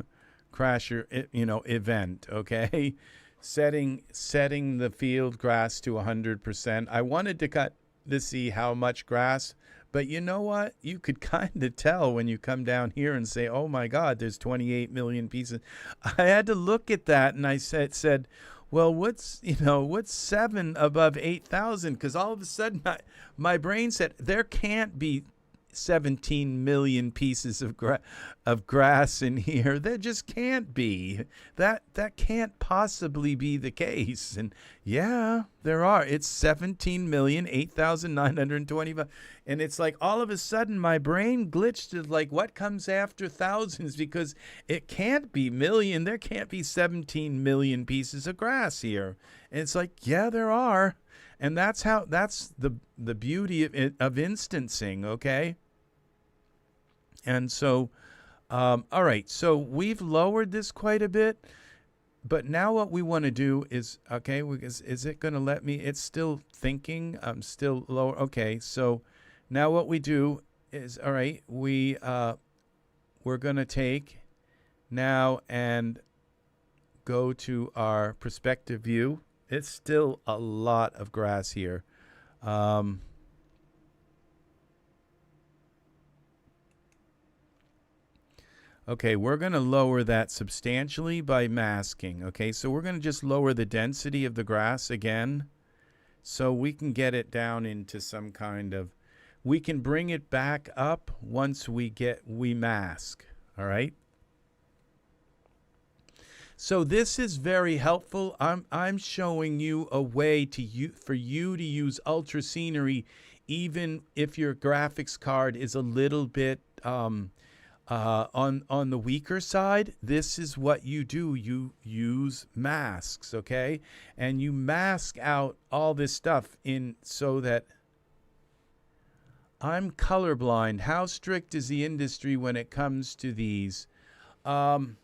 event. Okay, setting the field grass to 100%. I wanted to cut to see how much grass, but you know what? You could kind of tell when you come down here and say, "Oh my God, there's 28 million pieces." I had to look at that and I said. Well, what's 7 above 8,000? Because all of a sudden my brain said there can't be 17 million pieces of grass in here. There just can't be. That can't possibly be the case. And yeah, there are. It's 17,008,925. And it's like all of a sudden my brain glitched to like what comes after thousands, because it can't be million. There can't be 17 million pieces of grass here. And it's like, yeah, there are. And that's the beauty of instancing, okay? And so, all right, so we've lowered this quite a bit, but now what we want to do is, okay, is it going to let me? It's still thinking. I'm still lower. Okay, so now what we do is, all right, we're going to take now and go to our perspective view. It's still a lot of grass here. Okay, we're going to lower that substantially by masking. Okay, so we're going to just lower the density of the grass again so we can get it down into some kind of, we can bring it back up once we mask. All right. So this is very helpful. I'm showing you a way for you to use ultra scenery, even if your graphics card is a little bit on the weaker side. This is what you do. You use masks, okay? And you mask out all this stuff in so that I'm colorblind. How strict is the industry when it comes to these? I'm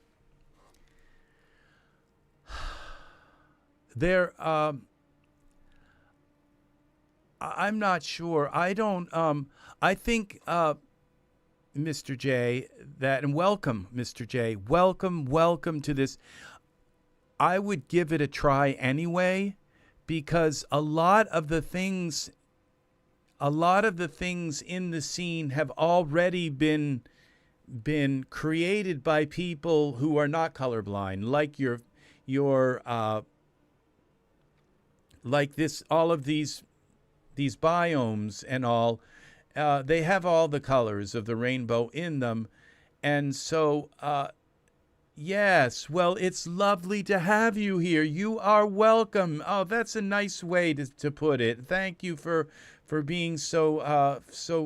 not sure. I don't. I think, Mr. J, and welcome, Mr. J. Welcome to this. I would give it a try anyway, because a lot of the things in the scene have already been created by people who are not colorblind, like your like this, all of these biomes and all. They have all the colors of the rainbow in them. And so, yes, well, it's lovely to have you here. You are welcome. Oh, that's a nice way to put it. Thank you for being so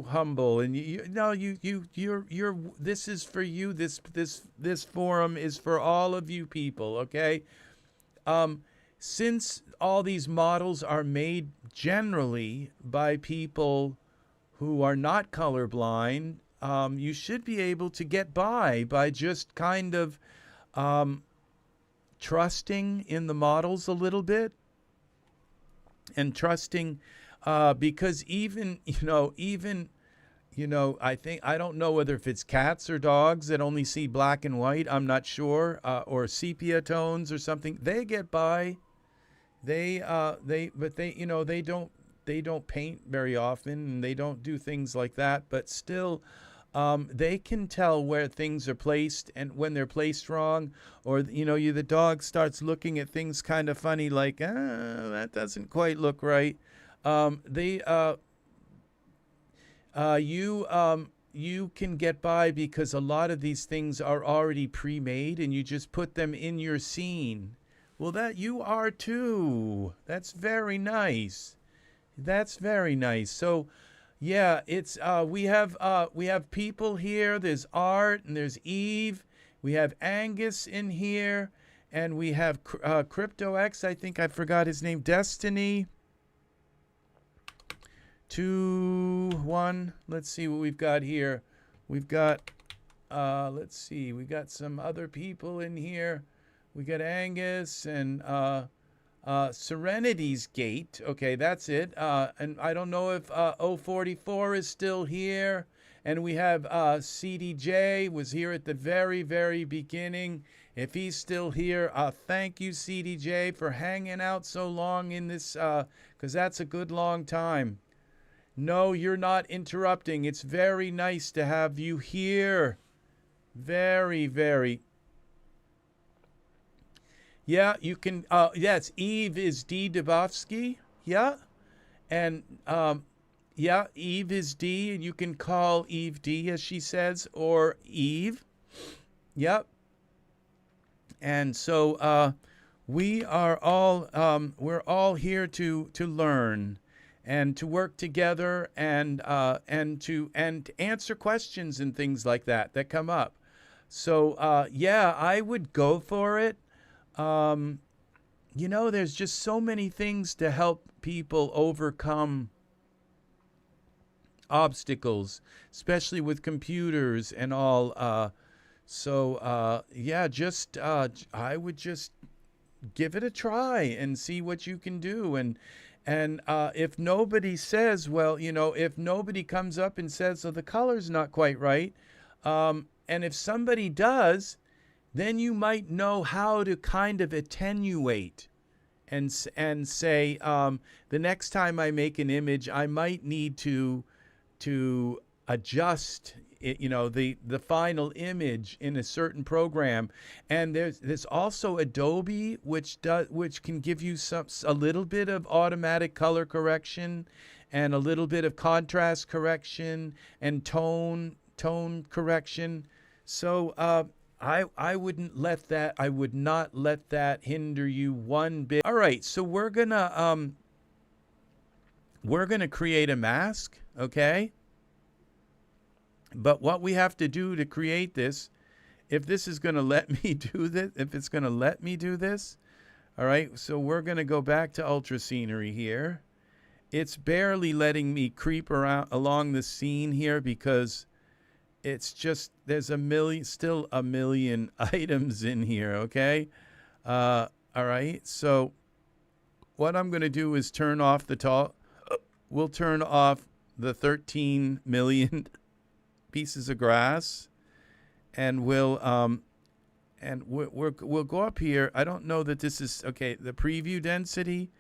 humble. And you're this is for you. This forum is for all of you people, okay? Since all these models are made generally by people who are not colorblind, you should be able to get by just kind of trusting in the models a little bit, and trusting because even I think, I don't know whether if it's cats or dogs that only see black and white, I'm not sure, or sepia tones or something, they get by. They don't paint very often, and they don't do things like that, but still they can tell where things are placed and when they're placed wrong, or the dog starts looking at things kind of funny, like that doesn't quite look right. They you can get by because a lot of these things are already pre-made and you just put them in your scene. Well, that you are too. That's very nice. That's very nice. So, yeah, it's we have people here. There's Art and there's Eve. We have Angus in here, and we have Crypto X. I think I forgot his name. Destiny. 2 1. Let's see what we've got here. We've got let's see. We got some other people in here. We got Angus and Serenity's Gate. Okay, that's it. And I don't know if 044 is still here. And we have CDJ was here at the very, very beginning. If he's still here, thank you, CDJ, for hanging out so long in this, because that's a good long time. No, you're not interrupting. It's very nice to have you here. Very, very. Yeah, you can. Yes, Eve is D. Dubovsky. Yeah. And yeah, Eve is D, and you can call Eve D, as she says, or Eve. Yep. And so we are all we're all here to learn and to work together and to answer questions and things like that come up. So yeah, I would go for it. You know, there's just so many things to help people overcome obstacles, especially with computers and all. So yeah, just I would just give it a try and see what you can do. And if nobody says, well, you know, if nobody comes up and says, oh, the color's not quite right, and if somebody does, then you might know how to kind of attenuate and say, the next time I make an image, I might need to adjust it, you know, the final image in a certain program. And there's also Adobe, which can give you a little bit of automatic color correction and a little bit of contrast correction and tone correction. So I wouldn't let that, I would not let that hinder you one bit. All right, so we're gonna create a mask, okay? But what we have to do to create this, if this is gonna let me do this, if it's gonna let me do this, all right, so we're gonna go back to ultra scenery here. It's barely letting me creep around along the scene here because it's just, there's still a million items in here, okay? All right, so what I'm going to do is turn off we'll turn off the 13 million pieces of grass, and we'll go up here. I don't know that this is, okay, the preview density.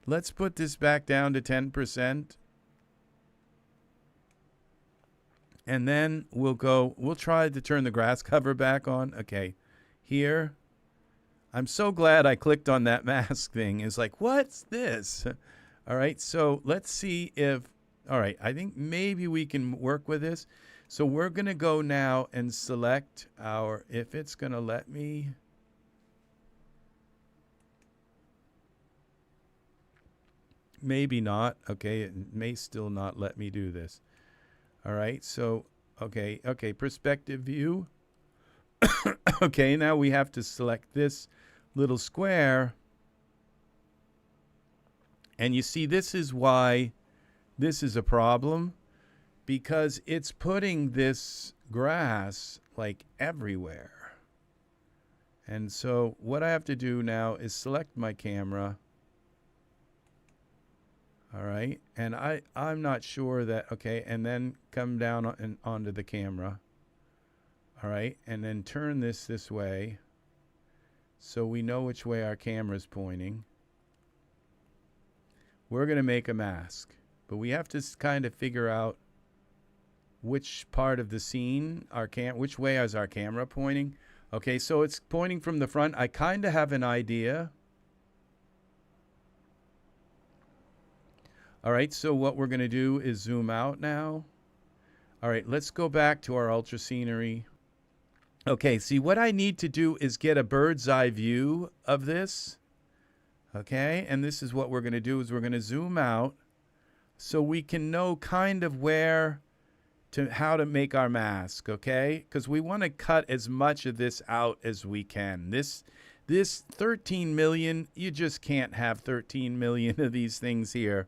Let's put this back down to 10%. And then we'll try to turn the grass cover back on. Okay, here. I'm so glad I clicked on that mask thing. It's like, what's this? All right, so let's see if, all right, I think maybe we can work with this. So we're going to go now and select if it's going to let me. Maybe not. Okay, it may still not let me do this. All right, so, okay, perspective view. Okay, now we have to select this little square. And you see, this is why this is a problem, because it's putting this grass like everywhere. And so what I have to do now is select my camera. All right, and I'm not sure that, okay, and then come down onto the camera. All right, and then turn this way so we know which way our camera's pointing. We're going to make a mask, but we have to kind of figure out which part of the scene, which way is our camera pointing. Okay, so it's pointing from the front. I kind of have an idea. All right, so what we're going to do is zoom out now. All right, let's go back to our ultra scenery. Okay, see, what I need to do is get a bird's eye view of this. Okay, and this is what we're going to do is we're going to zoom out so we can know kind of how to make our mask, okay? Because we want to cut as much of this out as we can. This 13 million, you just can't have 13 million of these things here,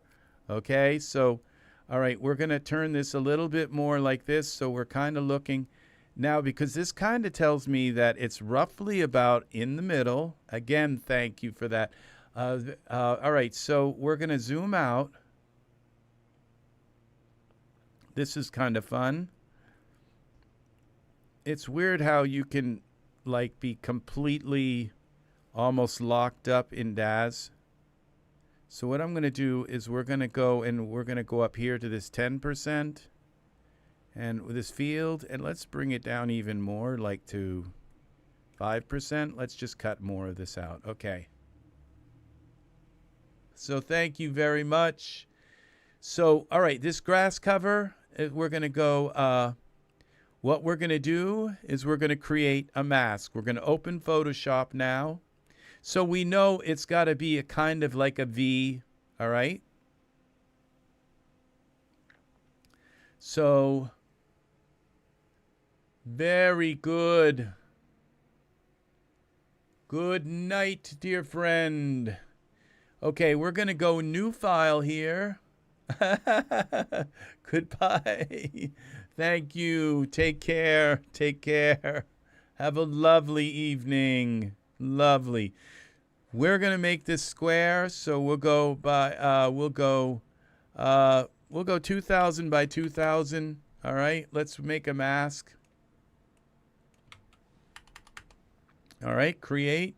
okay? So, all right, we're going to turn this a little bit more like this, so we're kind of looking now, because this kind of tells me that it's roughly about in the middle. Again, thank you for that. All right, so we're going to zoom out. This is kind of fun. It's weird how you can like be completely almost locked up in DAS. So what I'm going to do is we're going to go up here to this 10% and with this field, and let's bring it down even more, like to 5%. Let's just cut more of this out. Okay. So thank you very much. So, all right, this grass cover, we're going to go, what we're going to do is we're going to create a mask. We're going to open Photoshop now. So we know it's got to be a kind of like a V, all right? So, very good. Good night, dear friend. Okay, we're going to go new file here. Goodbye. Thank you. Take care. Take care. Have a lovely evening. Lovely. We're going to make this square, so we'll go 2000 by 2000. All right, let's make a mask. All right, create.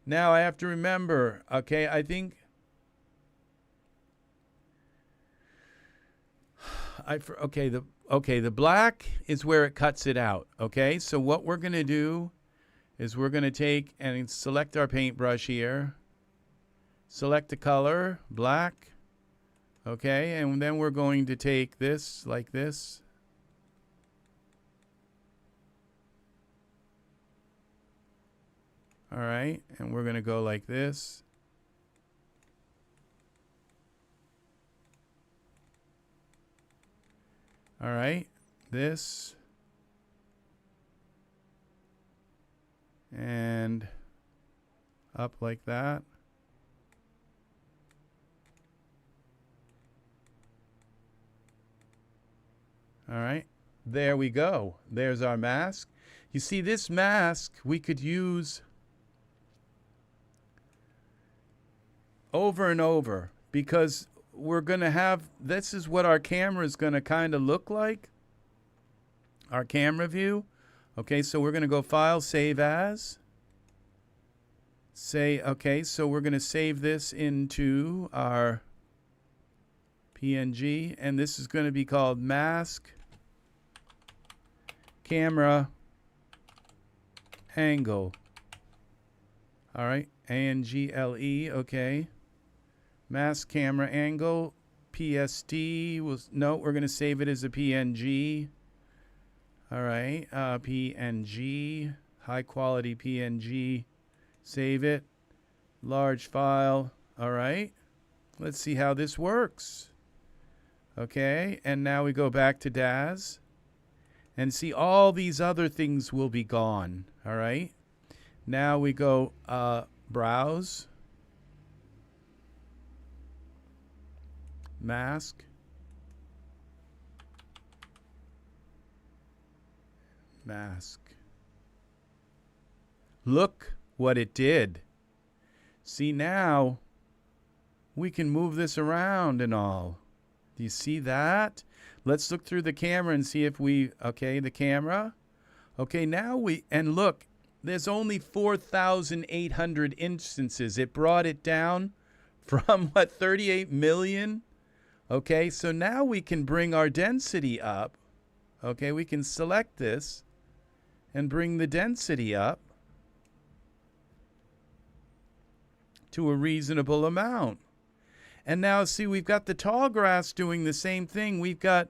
Now I have to remember, okay, I think the black is where it cuts it out, okay? So what we're going to do is we're going to take and select our paintbrush here. Select the color, black. Okay, and then we're going to take this like this. All right, and we're going to go like this. All right, this. And up like that. All right, there we go. There's our mask. You see, this mask we could use over and over because we're going to have, this is what our camera is going to kind of look like, our camera view. Okay, so we're going to go File, Save As. Okay, so we're going to save this into our PNG, and this is going to be called Mask Camera Angle. All right, ANGLE, okay. Mask Camera Angle, PSD, no, we're going to save it as a PNG. All right, PNG, high quality PNG, save it, large file. All right, let's see how this works. Okay, and now we go back to DAS and see all these other things will be gone. All right, now we go browse, mask, mask. Look what it did. See, now we can move this around and all. Do you see that? Let's look through the camera and see if we, okay, the camera. Okay, now and look, there's only 4,800 instances. It brought it down from, what, 38 million? Okay, so now we can bring our density up. Okay, we can select this and bring the density up to a reasonable amount. And now, see, we've got the tall grass doing the same thing. We've got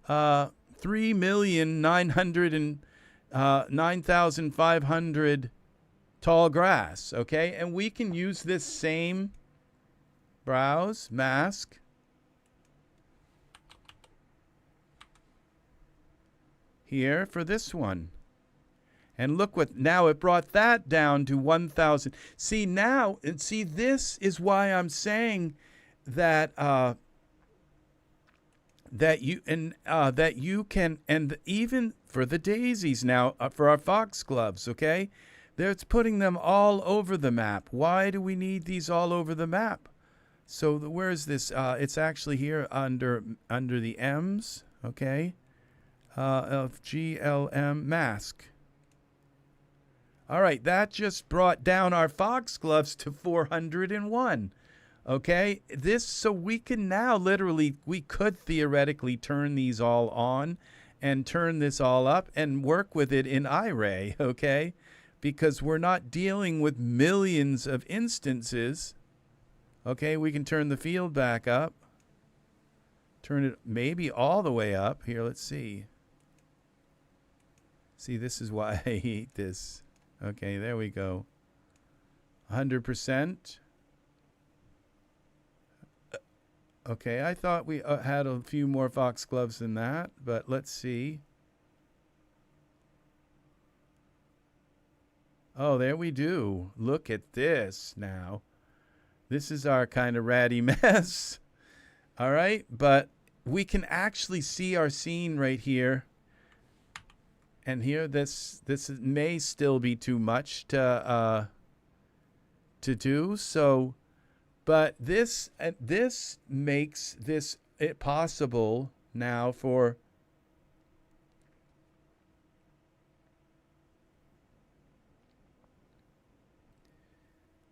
3,909,500 tall grass, okay? And we can use this same browse mask here for this one. And look what, now it brought that down to 1,000. See now, and see, this is why I'm saying that that you can, and even for the daisies now, for our foxgloves, okay? It's putting them all over the map. Why do we need these all over the map? So where is this? It's actually here under the M's, okay? Of GLM mask. All right, that just brought down our foxgloves to 401. Okay, so we can now literally, we could theoretically turn these all on and turn this all up and work with it in iRay, okay? Because we're not dealing with millions of instances. Okay, we can turn the field back up. Turn it maybe all the way up. Here, let's see. See, this is why I hate this. Okay, there we go. 100%. Okay, I thought we had a few more foxgloves than that, but let's see. Oh, there we do. Look at this now. This is our kind of ratty mess. All right, but we can actually see our scene right here. And here, this may still be too much to do. So, but this makes it possible now for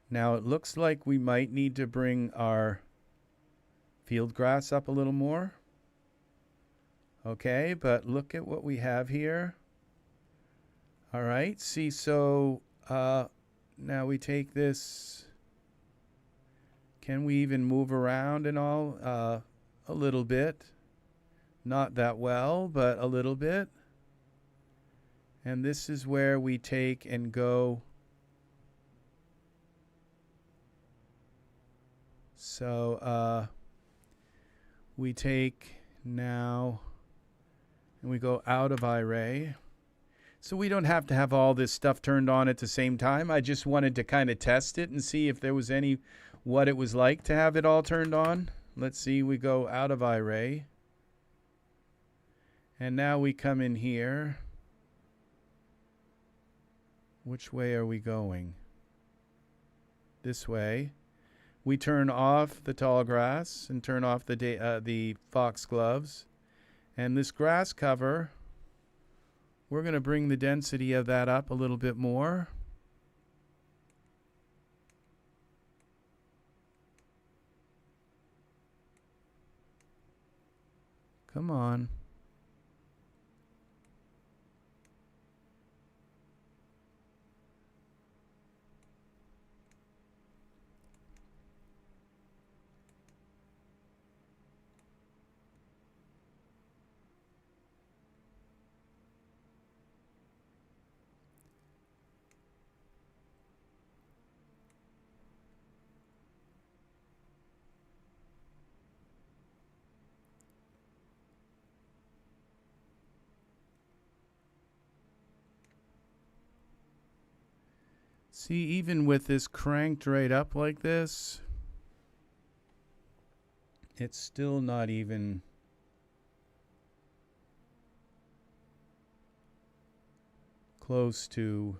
now. It looks like we might need to bring our field grass up a little more. Okay, but look at what we have here. All right, see, so now we take this. Can we even move around and all? A little bit. Not that well, but a little bit. And this is where we take and go. So we take now and we go out of iRay. So we don't have to have all this stuff turned on at the same time. I just wanted to kind of test it and see if there was what it was like to have it all turned on. Let's see, we go out of iRay. And now we come in here. Which way are we going? This way. We turn off the tall grass and turn off the foxgloves. And this grass cover, we're going to bring the density of that up a little bit more. Come on. See, even with this cranked right up like this, it's still not even close to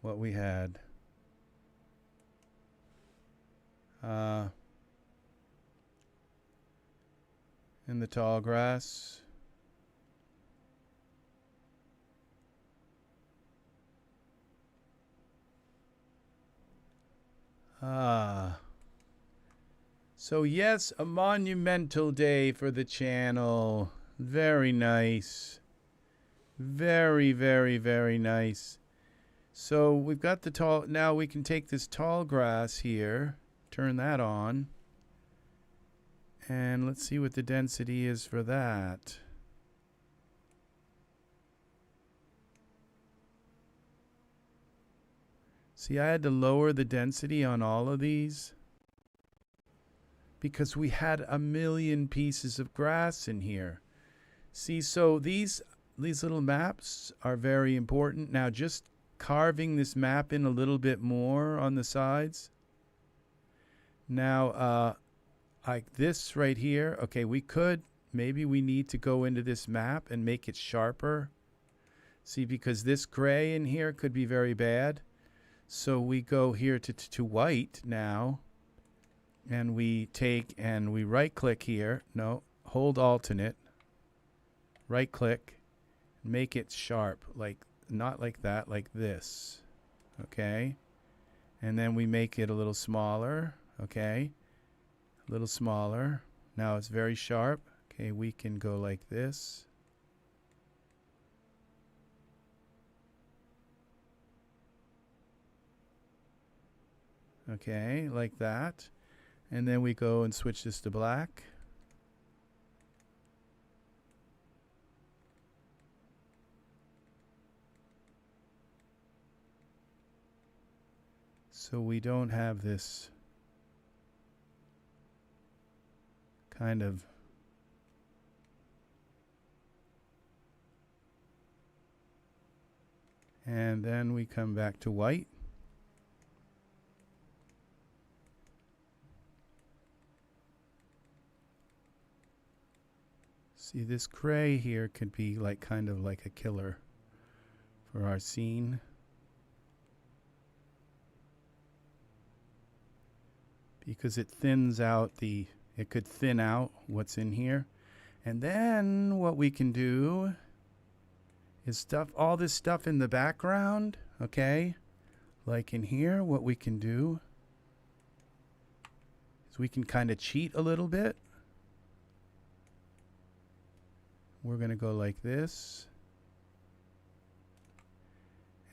what we had. In the tall grass. So yes, a monumental day for the channel. Very nice. Very, very, very nice. So we've got the tall, now we can take this tall grass here, turn that on, and let's see what the density is for that. See, I had to lower the density on all of these because we had a million pieces of grass in here. See, so these little maps are very important. Now just carving this map in a little bit more on the sides. Now, like this right here, okay, maybe we need to go into this map and make it sharper. See, because this gray in here could be very bad. So we go here to white now, and we take and we right click here. No, hold alternate. Right click, make it sharp, like not like that, like this. Okay? And then we make it a little smaller, okay? A little smaller. Now it's very sharp. Okay, we can go like this. Okay, like that. And then we go and switch this to black. So we don't have this kind of and then we come back to white. See, this gray here could be like kind of like a killer for our scene. Because it thins out it could thin out what's in here. And then what we can do is all this stuff in the background, okay? Like in here, what we can do is we can kind of cheat a little bit. We're going to go like this.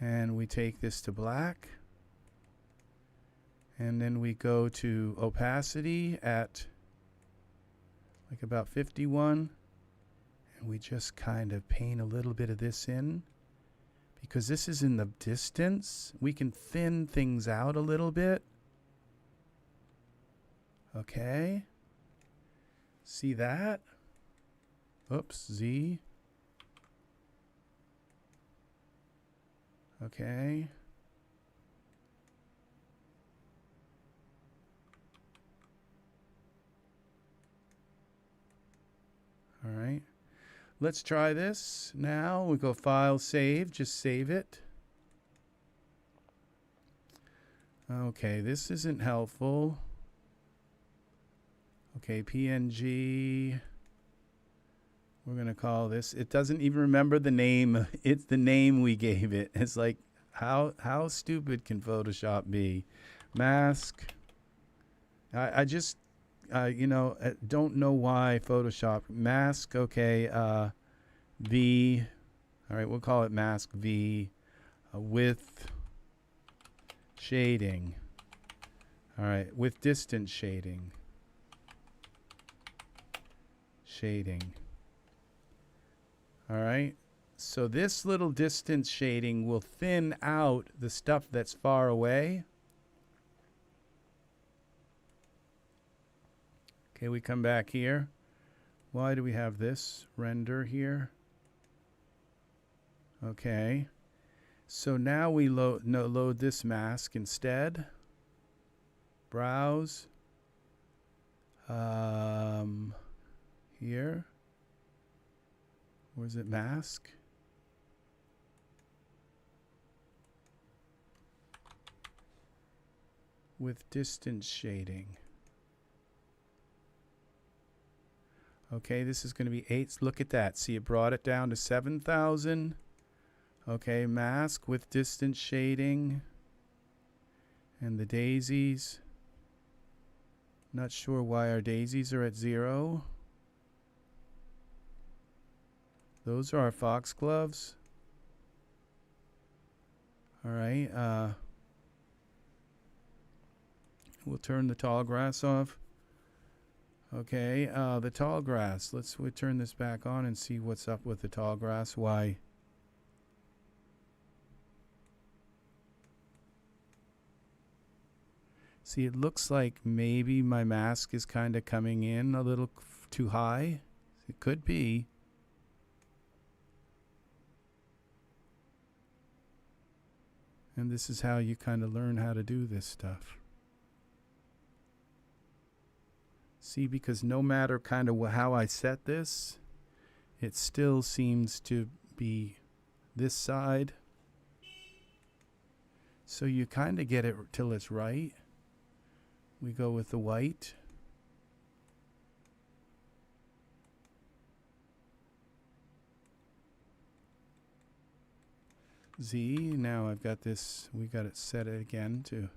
And we take this to black. And then we go to opacity at like about 51. And we just kind of paint a little bit of this in. Because this is in the distance, we can thin things out a little bit. Okay. See that? Oops, Z. Okay. All right. Let's try this now. We go File, Save. Just save it. Okay, this isn't helpful. Okay, PNG. We're going to call this. It doesn't even remember the name. It's the name we gave it. It's like, how stupid can Photoshop be? Mask. I just, you know, don't know why Photoshop. Mask, okay. V. All right, we'll call it mask V. With shading. All right, with distance shading. Shading. All right, so this little distance shading will thin out the stuff that's far away. Okay, we come back here. Why do we have this render here? Okay, so now we load this mask instead. Browse. Here. Where's it? Mask. With distance shading. Okay, this is going to be 8. Look at that. See, it brought it down to 7,000. Okay, mask with distance shading. And the daisies. Not sure why our daisies are at 0. Those are our foxgloves. All right. We'll turn the tall grass off. Okay, the tall grass. We turn this back on and see what's up with the tall grass. Why? See, it looks like maybe my mask is kind of coming in a little too high. It could be. And this is how you kind of learn how to do this stuff. See, because no matter kind of how I set this, it still seems to be this side. So you kind of get it till it's right. We go with the white. Z, now I've got this, we got it set it again to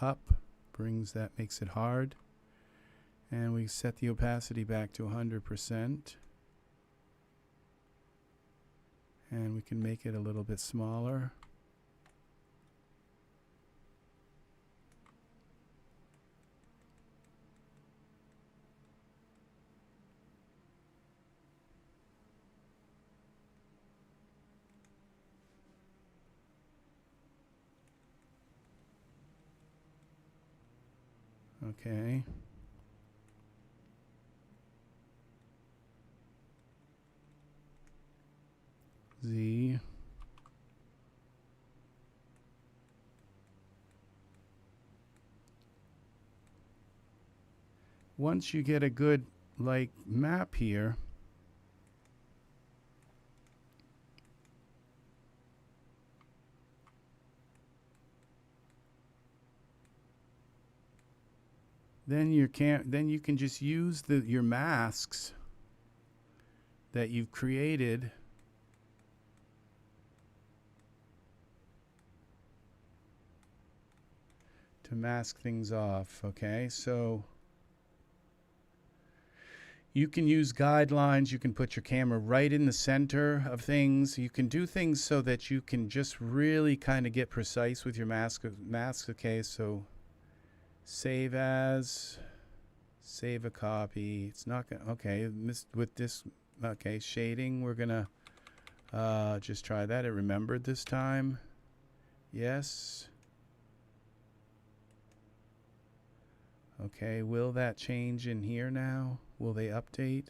up, makes it hard. And we set the opacity back to 100%. And we can make it a little bit smaller. Okay. Z. Once you get a good like map here, then you can just use your masks that you've created to mask things off. Okay, so you can use guidelines. You can put your camera right in the center of things. You can do things so that you can just really kind of get precise with your masks. Okay, so save as, save a copy. It's not gonna, okay, with this, okay, shading, we're gonna just try that. It remembered this time. Yes. Okay, will that change in here now? Will they update?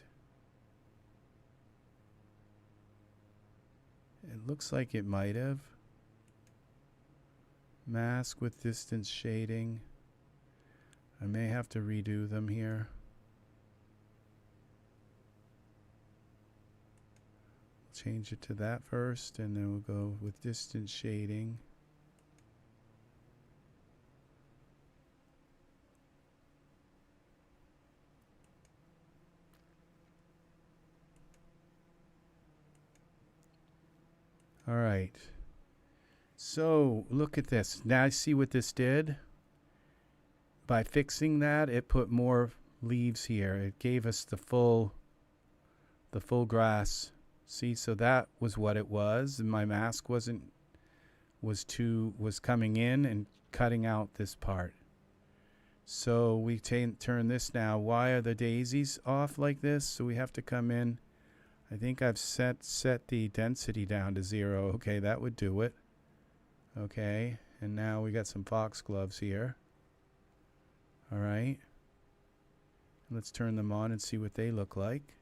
It looks like it might have. Mask with distance shading. I may have to redo them here. Change it to that first, and then we'll go with distance shading. All right. So look at this. Now I see what this did. By fixing that, it put more leaves here. It gave us the full grass. See, so that was what it was. And my mask was coming in and cutting out this part. So we turn this now. Why are the daisies off like this? So we have to come in. I think I've set the density down to 0. Okay, that would do it. Okay, and now we got some foxgloves here. All right. Let's turn them on and see what they look like.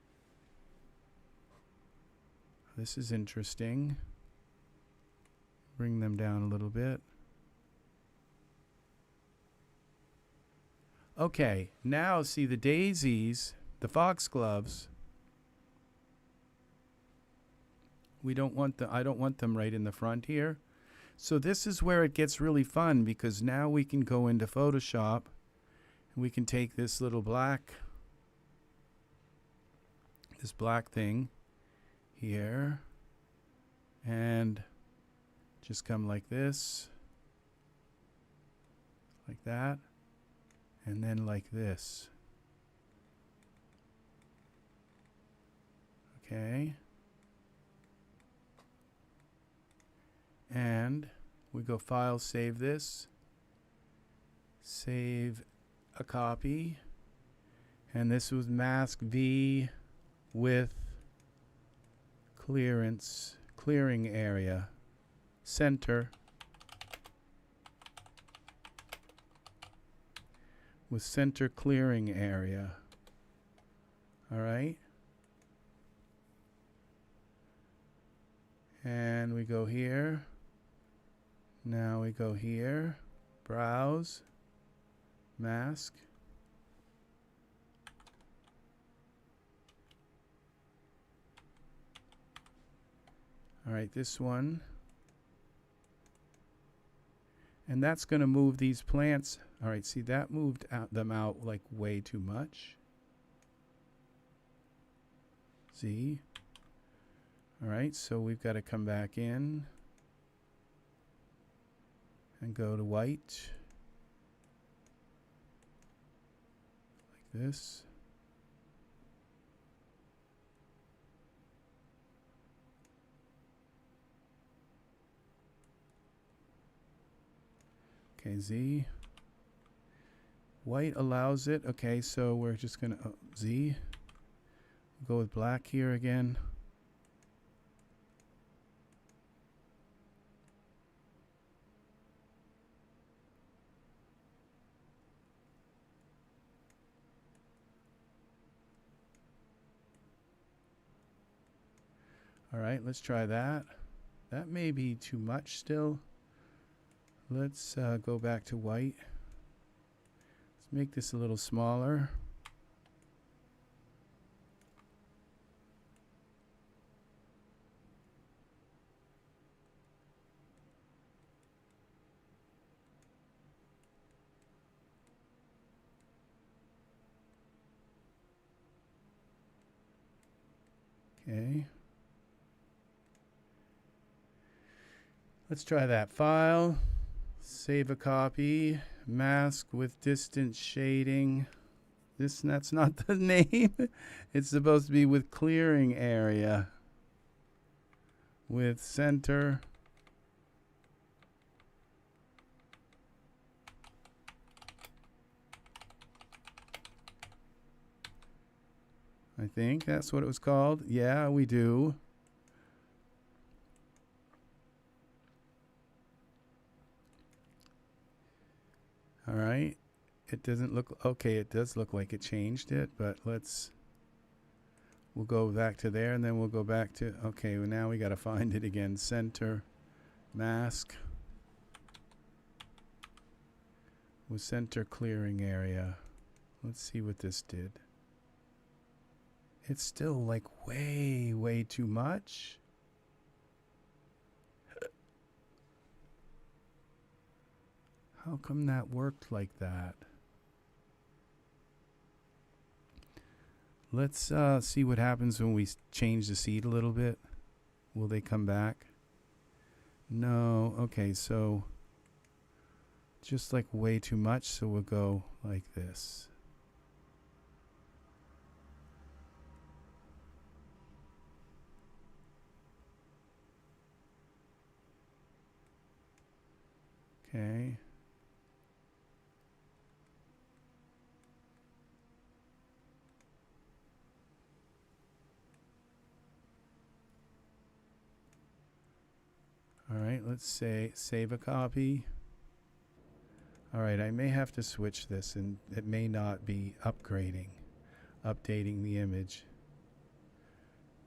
This is interesting. Bring them down a little bit. Okay, now see the daisies, the foxgloves. I don't want them right in the front here. So this is where it gets really fun, because now we can go into Photoshop and we can take this little black thing here and just come like this, like that, and then like this. Okay. And we go File, save this. Save a copy. And this was mask V with clearing area. Center. With center clearing area. All right. And we go here. Now we go here. Browse. Mask. All right, this one. And that's going to move these plants. All right, see, that moved them out like way too much. See? All right, so we've got to come back in and go to white. Like this. Okay, Z. White allows it. Okay, so we're just going to Z. Go with black here again. All right, let's try that. That may be too much still. Let's go back to white. Let's make this a little smaller. Okay. Let's try that. File. Save a copy. Mask with distance shading. That's not the name. It's supposed to be with clearing area. With center. I think that's what it was called. Yeah, we do. All right. It doesn't look okay. It does look like it changed it, but we'll go back to there, and then we'll go back to, okay, well, now we got to find it again. Center, mask, with center clearing area. Let's see what this did. It's still like way too much. How come that worked like that? Let's see what happens when we change the seed a little bit. Will they come back? No. Okay, so just like way too much, so we'll go like this. Okay. All right, let's say save a copy. All right, I may have to switch this, and it may not be updating the image.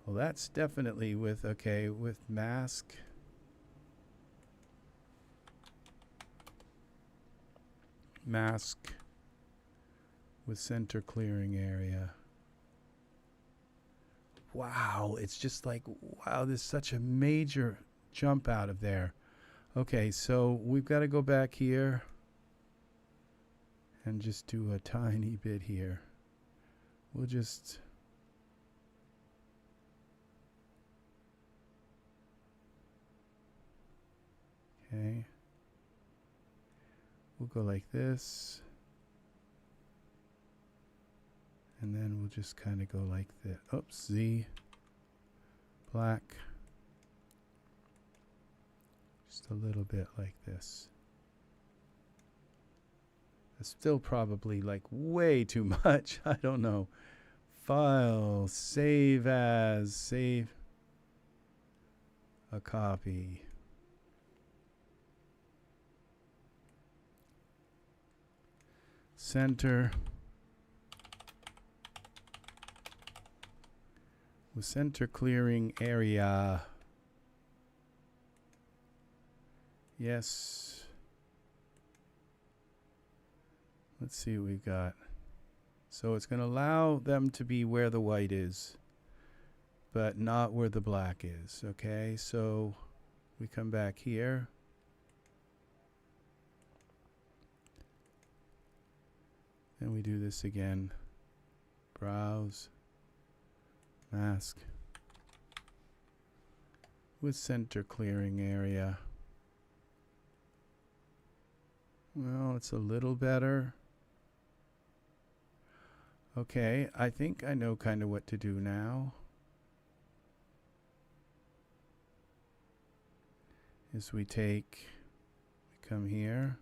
Well, that's definitely with, okay, with mask. Mask with center clearing area. Wow, it's just like, wow, there's such a major jump out of there. Okay, so we've got to go back here and just do a tiny bit here. We'll just okay. We'll go like this. And then we'll just kind of go like this. Oops, Z. Black. Just a little bit like this. It's still probably like way too much. I don't know. File, save as, save a copy. Center. With center clearing area. Yes. Let's see what we've got. So it's going to allow them to be where the white is, but not where the black is. Okay, so we come back here. And we do this again. Browse. Mask. With center clearing area. Well, it's a little better. Okay, I think I know kind of what to do now. Is we come here.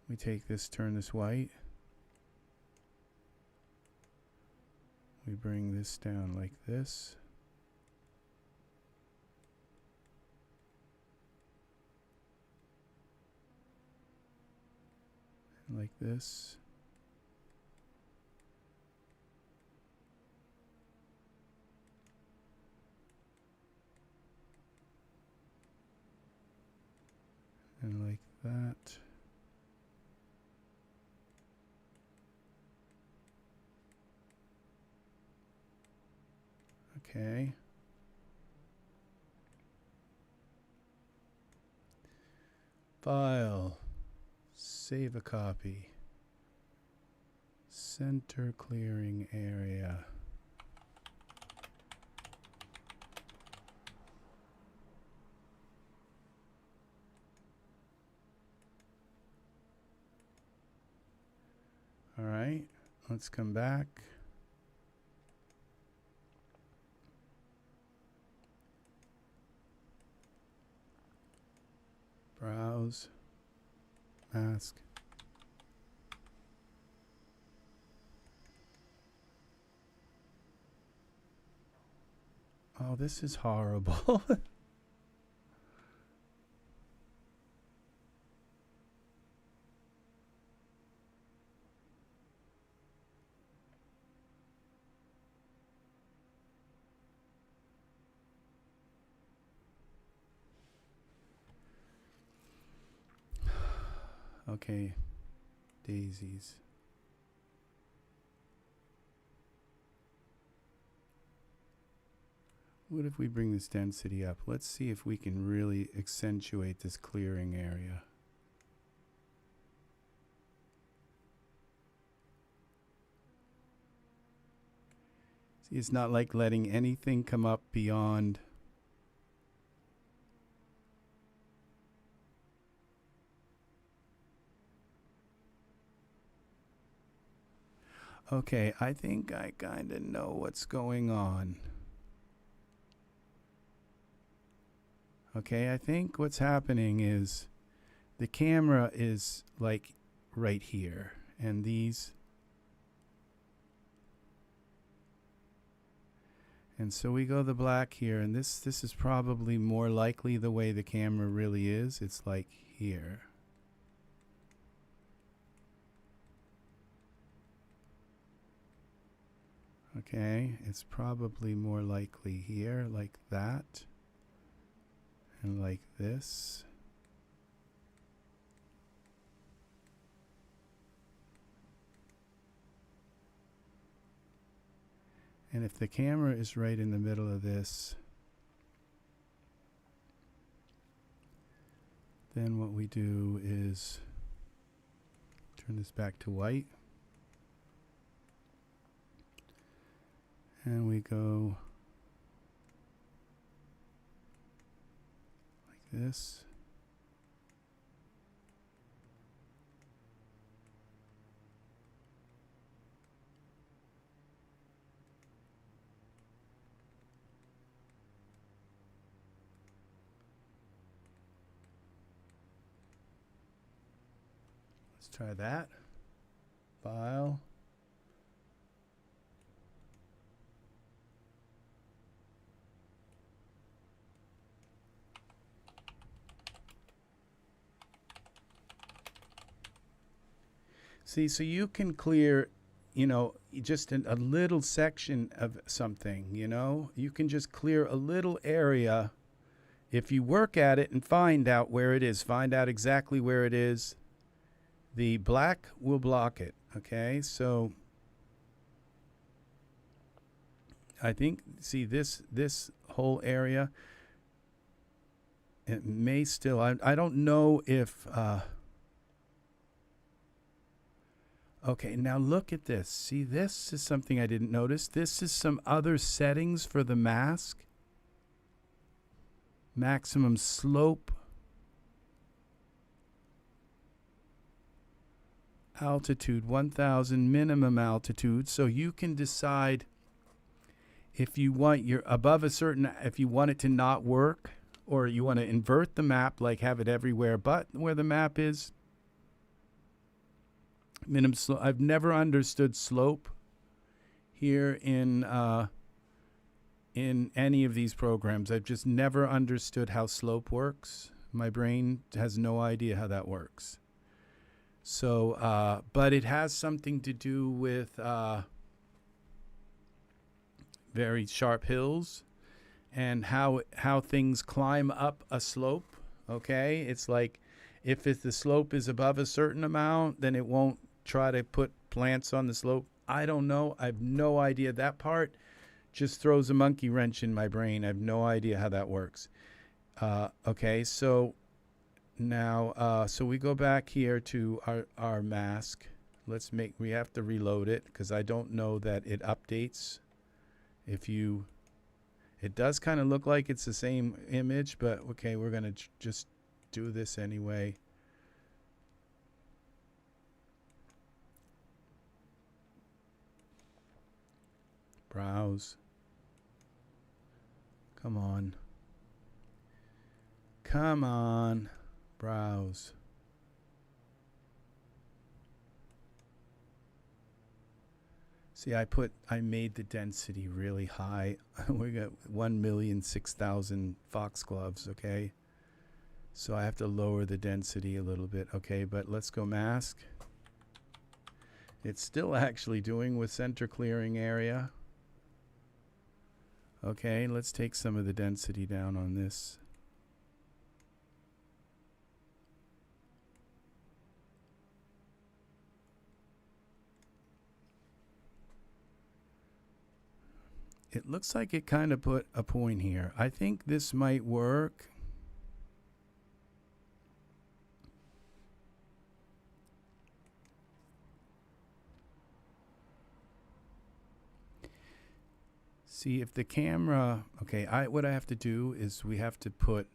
We take this, turn this white. We bring this down like this. And like this. And like that. Okay. File. Save a copy. Center clearing area. All right, let's come back. Browse, mask. Oh, this is horrible. Okay, daisies. What if we bring this density up? Let's see if we can really accentuate this clearing area. See, it's not like letting anything come up beyond. Okay, I think I kind of know what's going on. Okay, I think what's happening is the camera is like right here, and these. And so we go the black here, and this is probably more likely the way the camera really is. It's like here. Okay, it's probably more likely here, like that, and like this. And if the camera is right in the middle of this, then what we do is turn this back to white. And we go like this. Let's try that. File. See, so you can clear, you know, just a little section of something, you know? You can just clear a little area if you work at it and find out where it is, find out exactly where it is. The black will block it, okay? So I think, see this whole area, it may still, I don't know if, okay, now look at this. See, this is something I didn't notice. This is some other settings for the mask. Maximum slope. Altitude 1000, minimum altitude. So you can decide if you want your above a certain, if you want it to not work, or you want to invert the map, like have it everywhere but where the map is. Minimum slope. I've never understood slope here in any of these programs. I've just never understood how slope works. My brain has no idea how that works. So, but it has something to do with very sharp hills and how things climb up a slope. Okay, it's like if the slope is above a certain amount, then it won't try to put plants on the slope. I don't know. I have no idea. That part just throws a monkey wrench in my brain. I have no idea how that works. Okay, so now, so we go back here to our mask. We have to reload it because I don't know that it updates. It does kind of look like it's the same image, but okay, we're going to just do this anyway. Browse. Come on. Come on. Browse. See, I made the density really high. We got 1,006,000 foxgloves, okay? So I have to lower the density a little bit, okay? But let's go mask. It's still actually doing with center clearing area. Okay, let's take some of the density down on this. It looks like it kind of put a point here. I think this might work. See if the camera, okay, what I have to do is we have to put,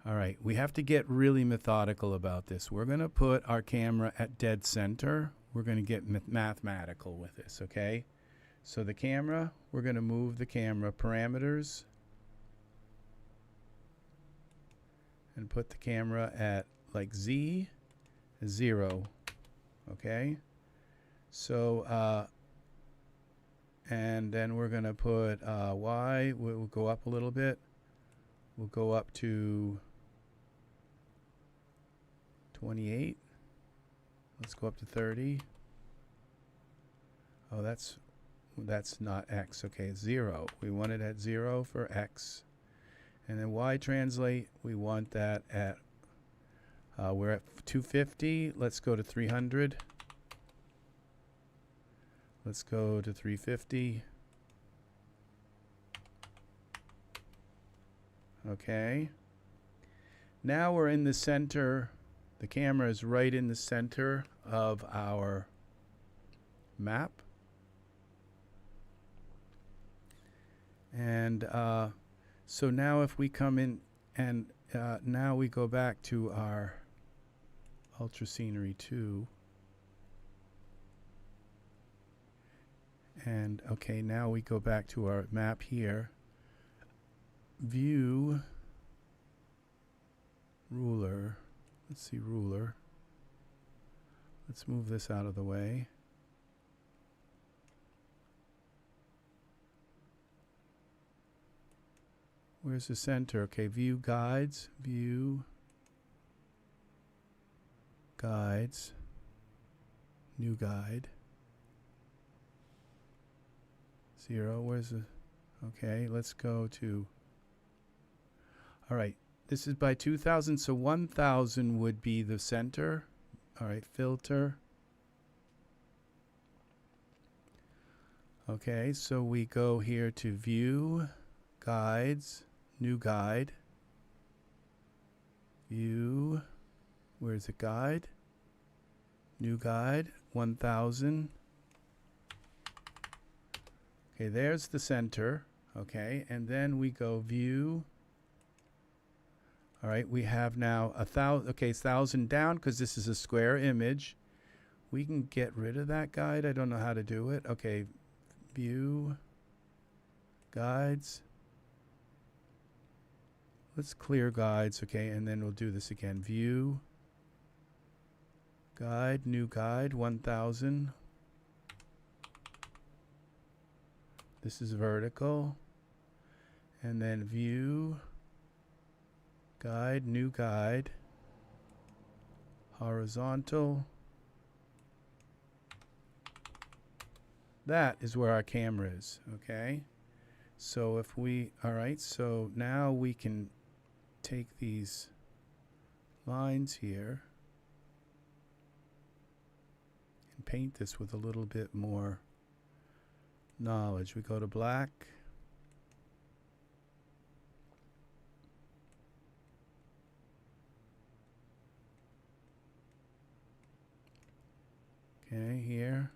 all right, we have to get really methodical about this. We're going to put our camera at dead center. We're going to get mathematical with this, okay? So the camera, we're going to move the camera parameters and put the camera at like Z, 0, okay? So, and then we're going to put Y, we'll go up a little bit. We'll go up to 28. Let's go up to 30. Oh, that's not X. Okay, 0. We want it at 0 for X. And then Y translate, we want that at, we're at 250. Let's go to 300. Let's go to 350. Okay. Now we're in the center. The camera is right in the center of our map. And so now if we come in and now we go back to our Ultra Scenery 2. And okay, now we go back to our map here. View, ruler. Let's see, ruler. Let's move this out of the way. Where's the center? Okay, view guides, view guides, new guide. 0, where's the, okay, let's go to, all right, this is by 2000, so 1000 would be the center. All right, filter. Okay, so we go here to view guides, new guide, view, where's the guide? New guide, 1000. Okay, there's the center. Okay, and then we go view. All right, we have now 1,000. Okay, 1,000 down because this is a square image. We can get rid of that guide. I don't know how to do it. Okay, view guides. Let's clear guides. Okay, and then we'll do this again. View guide, new guide, 1000. This is vertical. And then view guide, new guide, horizontal. That is where our camera is, okay? So if we, all right, so now we can take these lines here and paint this with a little bit more knowledge. We go to black. Okay, here.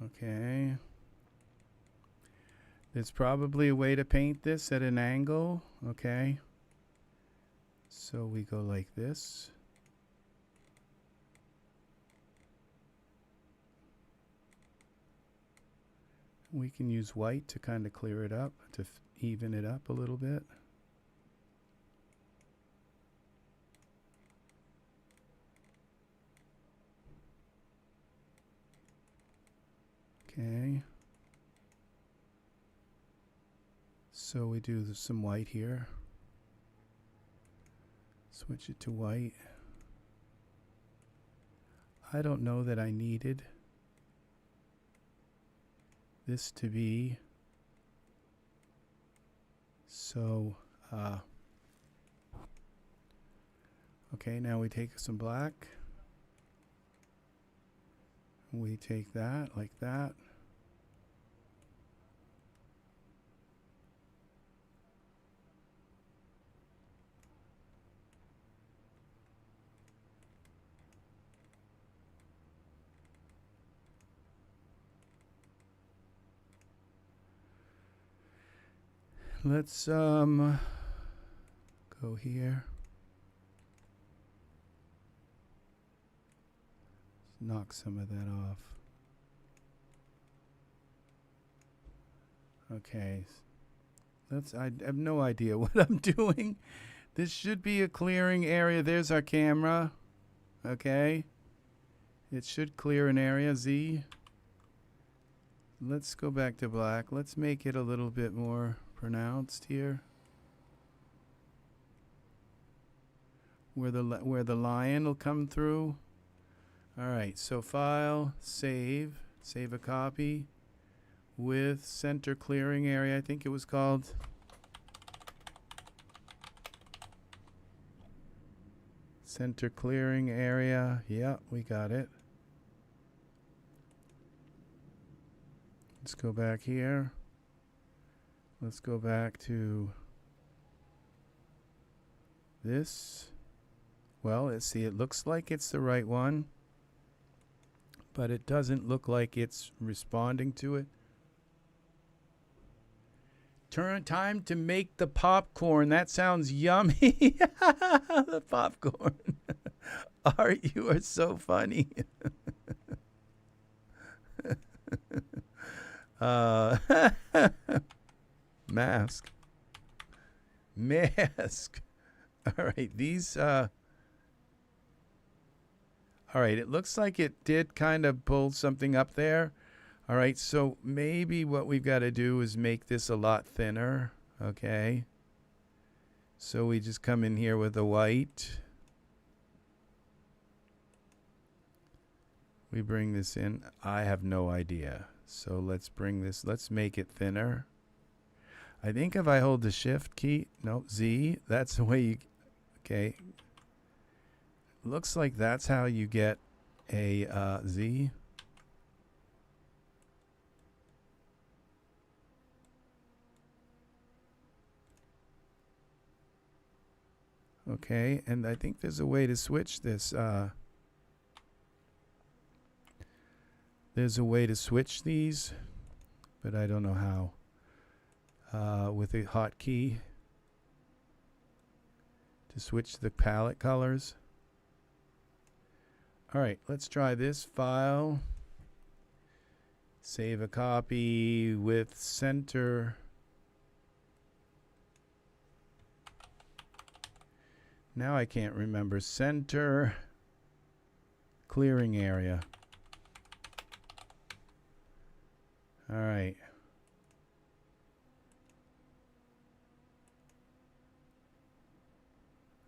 Okay. There's probably a way to paint this at an angle. Okay. So we go like this. We can use white to kind of clear it up, to even it up a little bit. Okay. So we do some white here. Switch it to white. I don't know that I needed this to be so okay, now we take some black. We take that like that. Let's go here. Let's knock some of that off. Okay. I have no idea what I'm doing. This should be a clearing area. There's our camera. Okay. It should clear an area. Z. Let's go back to black. Let's make it a little bit more pronounced here. Where the lion will come through. All right. So file, save a copy with center clearing area. I think it was called. Center clearing area. Yeah, we got it. Let's go back here. Let's go back to this. Well, let's see. It looks like it's the right one, but it doesn't look like it's responding to it. Time to make the popcorn. That sounds yummy. The popcorn. Art, you are so funny. uh, mask. All right, these all right, it looks like it did kind of pull something up there. All right, so maybe what we've got to do is make this a lot thinner. Okay, so we just come in here with the white. We bring this in. I have no idea. So let's bring this, let's make it thinner. I think if I hold the shift key, no, Z, that's the way you, okay. Looks like that's how you get a Z. Okay, and I think there's a way to switch this. There's a way to switch these, but I don't know how. With a hotkey to switch the palette colors. All right, let's try this file. Save a copy with center. Now I can't remember. Center clearing area. All right.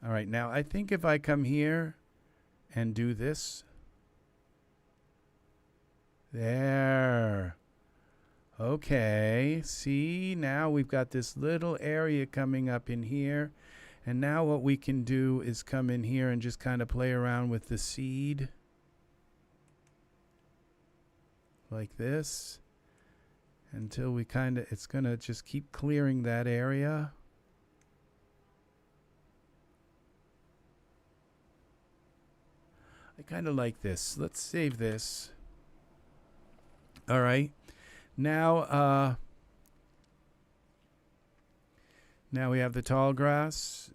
All right, now I think if I come here and do this. There. Okay, see, now we've got this little area coming up in here. And now what we can do is come in here and just kind of play around with the seed. Like this. Until we kind of, it's going to just keep clearing that area. I kind of like this. Let's save this. All right. Now we have the tall grass.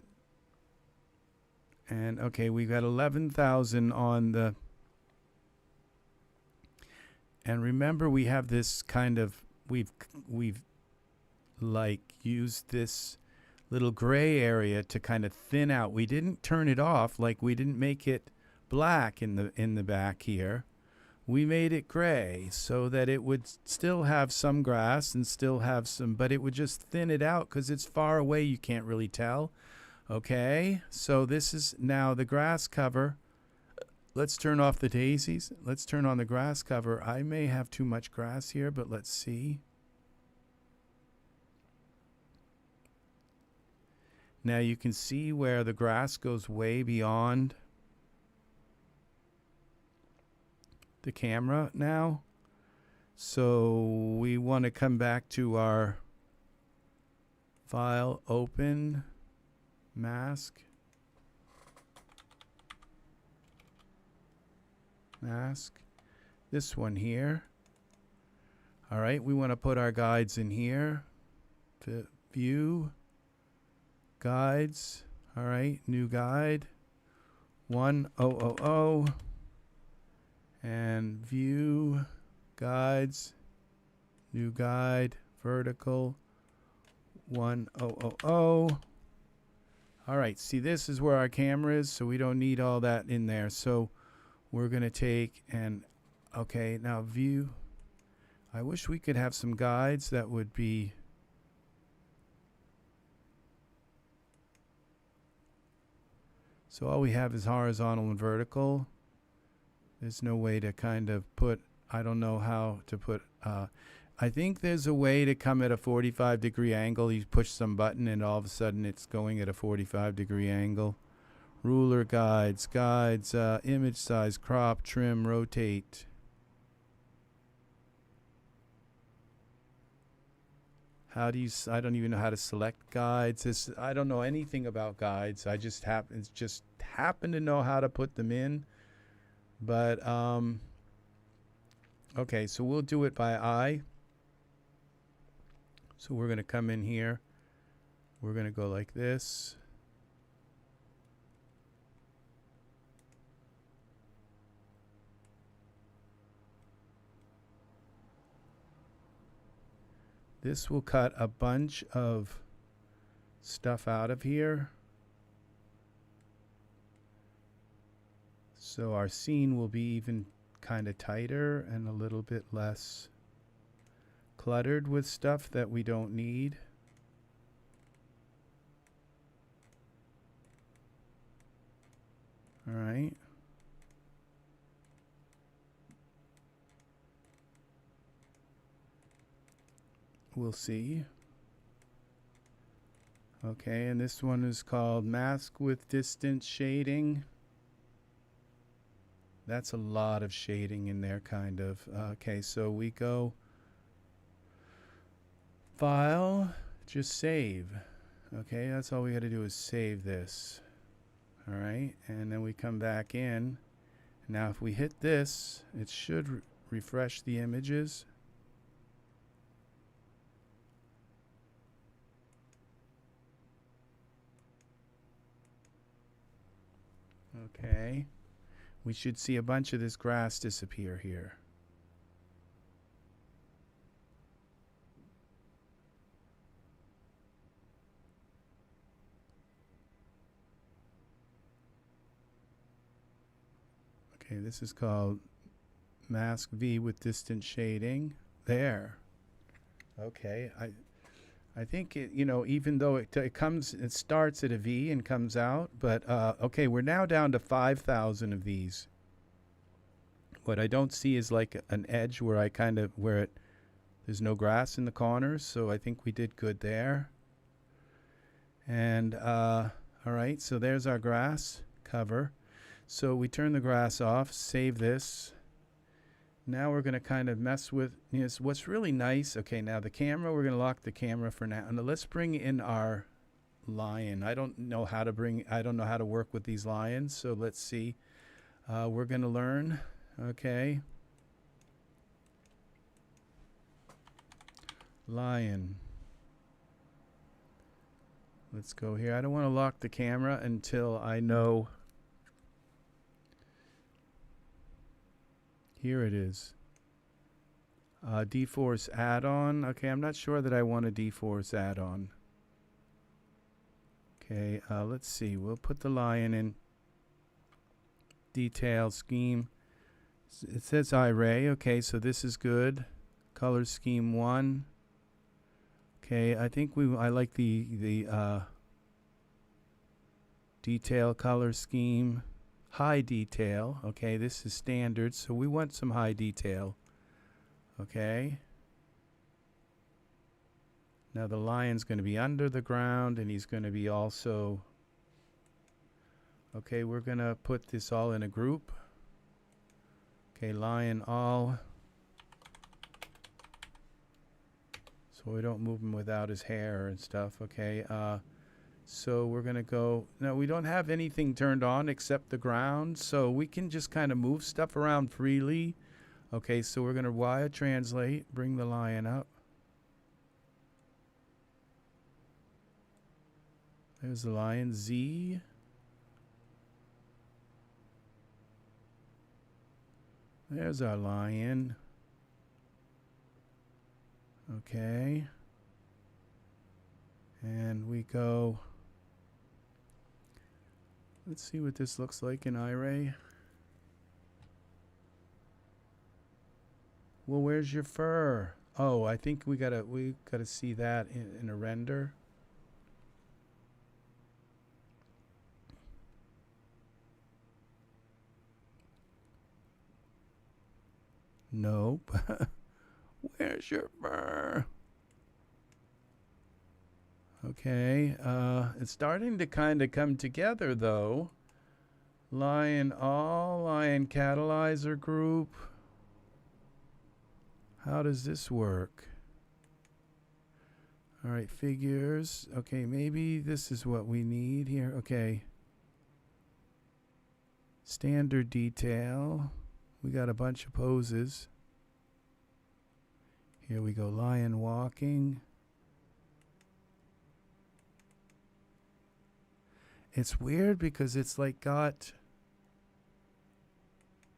And okay, we've got 11,000 on the, and remember we have this kind of, we've like used this little gray area to kind of thin out. We didn't turn it off, like we didn't make it black in the back here. We made it gray so that it would still have some grass and still have some, but it would just thin it out because it's far away, you can't really tell. Okay, so this is now the grass cover. Let's turn off the daisies. Let's turn on the grass cover. I may have too much grass here, but let's see. Now you can see where the grass goes way beyond the camera now. So we want to come back to our file, open, mask. This one here. All right, we want to put our guides in here. View, guides. All right, new guide. 1000. And view, guides, new guide, vertical, 1000. All right, see, this is where our camera is, so we don't need all that in there. So we're going to take and, okay, now view. I wish we could have some guides that would be, so all we have is horizontal and vertical. There's no way to kind of put, I don't know how to put, I think there's a way to come at a 45-degree angle. You push some button and all of a sudden it's going at a 45-degree angle. Ruler, guides, image size, crop, trim, rotate. How do you, I don't even know how to select guides. I don't know anything about guides. I just happen to know how to put them in. But, okay, so we'll do it by eye. So we're going to come in here. We're going to go like this. This will cut a bunch of stuff out of here. So our scene will be even kind of tighter and a little bit less cluttered with stuff that we don't need. All right. We'll see. Okay, and this one is called Mask with Distant Shading. That's a lot of shading in there, kind of. Okay, so we go File, just save. Okay, that's all we got to do is save this. All right, and then we come back in. Now if we hit this, it should refresh the images. Okay, we should see a bunch of this grass disappear here. Okay, this is called Mask V with distant shading. There. Okay, I think it, you know, even though it starts at a V and comes out, but okay, we're now down to 5,000 of these. What I don't see is like an edge where I kind of there's no grass in the corners, so I think we did good there. And all right, so there's our grass cover. So we turn the grass off, save this. Now we're going to kind of mess with, you know, what's really nice. Okay, now the camera, we're going to lock the camera for now. And let's bring in our lion. I don't know how to work with these lions, so let's see. We're going to learn. Okay. Lion. Let's go here. I don't want to lock the camera until I know. Here it is. D-Force add-on. Okay, I'm not sure that I want a D-Force add-on. Okay, let's see. We'll put the lion in. Detail scheme. It says iRay. Okay, so this is good. Color scheme 1. Okay, I think I like the detail color scheme. High detail. Okay, this is standard, so we want some high detail. Okay. Now the lion's going to be under the ground, and he's going to be also. Okay, we're going to put this all in a group. Okay, lion all. So we don't move him without his hair and stuff. Okay. So we're going to go, no, we don't have anything turned on except the ground, so we can just kind of move stuff around freely. Okay, so we're going to wire translate, bring the lion up. There's the lion, Z. There's our lion. Okay. And we go. Let's see what this looks like in iRay. Well, where's your fur? Oh, I think we gotta see that in a render. Nope. Where's your fur? Okay, it's starting to kind of come together though. Lion all, lion catalyzer group. How does this work? All right, figures. Okay, maybe this is what we need here. Okay. Standard detail. We got a bunch of poses. Here we go, lion walking. It's weird because it's like got,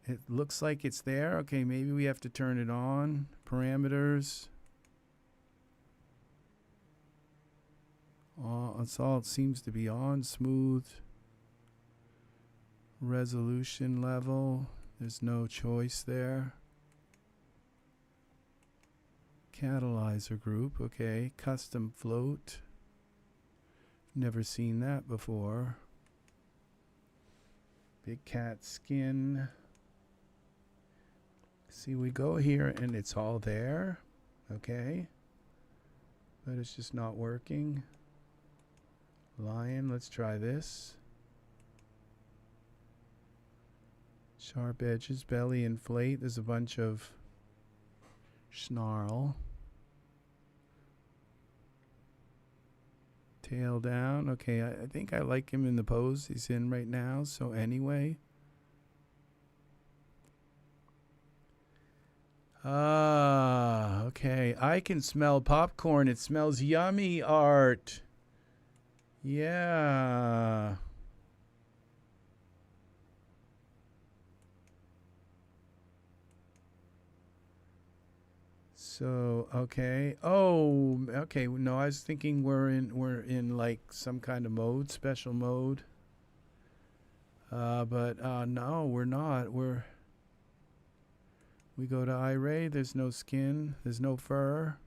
it looks like it's there. Okay, maybe we have to turn it on. Parameters. It's all, it seems to be on. Smooth. Resolution level. There's no choice there. Catalyzer group. Okay. Custom float. Never seen that before. Big cat skin. See, we go here and it's all there. Okay. But it's just not working. Lion, let's try this. Sharp edges, belly inflate. There's a bunch of snarl. Tail down. Okay, I think I like him in the pose he's in right now. So anyway. Okay. I can smell popcorn. It smells yummy, Art. Yeah. So, okay. Oh, okay. No, I was thinking we're in like some kind of mode, special mode. But no, we're not. We go to Iray, there's no skin, there's no fur.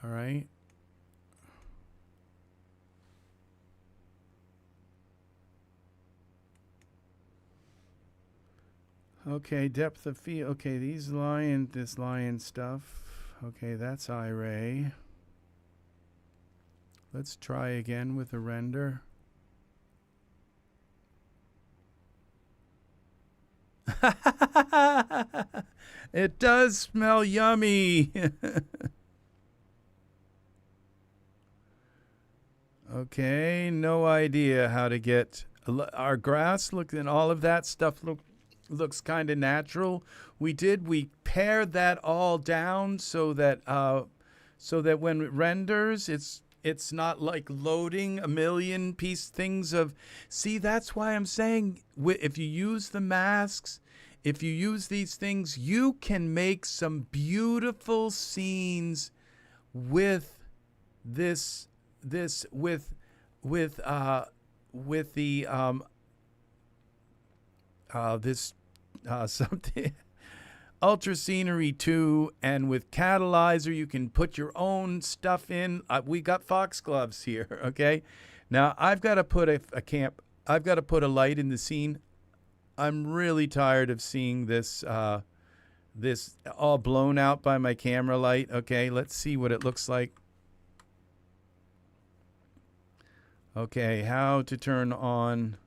All right. Okay, depth of field. Okay, this lion stuff. Okay, that's Iray. Let's try again with a render. It does smell yummy. Okay, no idea how to get our grass look, and all of that stuff looks kind of natural. We pared that all down so that when it renders, it's not like loading a million things of. See, that's why I'm saying if you use the masks, if you use these things, you can make some beautiful scenes with this with the something Ultra Scenery 2, and with Catalyzer you can put your own stuff in. We got foxgloves here, okay? Now I've got to put I've got to put a light in the scene. I'm really tired of seeing this this all blown out by my camera light. Okay, let's see what it looks like. Okay, how to turn on.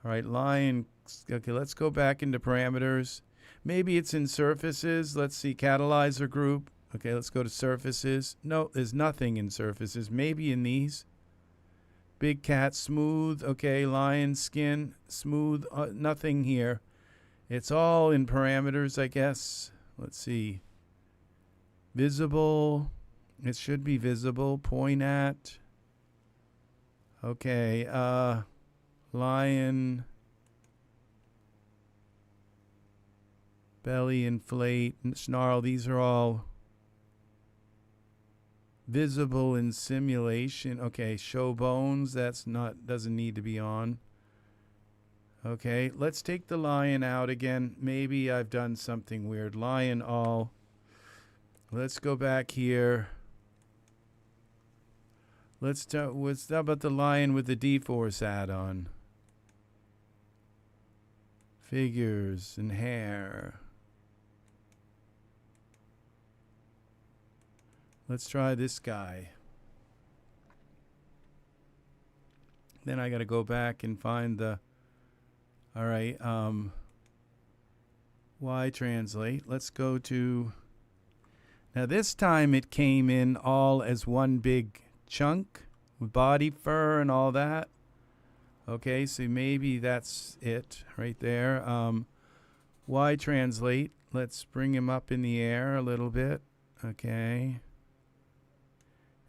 All right, lion. Okay, let's go back into parameters. Maybe it's in surfaces. Let's see, catalyzer group. Okay, let's go to surfaces. No, there's nothing in surfaces. Maybe in these. Big cat, smooth. Okay, lion skin, smooth. Nothing here. It's all in parameters, I guess. Let's see. Visible. It should be visible. Point at. Okay. Lion. Belly inflate. Snarl. These are all visible in simulation. Okay. Show bones. Doesn't need to be on. Okay. Let's take the lion out again. Maybe I've done something weird. Lion all. Let's go back here. Let's talk. What's about the lion with the D-Force add-on? Figures and hair. Let's try this guy. Then I got to go back and find the. All right. Y translate. Let's go to. Now this time it came in all as one big chunk with body fur and all that. Okay, so maybe that's it right there. Y translate. let's bring him up in the air a little bit. Okay.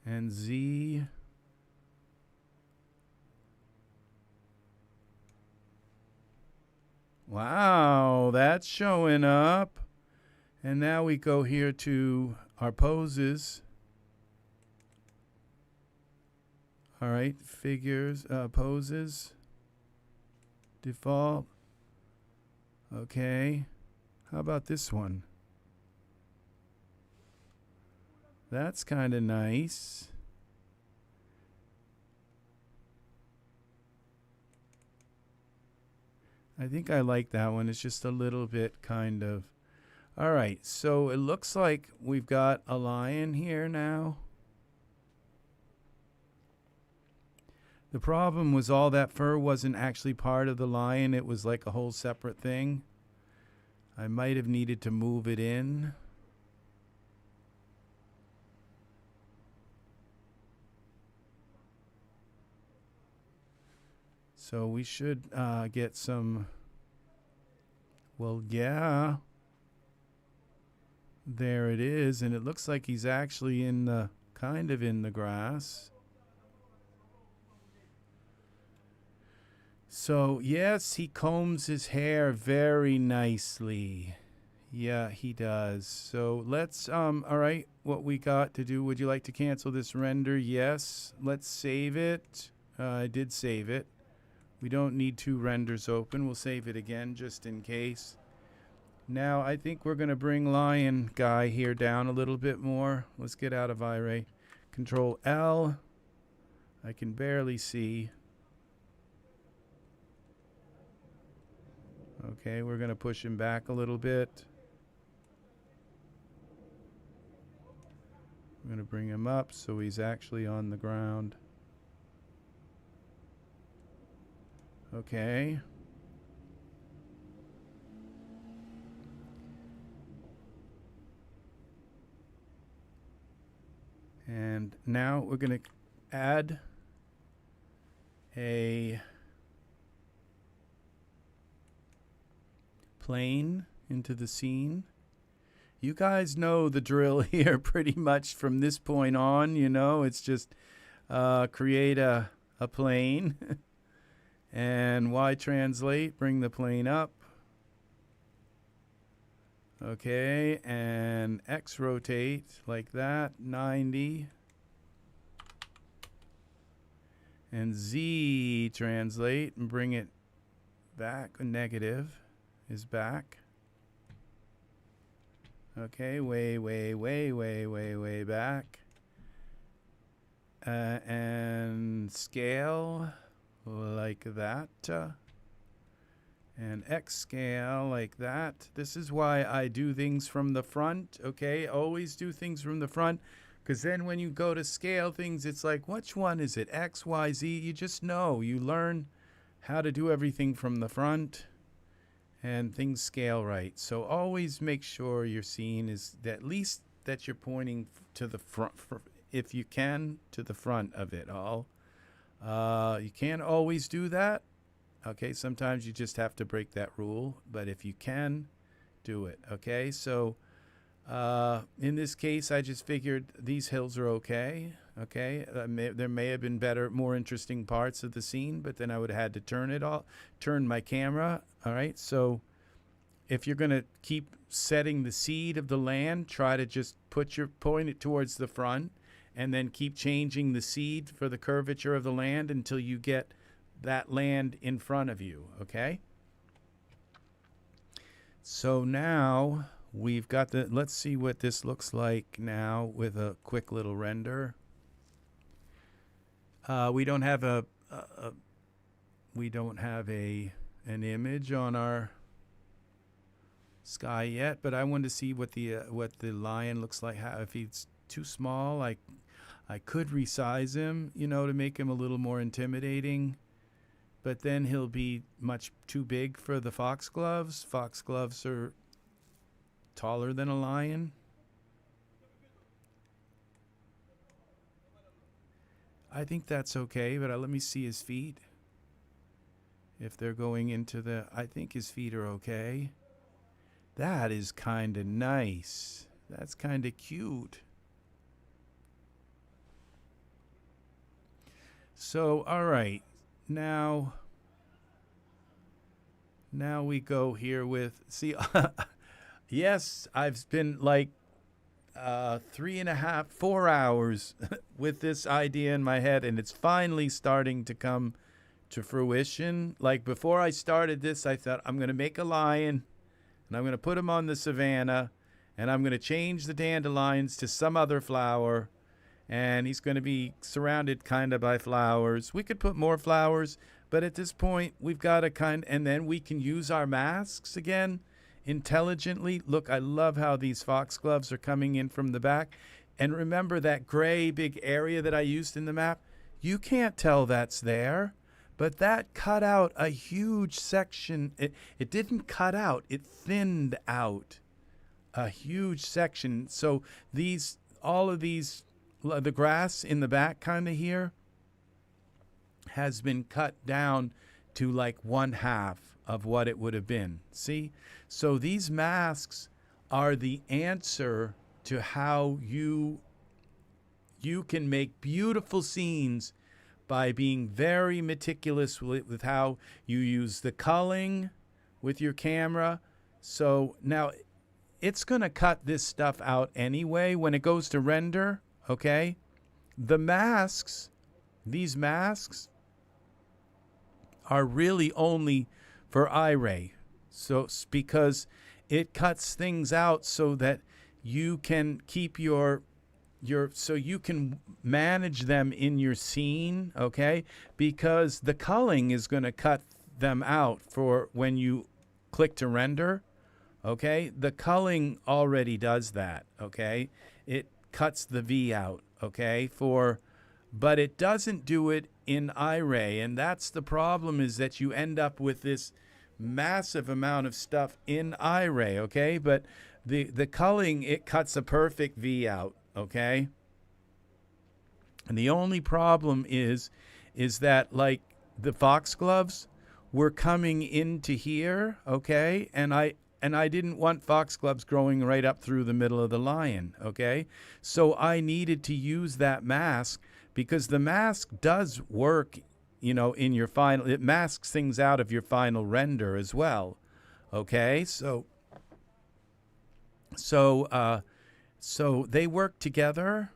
And Z. Wow, that's showing up. And now we go here to our poses. All right, figures, poses, default. Okay, how about this one? That's kind of nice. I think I like that one. It's just a little bit kind of. All right, so it looks like we've got a lion here now. The problem was all that fur wasn't actually part of the lion. It was like a whole separate thing. I might have needed to move it in. So we should get some, well, yeah. There it is, and it looks like he's actually in the, kind of in the grass. So, yes, he combs his hair very nicely. Yeah, he does. So let's, all right, what we got to do, would you like to cancel this render? Yes. Let's save it. I did save it. We don't need 2 renders open. We'll save it again just in case. Now, I think we're going to bring Lion Guy here down a little bit more. Let's get out of iRay. Control L. I can barely see. Okay, we're going to push him back a little bit. I'm going to bring him up so he's actually on the ground. Okay. And now we're going to add a plane into the scene. You guys know the drill here pretty much from this point on, you know, it's just create a plane and Y translate, bring the plane up. Okay, and X rotate like that, 90. And Z translate and bring it back, negative is back. Okay, way back. And scale like that. And X scale like that. This is why I do things from the front, okay? Always do things from the front, because then when you go to scale things, it's like, which one is it? X, Y, Z? You just know. You learn how to do everything from the front, and things scale right. So always make sure your scene is at least that you're pointing to the front, if you can, to the front of it all. You can't always do that. Okay, sometimes you just have to break that rule, but if you can, do it. Okay, so in this case, I just figured these hills are okay. Okay, there may have been better, more interesting parts of the scene, but then I would have had to turn my camera. All right, so if you're going to keep setting the seed of the land, try to just point it towards the front, and then keep changing the seed for the curvature of the land until you get that land in front of you, okay? So now we've got let's see what this looks like now with a quick little render. We don't have an image on our sky yet, but I wanted to see what the lion looks like. If he's too small, I could resize him, you know, to make him a little more intimidating. But then he'll be much too big for the foxgloves. Foxgloves are taller than a lion. I think that's okay, but let me see his feet. If they're going into I think his feet are okay. That is kind of nice. That's kind of cute. So, all right. Now we go here with, see, yes, I've been like 3.5, 4 hours with this idea in my head, and it's finally starting to come to fruition. Like before I started this, I thought I'm going to make a lion, and I'm going to put him on the savannah, and I'm going to change the dandelions to some other flower, and he's going to be surrounded kind of by flowers. We could put more flowers, but at this point, we've got to and then we can use our masks again intelligently. Look, I love how these foxgloves are coming in from the back. And remember that gray big area that I used in the map? You can't tell that's there, but that cut out a huge section. It didn't cut out, it thinned out a huge section. So all of these, the grass in the back kind of here has been cut down to like 1/2 of what it would have been. See? So these masks are the answer to how you can make beautiful scenes by being very meticulous with how you use the culling with your camera. So now it's going to cut this stuff out anyway when it goes to render, okay? The masks, these masks are really only for iRay. So because it cuts things out so that you can keep so you can manage them in your scene, okay? Because the culling is going to cut them out for when you click to render, okay? The culling already does that, okay? It cuts the V out, okay? But it doesn't do it in iRay, and that's the problem, is that you end up with this massive amount of stuff in iRay, okay? But the culling, it cuts a perfect V out, okay? And the only problem is that, like, the foxgloves were coming into here, okay? And I didn't want foxgloves growing right up through the middle of the lion, okay? So I needed to use that mask, because the mask does work, in your final, it masks things out of your final render as well, okay? So they work together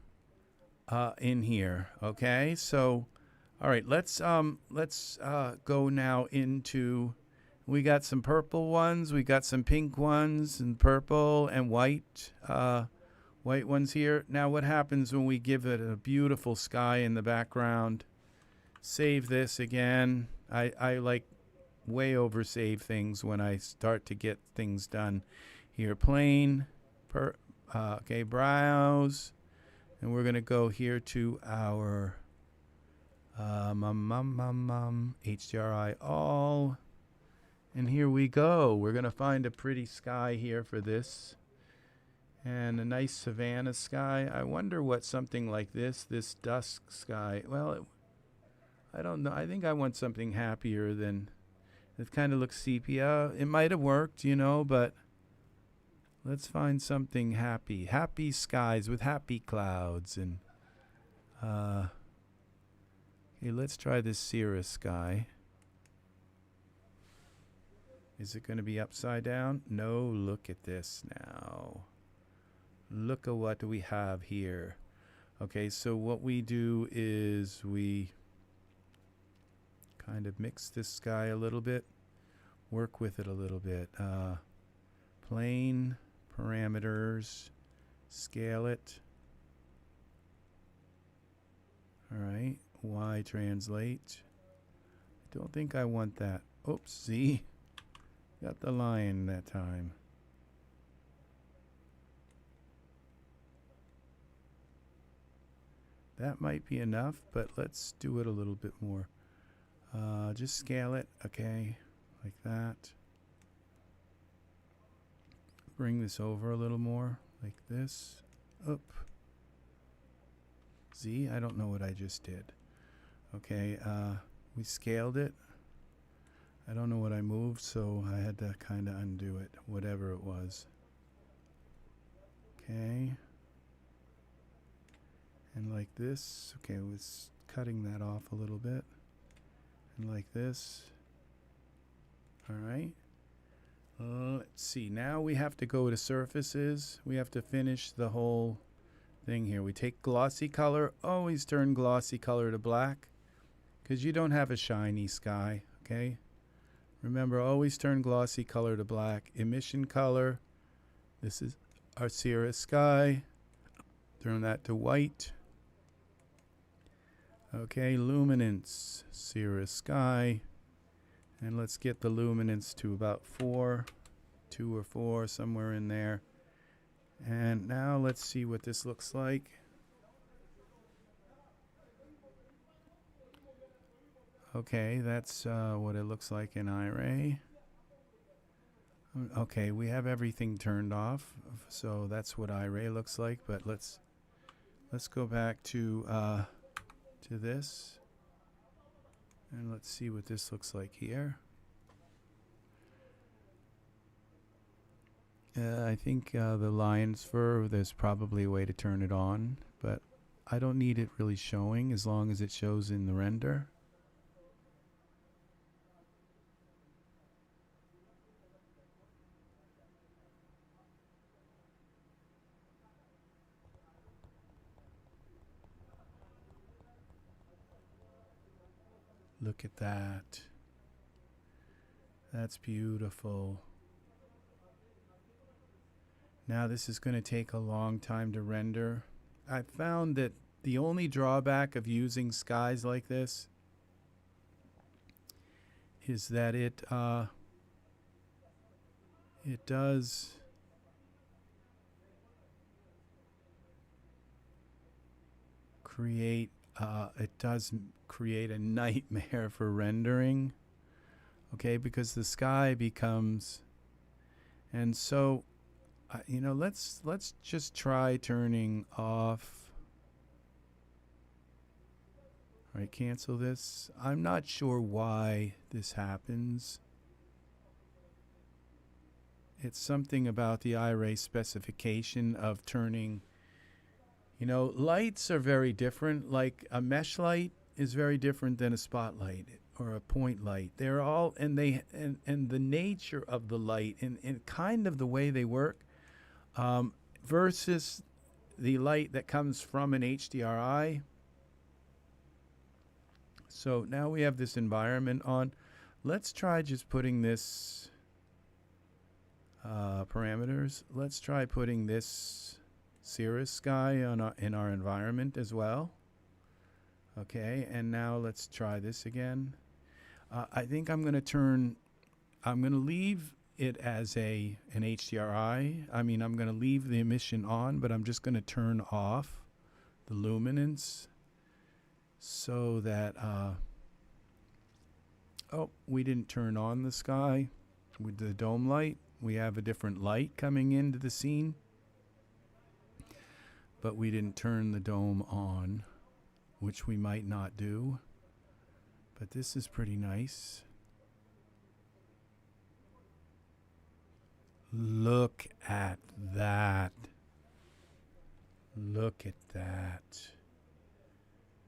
in here, okay? So, all right, let's go now into, we got some purple ones, we got some pink ones, and purple and white ones here. Now what happens when we give it a beautiful sky in the background? Save this again. I like way over save things when I start to get things done here. Plain, okay, browse, and we're gonna go here to our HDRI all, and here we go. We're gonna find a pretty sky here for this, and a nice savannah sky. I wonder what something like this dusk sky, well, I don't know. I think I want something happier than, it kind of looks sepia. It might have worked, but let's find something happy. Happy skies with happy clouds. And okay, let's try this Cirrus sky. Is it going to be upside down? No, look at this now. Look at what we have here. Okay, so what we do is we kind of mix this sky a little bit, work with it a little bit. Plane parameters, scale it. All right, Y translate. I don't think I want that. Oops, see? Got the lion that time. That might be enough, but let's do it a little bit more. Just scale it, okay, like that. Bring this over a little more, like this. Up. Z, I don't know what I just did. Okay, we scaled it. I don't know what I moved, so I had to kind of undo it, whatever it was. Okay. And like this. Okay, I was cutting that off a little bit. And like this. Alright. Let's see. Now we have to go to surfaces. We have to finish the whole thing here. We take glossy color. Always turn glossy color to black, because you don't have a shiny sky. Okay. Remember, always turn glossy color to black. Emission color. This is our Cirrus sky. Turn that to white. Okay, luminance, Cirrus sky. And let's get the luminance to about 4, 2 or 4, somewhere in there. And now let's see what this looks like. Okay, that's what it looks like in iRay. Okay, we have everything turned off, so that's what iRay looks like. But let's go back to this, and let's see what this looks like here. I think the lion's fur, there's probably a way to turn it on, but I don't need it really showing as long as it shows in the render. Look at that. That's beautiful. Now this is going to take a long time to render. I found that the only drawback of using skies like this is that it does create a nightmare for rendering. Okay, because the sky becomes, and so you know, let's just try turning off. All right, cancel this. I'm not sure why this happens. It's something about the iRay specification of turning, you know, lights are very different. Like a mesh light is very different than a spotlight or a point light. They're all, and the nature of the light and kind of the way they work, versus the light that comes from an HDRI. So now we have this environment on. Let's try just putting this parameters. Let's try putting this Cirrus sky in our environment as well. Okay, and now let's try this again. I think I'm going to leave it as an HDRI. I mean, I'm going to leave the emission on, but I'm just going to turn off the luminance so that, oh, we didn't turn on the sky with the dome light. We have a different light coming into the scene, but we didn't turn the dome on, which we might not do. But this is pretty nice. Look at that. Look at that.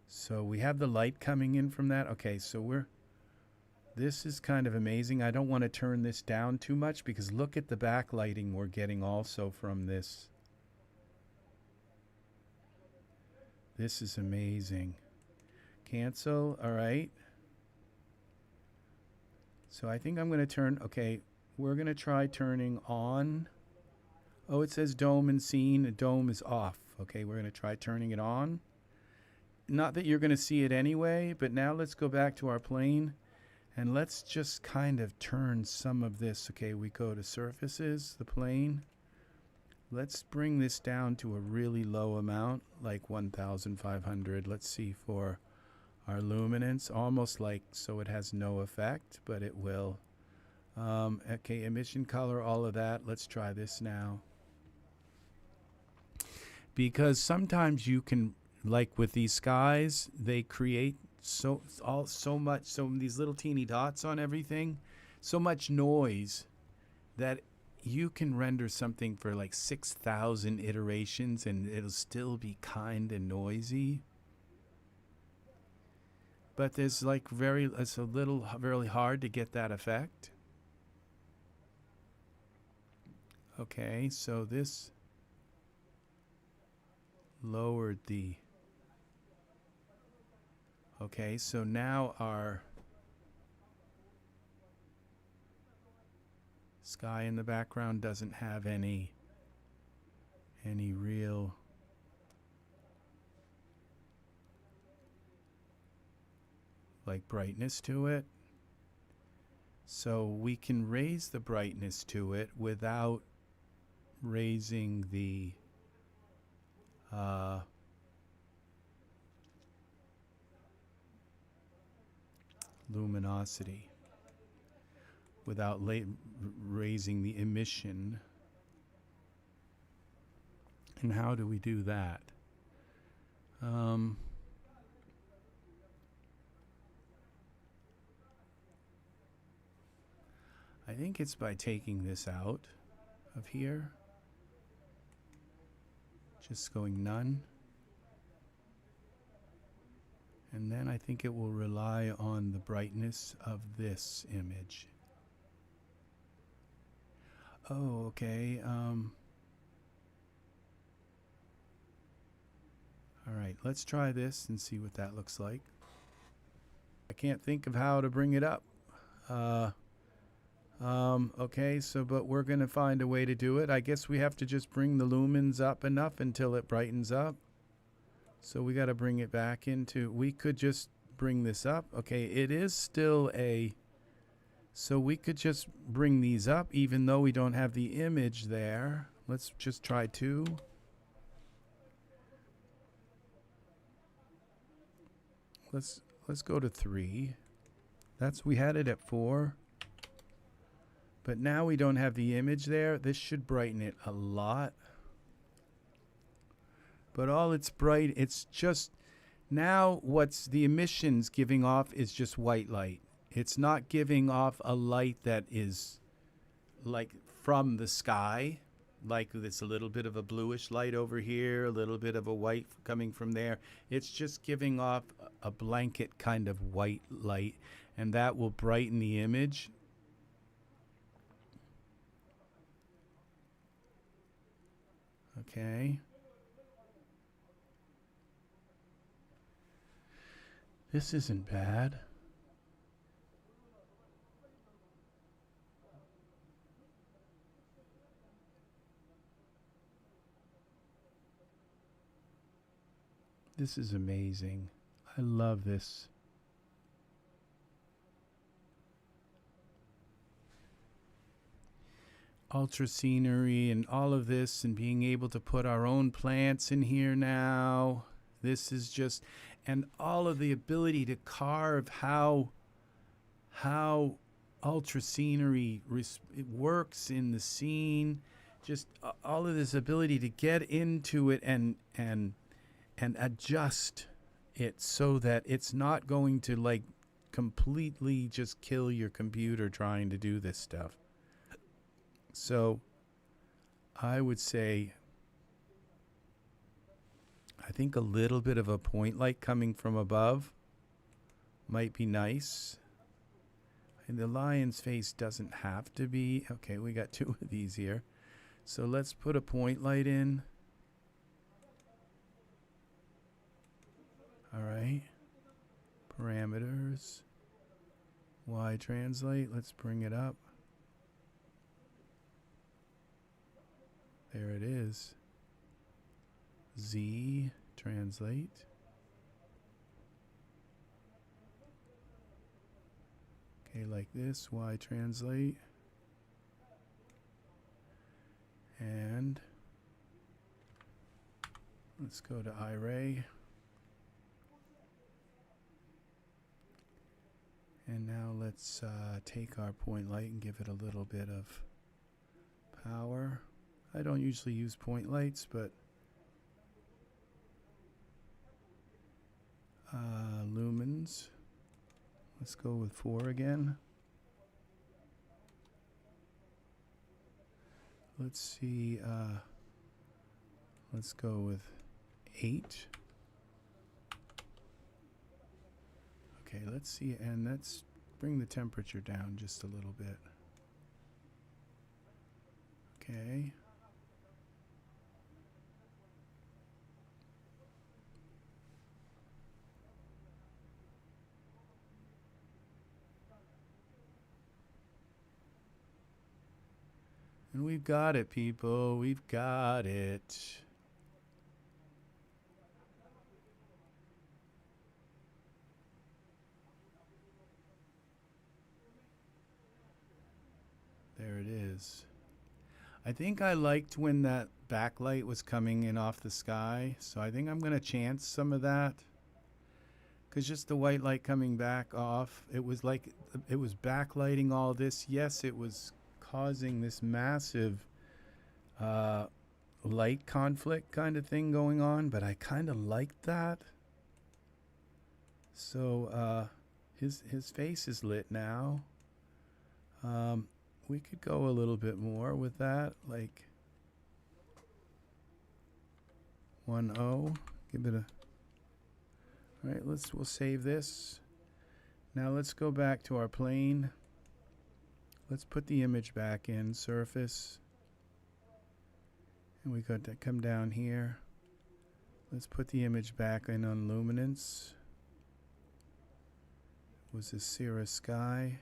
So we have the light coming in from that. Okay, so this is kind of amazing. I don't want to turn this down too much because look at the backlighting we're getting also from this. This is amazing. Cancel. All right. So I think I'm going to turn, okay, we're going to try turning on. Oh, it says dome and scene. The dome is off. Okay, we're going to try turning it on. Not that you're going to see it anyway, but now let's go back to our plane and let's just kind of turn some of this. Okay, we go to surfaces, the plane. Let's bring this down to a really low amount, like 1,500. Let's see for our luminance, almost like so it has no effect, but it will. Okay, emission color, all of that. Let's try this now. Because sometimes you can, like with these skies, they create so these little teeny dots on everything, so much noise that you can render something for like 6,000 iterations and it'll still be kind of noisy. But there's like it's a little really hard to get that effect. Okay, so this lowered the... Okay, so now our sky in the background doesn't have any real like brightness to it. So we can raise the brightness to it without raising the luminosity, without raising the emission. And how do we do that? I think it's by taking this out of here, just going none. And then I think it will rely on the brightness of this image. Oh, okay. All right, let's try this and see what that looks like. I can't think of how to bring it up. Okay, so but we're going to find a way to do it. I guess we have to just bring the lumens up enough until it brightens up. So we got to bring it back into... We could just bring this up. Okay, it is still a... So we could just bring these up even though we don't have the image there. Let's just try 2. Let's go to 3. We had it at 4. But now we don't have the image there. This should brighten it a lot. But all it's bright, it's just, now what's the emissions giving off is just white light. It's not giving off a light that is like from the sky, like it's a little bit of a bluish light over here, a little bit of a white coming from there. It's just giving off a blanket kind of white light, and that will brighten the image. Okay. This isn't bad. This is amazing. I love this. Ultra scenery and all of this, and being able to put our own plants in here now. This is just, and all of the ability to carve how ultra scenery it works in the scene. Just all of this ability to get into it and adjust it so that it's not going to like completely just kill your computer trying to do this stuff. So I would say, I think a little bit of a point light coming from above might be nice. And the lion's face doesn't have to be. Okay, we got 2 of these here. So let's put a point light in. All right. Parameters. Y translate. Let's bring it up. There it is. Z translate. Okay, like this. Y translate. And let's go to iRay. And now let's take our point light and give it a little bit of power. I don't usually use point lights, but lumens. Let's go with 4 again. Let's see, let's go with 8. Okay, let's see, and let's bring the temperature down just a little bit. Okay. And we've got it, people. We've got it. There it is. I think I liked when that backlight was coming in off the sky, so I think I'm going to chance some of that. Because just the white light coming back off, it was like it was backlighting all this. Yes, it was causing this massive light conflict kind of thing going on, but I kind of liked that. So his face is lit now. We could go a little bit more with that, like 1-0. Give it a. All right, we'll save this. Now let's go back to our plane. Let's put the image back in surface. And we got to come down here. Let's put the image back in on luminance. Was this Cirrus sky?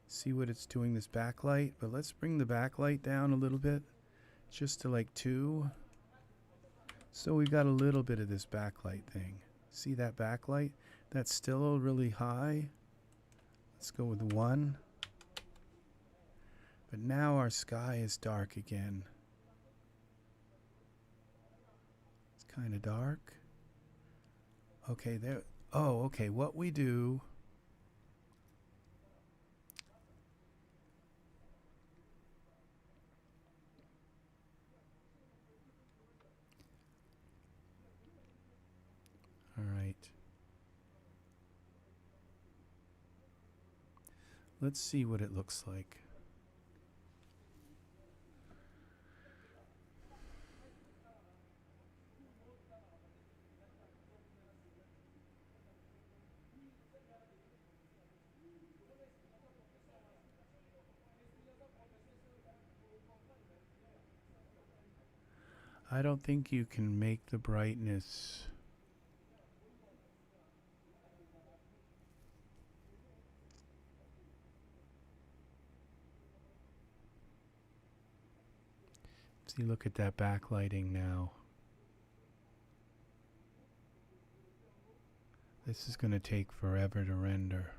See what it's doing, this backlight, but let's bring the backlight down a little bit, just to like 2. So we got a little bit of this backlight thing. See that backlight? That's still really high. Let's go with 1. But now our sky is dark again. It's kind of dark. Okay, there. Oh, okay, what we do. All right. Let's see what it looks like. I don't think you can make the brightness. See, look at that backlighting now. This is going to take forever to render.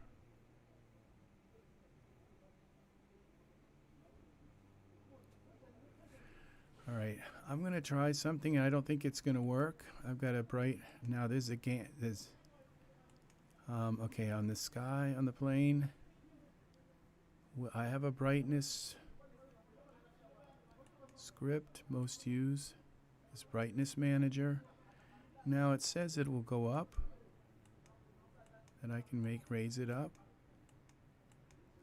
All right, I'm going to try something. I don't think it's going to work. I've got a bright. Now there's again. There's. Okay, on the sky, on the plane. I have a brightness script most used. This brightness manager. Now it says it will go up. And I can raise it up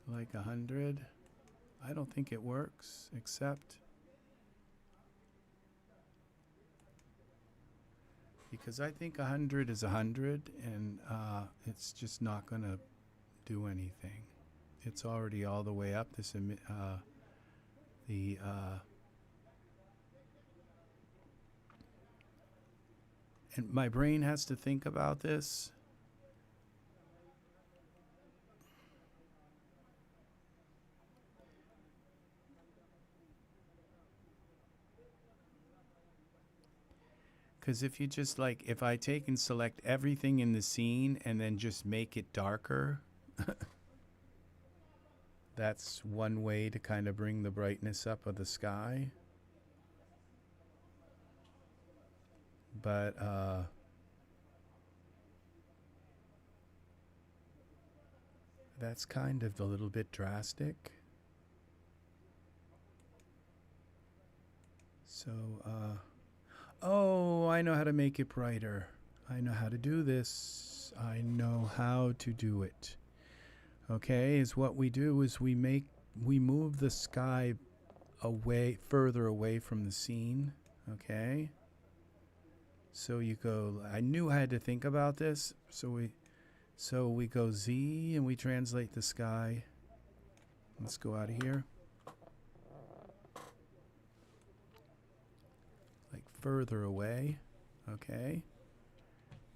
like 100. I don't think it works, except because I think 100 is 100, and it's just not going to do anything. It's already all the way up. This and my brain has to think about this. Because if you just if I take and select everything in the scene and then just make it darker, that's one way to kind of bring the brightness up of the sky. But that's kind of a little bit drastic. So, oh, I know how to make it brighter. I know how to do this. I know how to do it. okay, is what we do is we move the sky further away from the scene, okay? So you go, I knew I had to think about this, so we go Z and we translate the sky. Let's go out of here. Like further away, okay?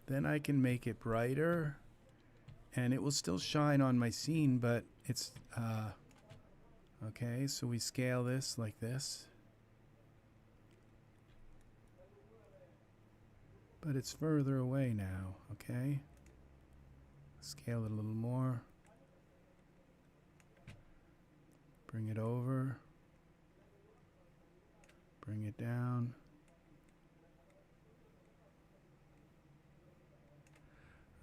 Then I can make it brighter, and it will still shine on my scene, but it's, okay, so we scale this like this. But it's further away now, okay? Scale it a little more. Bring it over. Bring it down.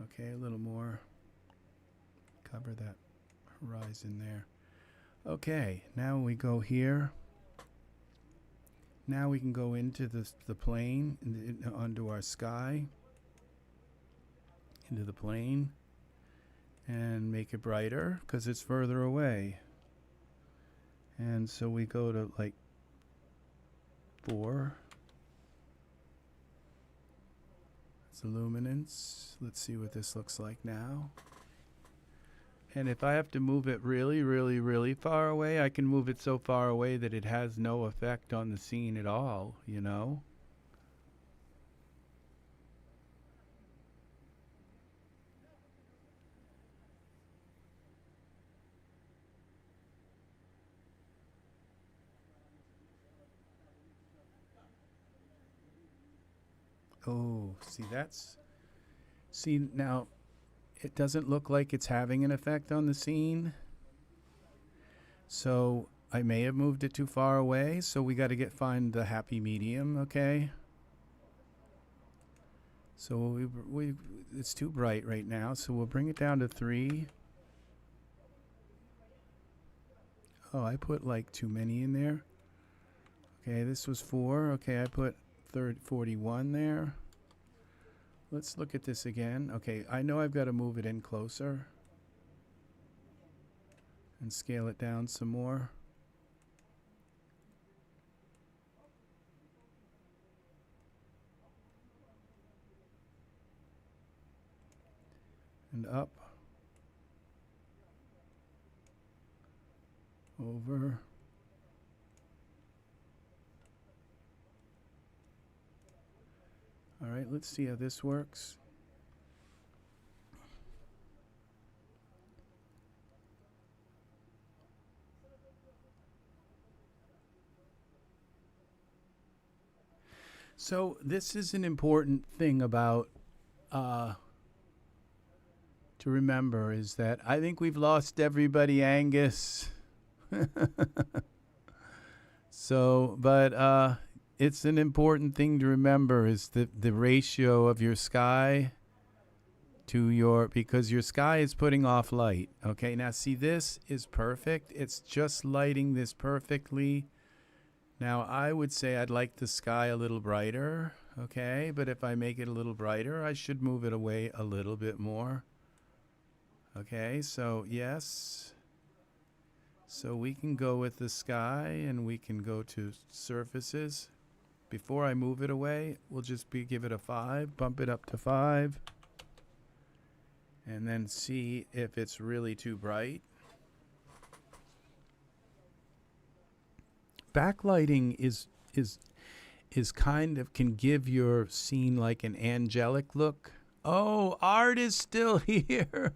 Okay, a little more. Cover that horizon there. Okay, now we go here. Now we can go into the plane, onto our sky, into the plane, and make it brighter because it's further away. And so we go to like 4. It's luminance. Let's see what this looks like now. And if I have to move it really, really, really far away, I can move it so far away that it has no effect on the scene at all, you know? Oh, see now, it doesn't look like it's having an effect on the scene. So I may have moved it too far away, so we got to find the happy medium, okay? So it's too bright right now, so we'll bring it down to 3. Oh, I put like too many in there. Okay, this was 4. Okay, I put 41 there. Let's look at this again. Okay, I know I've got to move it in closer and scale it down some more. And up. Over. All right, let's see how this works. So this is an important thing about to remember is that I think we've lost everybody, Angus. So, but it's an important thing to remember is the ratio of your sky to your, because your sky is putting off light. Okay, now see, this is perfect. It's just lighting this perfectly. Now I would say I'd like the sky a little brighter, okay? But if I make it a little brighter, I should move it away a little bit more. Okay, so yes. So we can go with the sky and we can go to surfaces. Before I move it away, we'll just give it a 5, bump it up to 5, and then see if it's really too bright. Backlighting is kind of, can give your scene like an angelic look. Oh, Art is still here.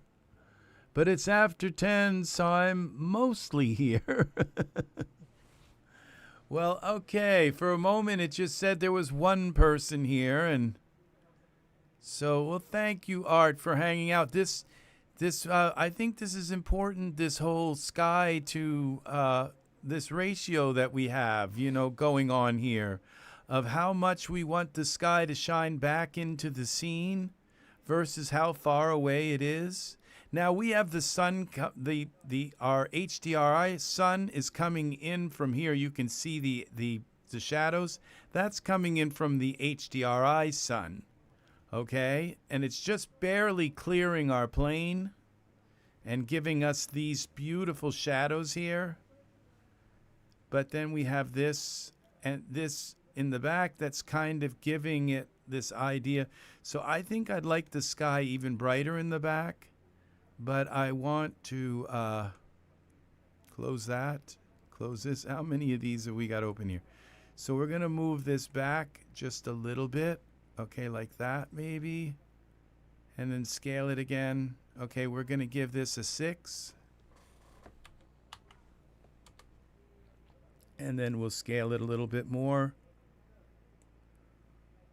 But it's after 10, so I'm mostly here. Well, okay, for a moment it just said there was one person here, and so, well, thank you, Art, for hanging out. I think this is important, this whole sky to this ratio that we have, you know, going on here, of how much we want the sky to shine back into the scene versus how far away it is. Now we have the sun, our HDRI sun is coming in from here. You can see the shadows. That's coming in from the HDRI sun, okay? And it's just barely clearing our plane. and giving us these beautiful shadows here. But then we have this and this in the back that's kind of giving it this idea. So I think I'd like the sky even brighter in the back, but I want to close that, close this. How many of these have we got open here? So we're going to move this back just a little bit. Okay, like that maybe. And then scale it again. Okay, we're going to give this a 6. And then we'll scale it a little bit more.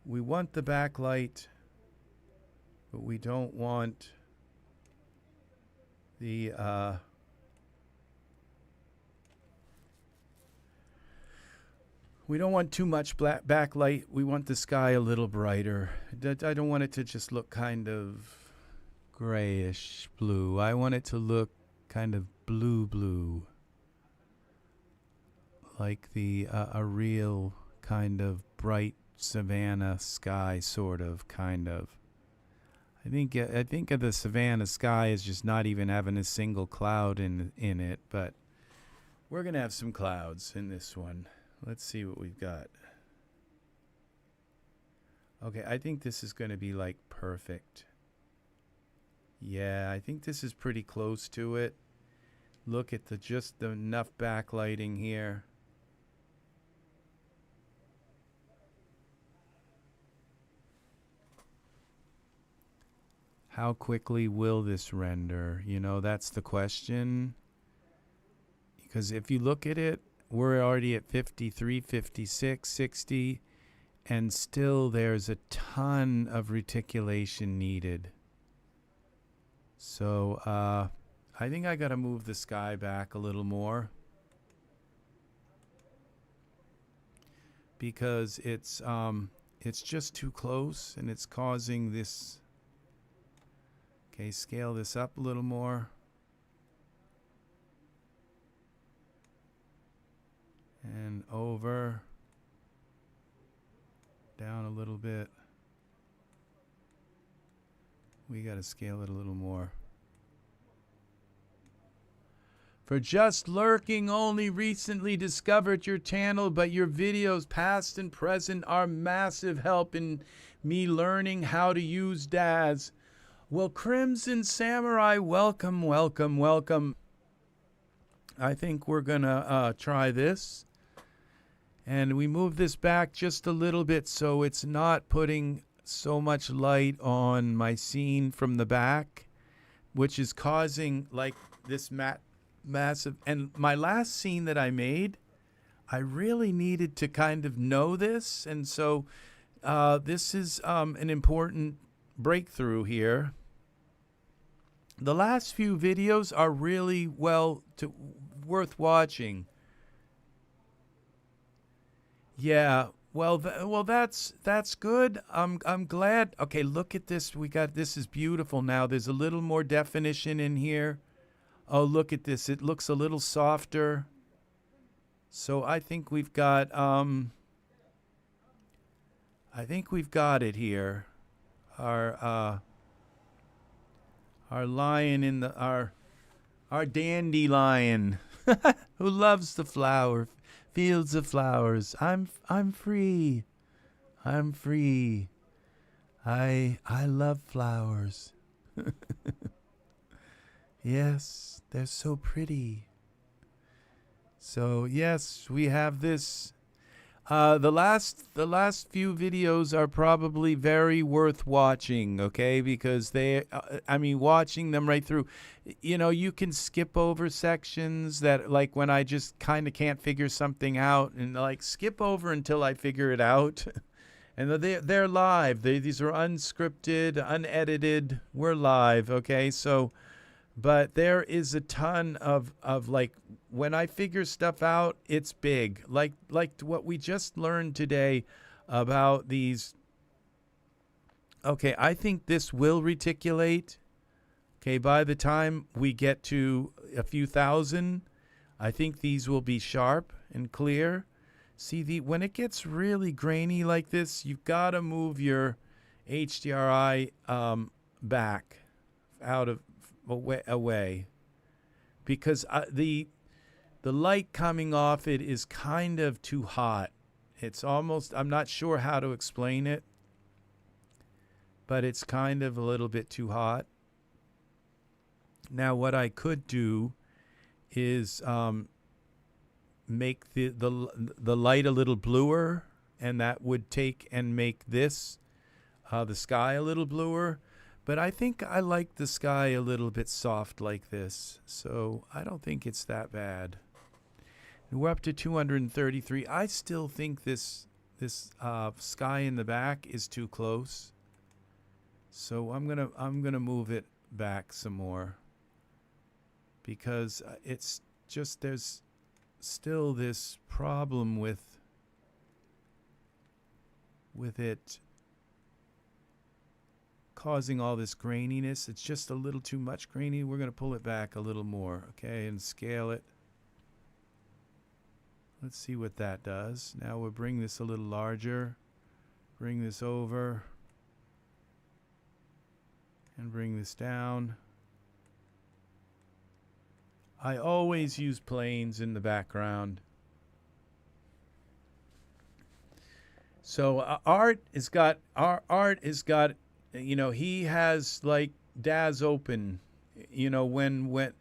We want the backlight, but we don't want the we don't want too much backlight. We want the sky a little brighter. I don't want it to just look kind of grayish blue. I want it to look kind of blue, like the a real kind of bright savannah sky, sort of, kind of. I think of the savannah sky as just not even having a single cloud in it, but we're gonna have some clouds in this one. Let's see what we've got. Okay, I think this is going to be like perfect. Yeah, I think this is pretty close to it. Look at just enough backlighting here. How quickly will this render? You know, that's the question. Because if you look at it, we're already at 53, 56, 60, and still there's a ton of reticulation needed. So I think I got to move the sky back a little more, because it's just too close and it's causing this. Okay, scale this up a little more. And over, down a little bit. We got to scale it a little more. For just lurking, only recently discovered your channel, but your videos past and present are massive help in me learning how to use DAS. Well, Crimson Samurai, welcome, welcome, welcome. I think we're gonna try this. And we move this back just a little bit so it's not putting so much light on my scene from the back, which is causing like this massive. And my last scene that I made, I really needed to kind of know this. And so this is an important breakthrough here. The last few videos are really worth watching. Yeah, well, that's good. I'm glad. Okay, look at this. This is beautiful now. There's a little more definition in here. Oh, look at this. It looks a little softer. So I think we've got it here. Our lion in the our dandelion who loves the flower. Fields of flowers. I'm free. I'm free. I love flowers. Yes, they're so pretty. So yes, we have this. The last few videos are probably very worth watching, okay? Because watching them right through, you know, you can skip over sections that, like, when I just kind of can't figure something out, and like skip over until I figure it out. And they're live. These are unscripted, unedited. We're live, okay? So, but there is a ton of like, when I figure stuff out, it's big. Like what we just learned today about these. Okay, I think this will reticulate. Okay, by the time we get to a few thousand, I think these will be sharp and clear. See, when it gets really grainy like this, you've got to move your HDRI back out of away because the light coming off it is kind of too hot. It's almost, I'm not sure how to explain it, but it's kind of a little bit too hot. Now what I could do is make the light a little bluer, and that would take and make this the sky a little bluer. But I think I like the sky a little bit soft like this, so I don't think it's that bad. And we're up to 233. I still think this sky in the back is too close, so I'm gonna move it back some more because it's just there's still this problem with it causing all this graininess. It's just a little too much grainy. We're going to pull it back a little more, okay, and scale it. Let's see what that does. Now we'll bring this a little larger, bring this over, and bring this down. I always use planes in the background. So Art has got, you know, he has like Daz open, you know, when,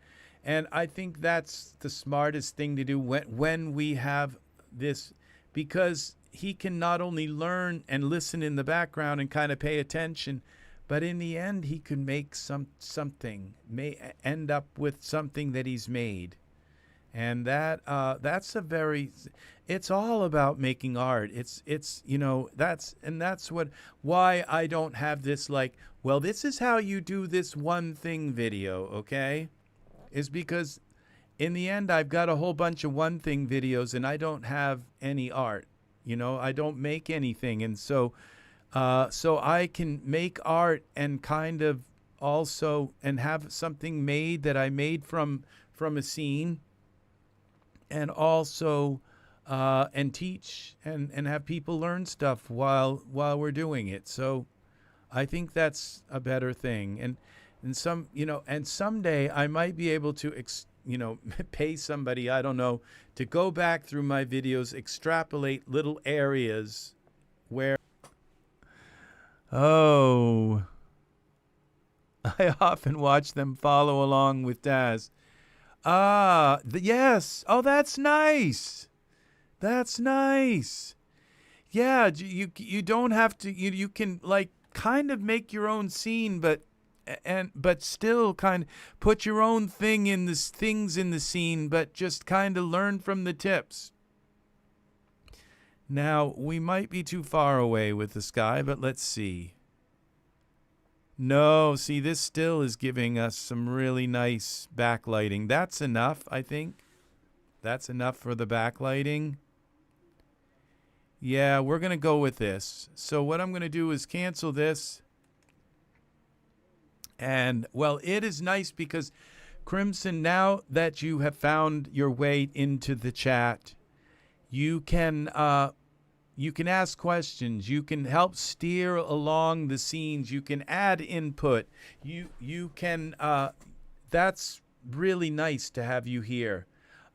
and I think that's the smartest thing to do when we have this, because he can not only learn and listen in the background and kind of pay attention, but in the end he can make something, may end up with something that he's made. And that's a very, it's all about making art. It's you know, that's why I don't have this like, well, this is how you do this one thing video, okay? Is because in the end I've got a whole bunch of one thing videos and I don't have any art. You know, I don't make anything, and so I can make art and kind of also and have something made that I made from a scene. And also, and teach and have people learn stuff while we're doing it. So, I think that's a better thing. And some, you know, and someday I might be able to, you know, pay somebody, I don't know, to go back through my videos, extrapolate little areas where. Oh, I often watch them follow along with Daz. Yes. Oh, that's nice. That's nice. Yeah, you don't have to, you can like kind of make your own scene, but still kind of put your own things in the scene, but just kind of learn from the tips. Now, we might be too far away with the sky, but let's see. No, see, this still is giving us some really nice backlighting. That's enough, I think. That's enough for the backlighting. Yeah, we're going to go with this. So what I'm going to do is cancel this. And, well, it is nice because, Crimson, now that you have found your way into the chat, you can ask questions. You can help steer along the scenes. You can add input. You can. That's really nice to have you here.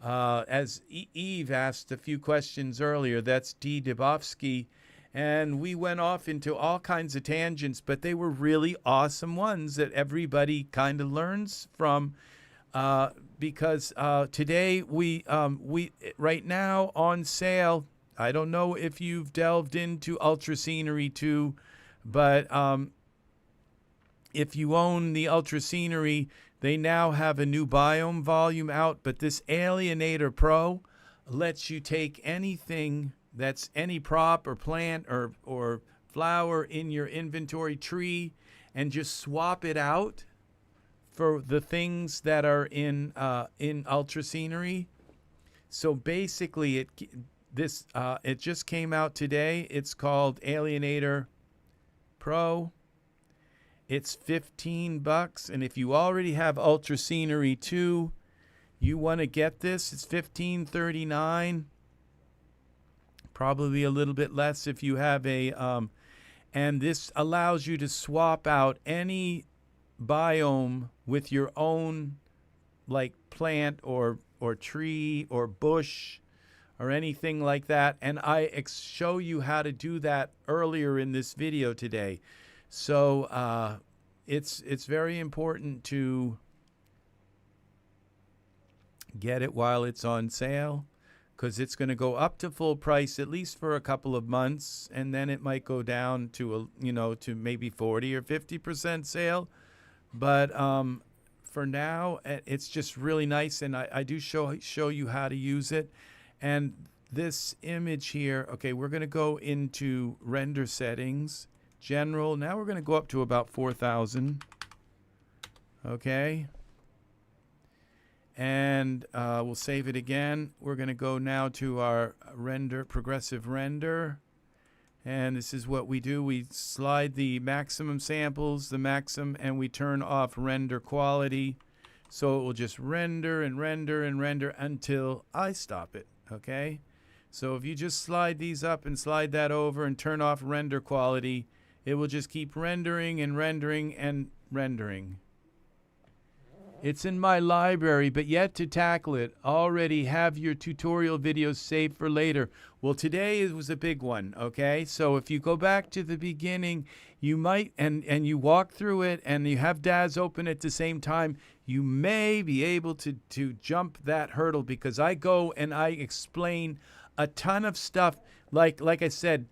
As Eve asked a few questions earlier, that's D. Dubovsky, and we went off into all kinds of tangents, but they were really awesome ones that everybody kind of learns from. Because today we right now on sale. I don't know if you've delved into Ultra Scenery 2, but if you own the Ultra Scenery, they now have a new biome volume out. But this Alienator Pro lets you take anything that's any prop or plant or flower in your inventory tree and just swap it out for the things that are in Ultra Scenery. So basically, it just came out today. It's called Alienator Pro. It's $15, and if you already have Ultra Scenery 2, you want to get this. It's $15.39. Probably a little bit less if you have a and this allows you to swap out any biome with your own like plant or tree or bush or anything like that, and I show you how to do that earlier in this video today. So it's very important to get it while it's on sale, because it's going to go up to full price at least for a couple of months, and then it might go down to to maybe 40 or 50% sale. But for now, it's just really nice, and I do show you how to use it. And this image here, okay, we're going to go into render settings, general. Now we're going to go up to about 4,000. Okay. And we'll save it again. We're going to go now to our render, progressive render. And this is what we do. We slide the maximum samples, and we turn off render quality. So it will just render and render and render until I stop it. Okay? So if you just slide these up and slide that over and turn off render quality, it will just keep rendering and rendering and rendering. It's in my library, but yet to tackle it. Already have your tutorial videos saved for later. Well, today it was a big one, okay? So if you go back to the beginning, you might, and you walk through it, and you have DAS open at the same time, you may be able to jump that hurdle, because I go and I explain a ton of stuff. Like I said,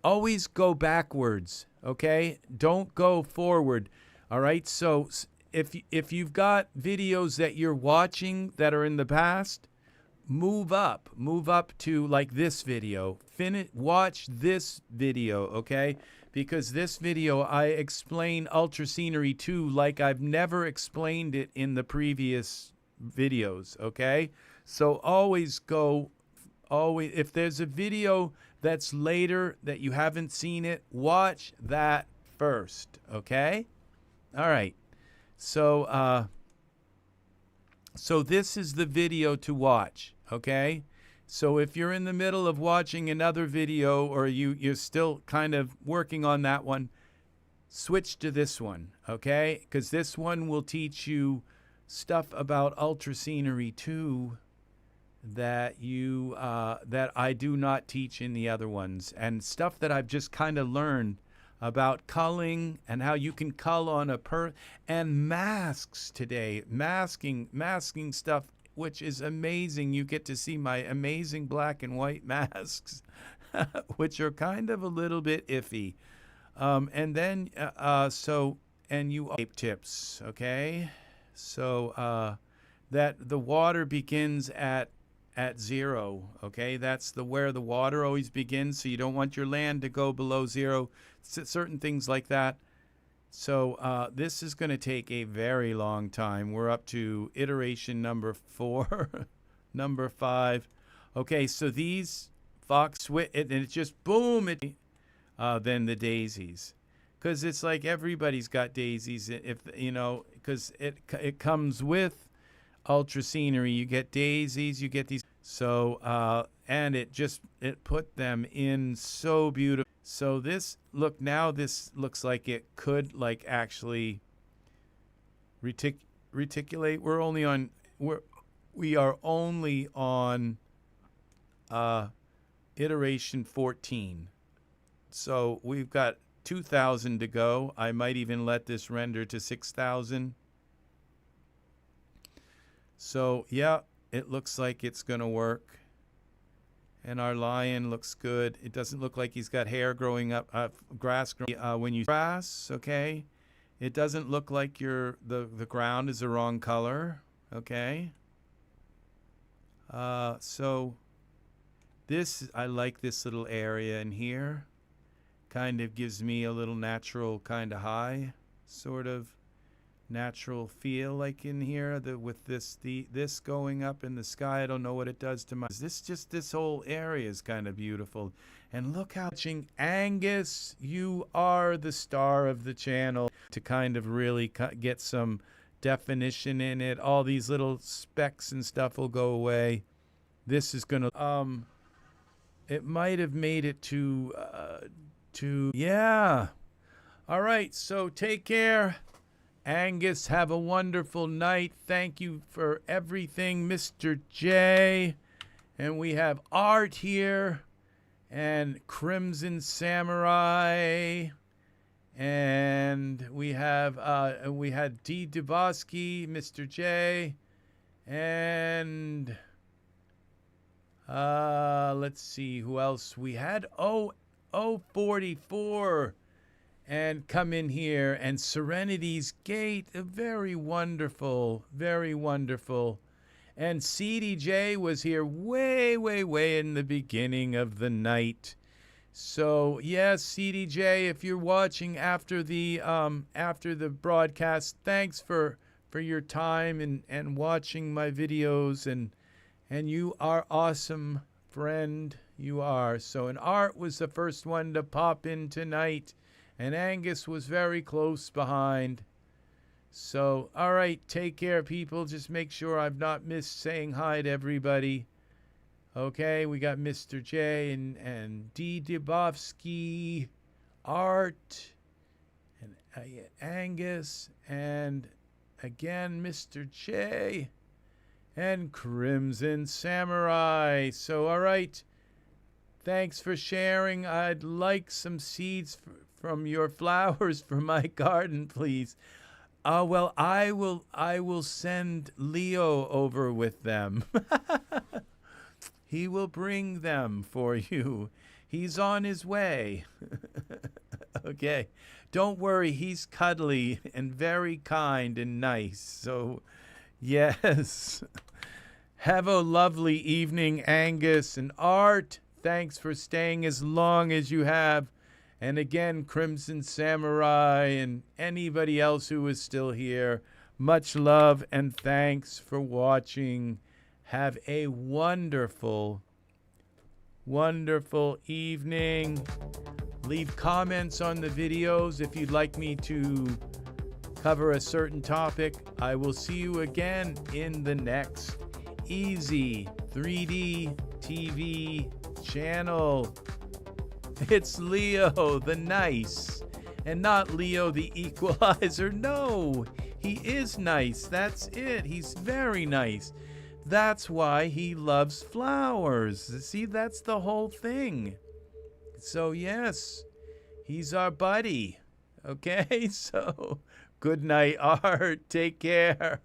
always go backwards, okay? Don't go forward, all right? So if you've got videos that you're watching that are in the past, move up to like this video. Watch this video, okay? Because this video, I explain Ultra Scenery 2 like I've never explained it in the previous videos, okay? So if there's a video that's later that you haven't seen it, watch that first, okay? All right. So this is the video to watch, okay? So if you're in the middle of watching another video, or you're still kind of working on that one, switch to this one, okay? Because this one will teach you stuff about Ultra Scenery 2 that that I do not teach in the other ones, and stuff that I've just kind of learned about culling and how you can cull on and masks today, masking stuff, which is amazing. You get to see my amazing black and white masks, which are kind of a little bit iffy. And then tape tips, okay? So that the water begins at 0, okay? That's where the water always begins, so you don't want your land to go below 0, certain things like that. So this is going to take a very long time. We're up to iteration number 4, number 5. Okay, so these and it just boom, then the daisies. Because it's like everybody's got daisies, because it comes with Ultra Scenery. You get daisies, you get these. So and it put them in so beautiful. So this looks like it could like actually reticulate. We are only on iteration 14. So we've got 2,000 to go. I might even let this render to 6,000. So yeah, it looks like it's gonna work. And our lion looks good. It doesn't look like he's got hair growing up, grass growing. When you grass, okay, it doesn't look like the ground is the wrong color, okay. So I like this little area in here. Kind of gives me a little natural, kind of high, sort of natural feel like in here, with this going up in the sky. I don't know what it does to this whole area is kind of beautiful. And look how Angus, you are the star of the channel, to kind of really get some definition in it. All these little specks and stuff will go away. This is gonna it might have made it to yeah. All right, so take care. Angus, have a wonderful night. Thank you for everything, Mr. J. And we have Art here, and Crimson Samurai, and we had D. Dubosky, Mr. J, and let's see who else we had. 44 and come in here, and Serenity's Gate, very wonderful, very wonderful. And CDJ was here way in the beginning of the night. So yes, CDJ, if you're watching after the broadcast, thanks for your time and watching my videos, and you are awesome, friend. You are. So, and Art was the first one to pop in tonight, and Angus was very close behind. So, all right, take care, people. Just make sure I've not missed saying hi to everybody. Okay, we got Mr. J and D. Dubovsky, Art, and Angus, and again, Mr. J, and Crimson Samurai. So, all right, thanks for sharing. I'd like some seeds from your flowers for my garden, please. Well, I will send Leo over with them. He will bring them for you. He's on his way. Okay. Don't worry, he's cuddly and very kind and nice. So, yes. Have a lovely evening, Angus and Art. Thanks for staying as long as you have. And again, Crimson Samurai and anybody else who is still here, much love and thanks for watching. Have a wonderful, wonderful evening. Leave comments on the videos if you'd like me to cover a certain topic. I will see you again in the next EZ3DTV channel. It's Leo the nice, and not Leo the equalizer. No, he is nice. That's it. He's very nice. That's why he loves flowers. See, that's the whole thing. So, yes, he's our buddy. Okay, so good night, Art. Take care.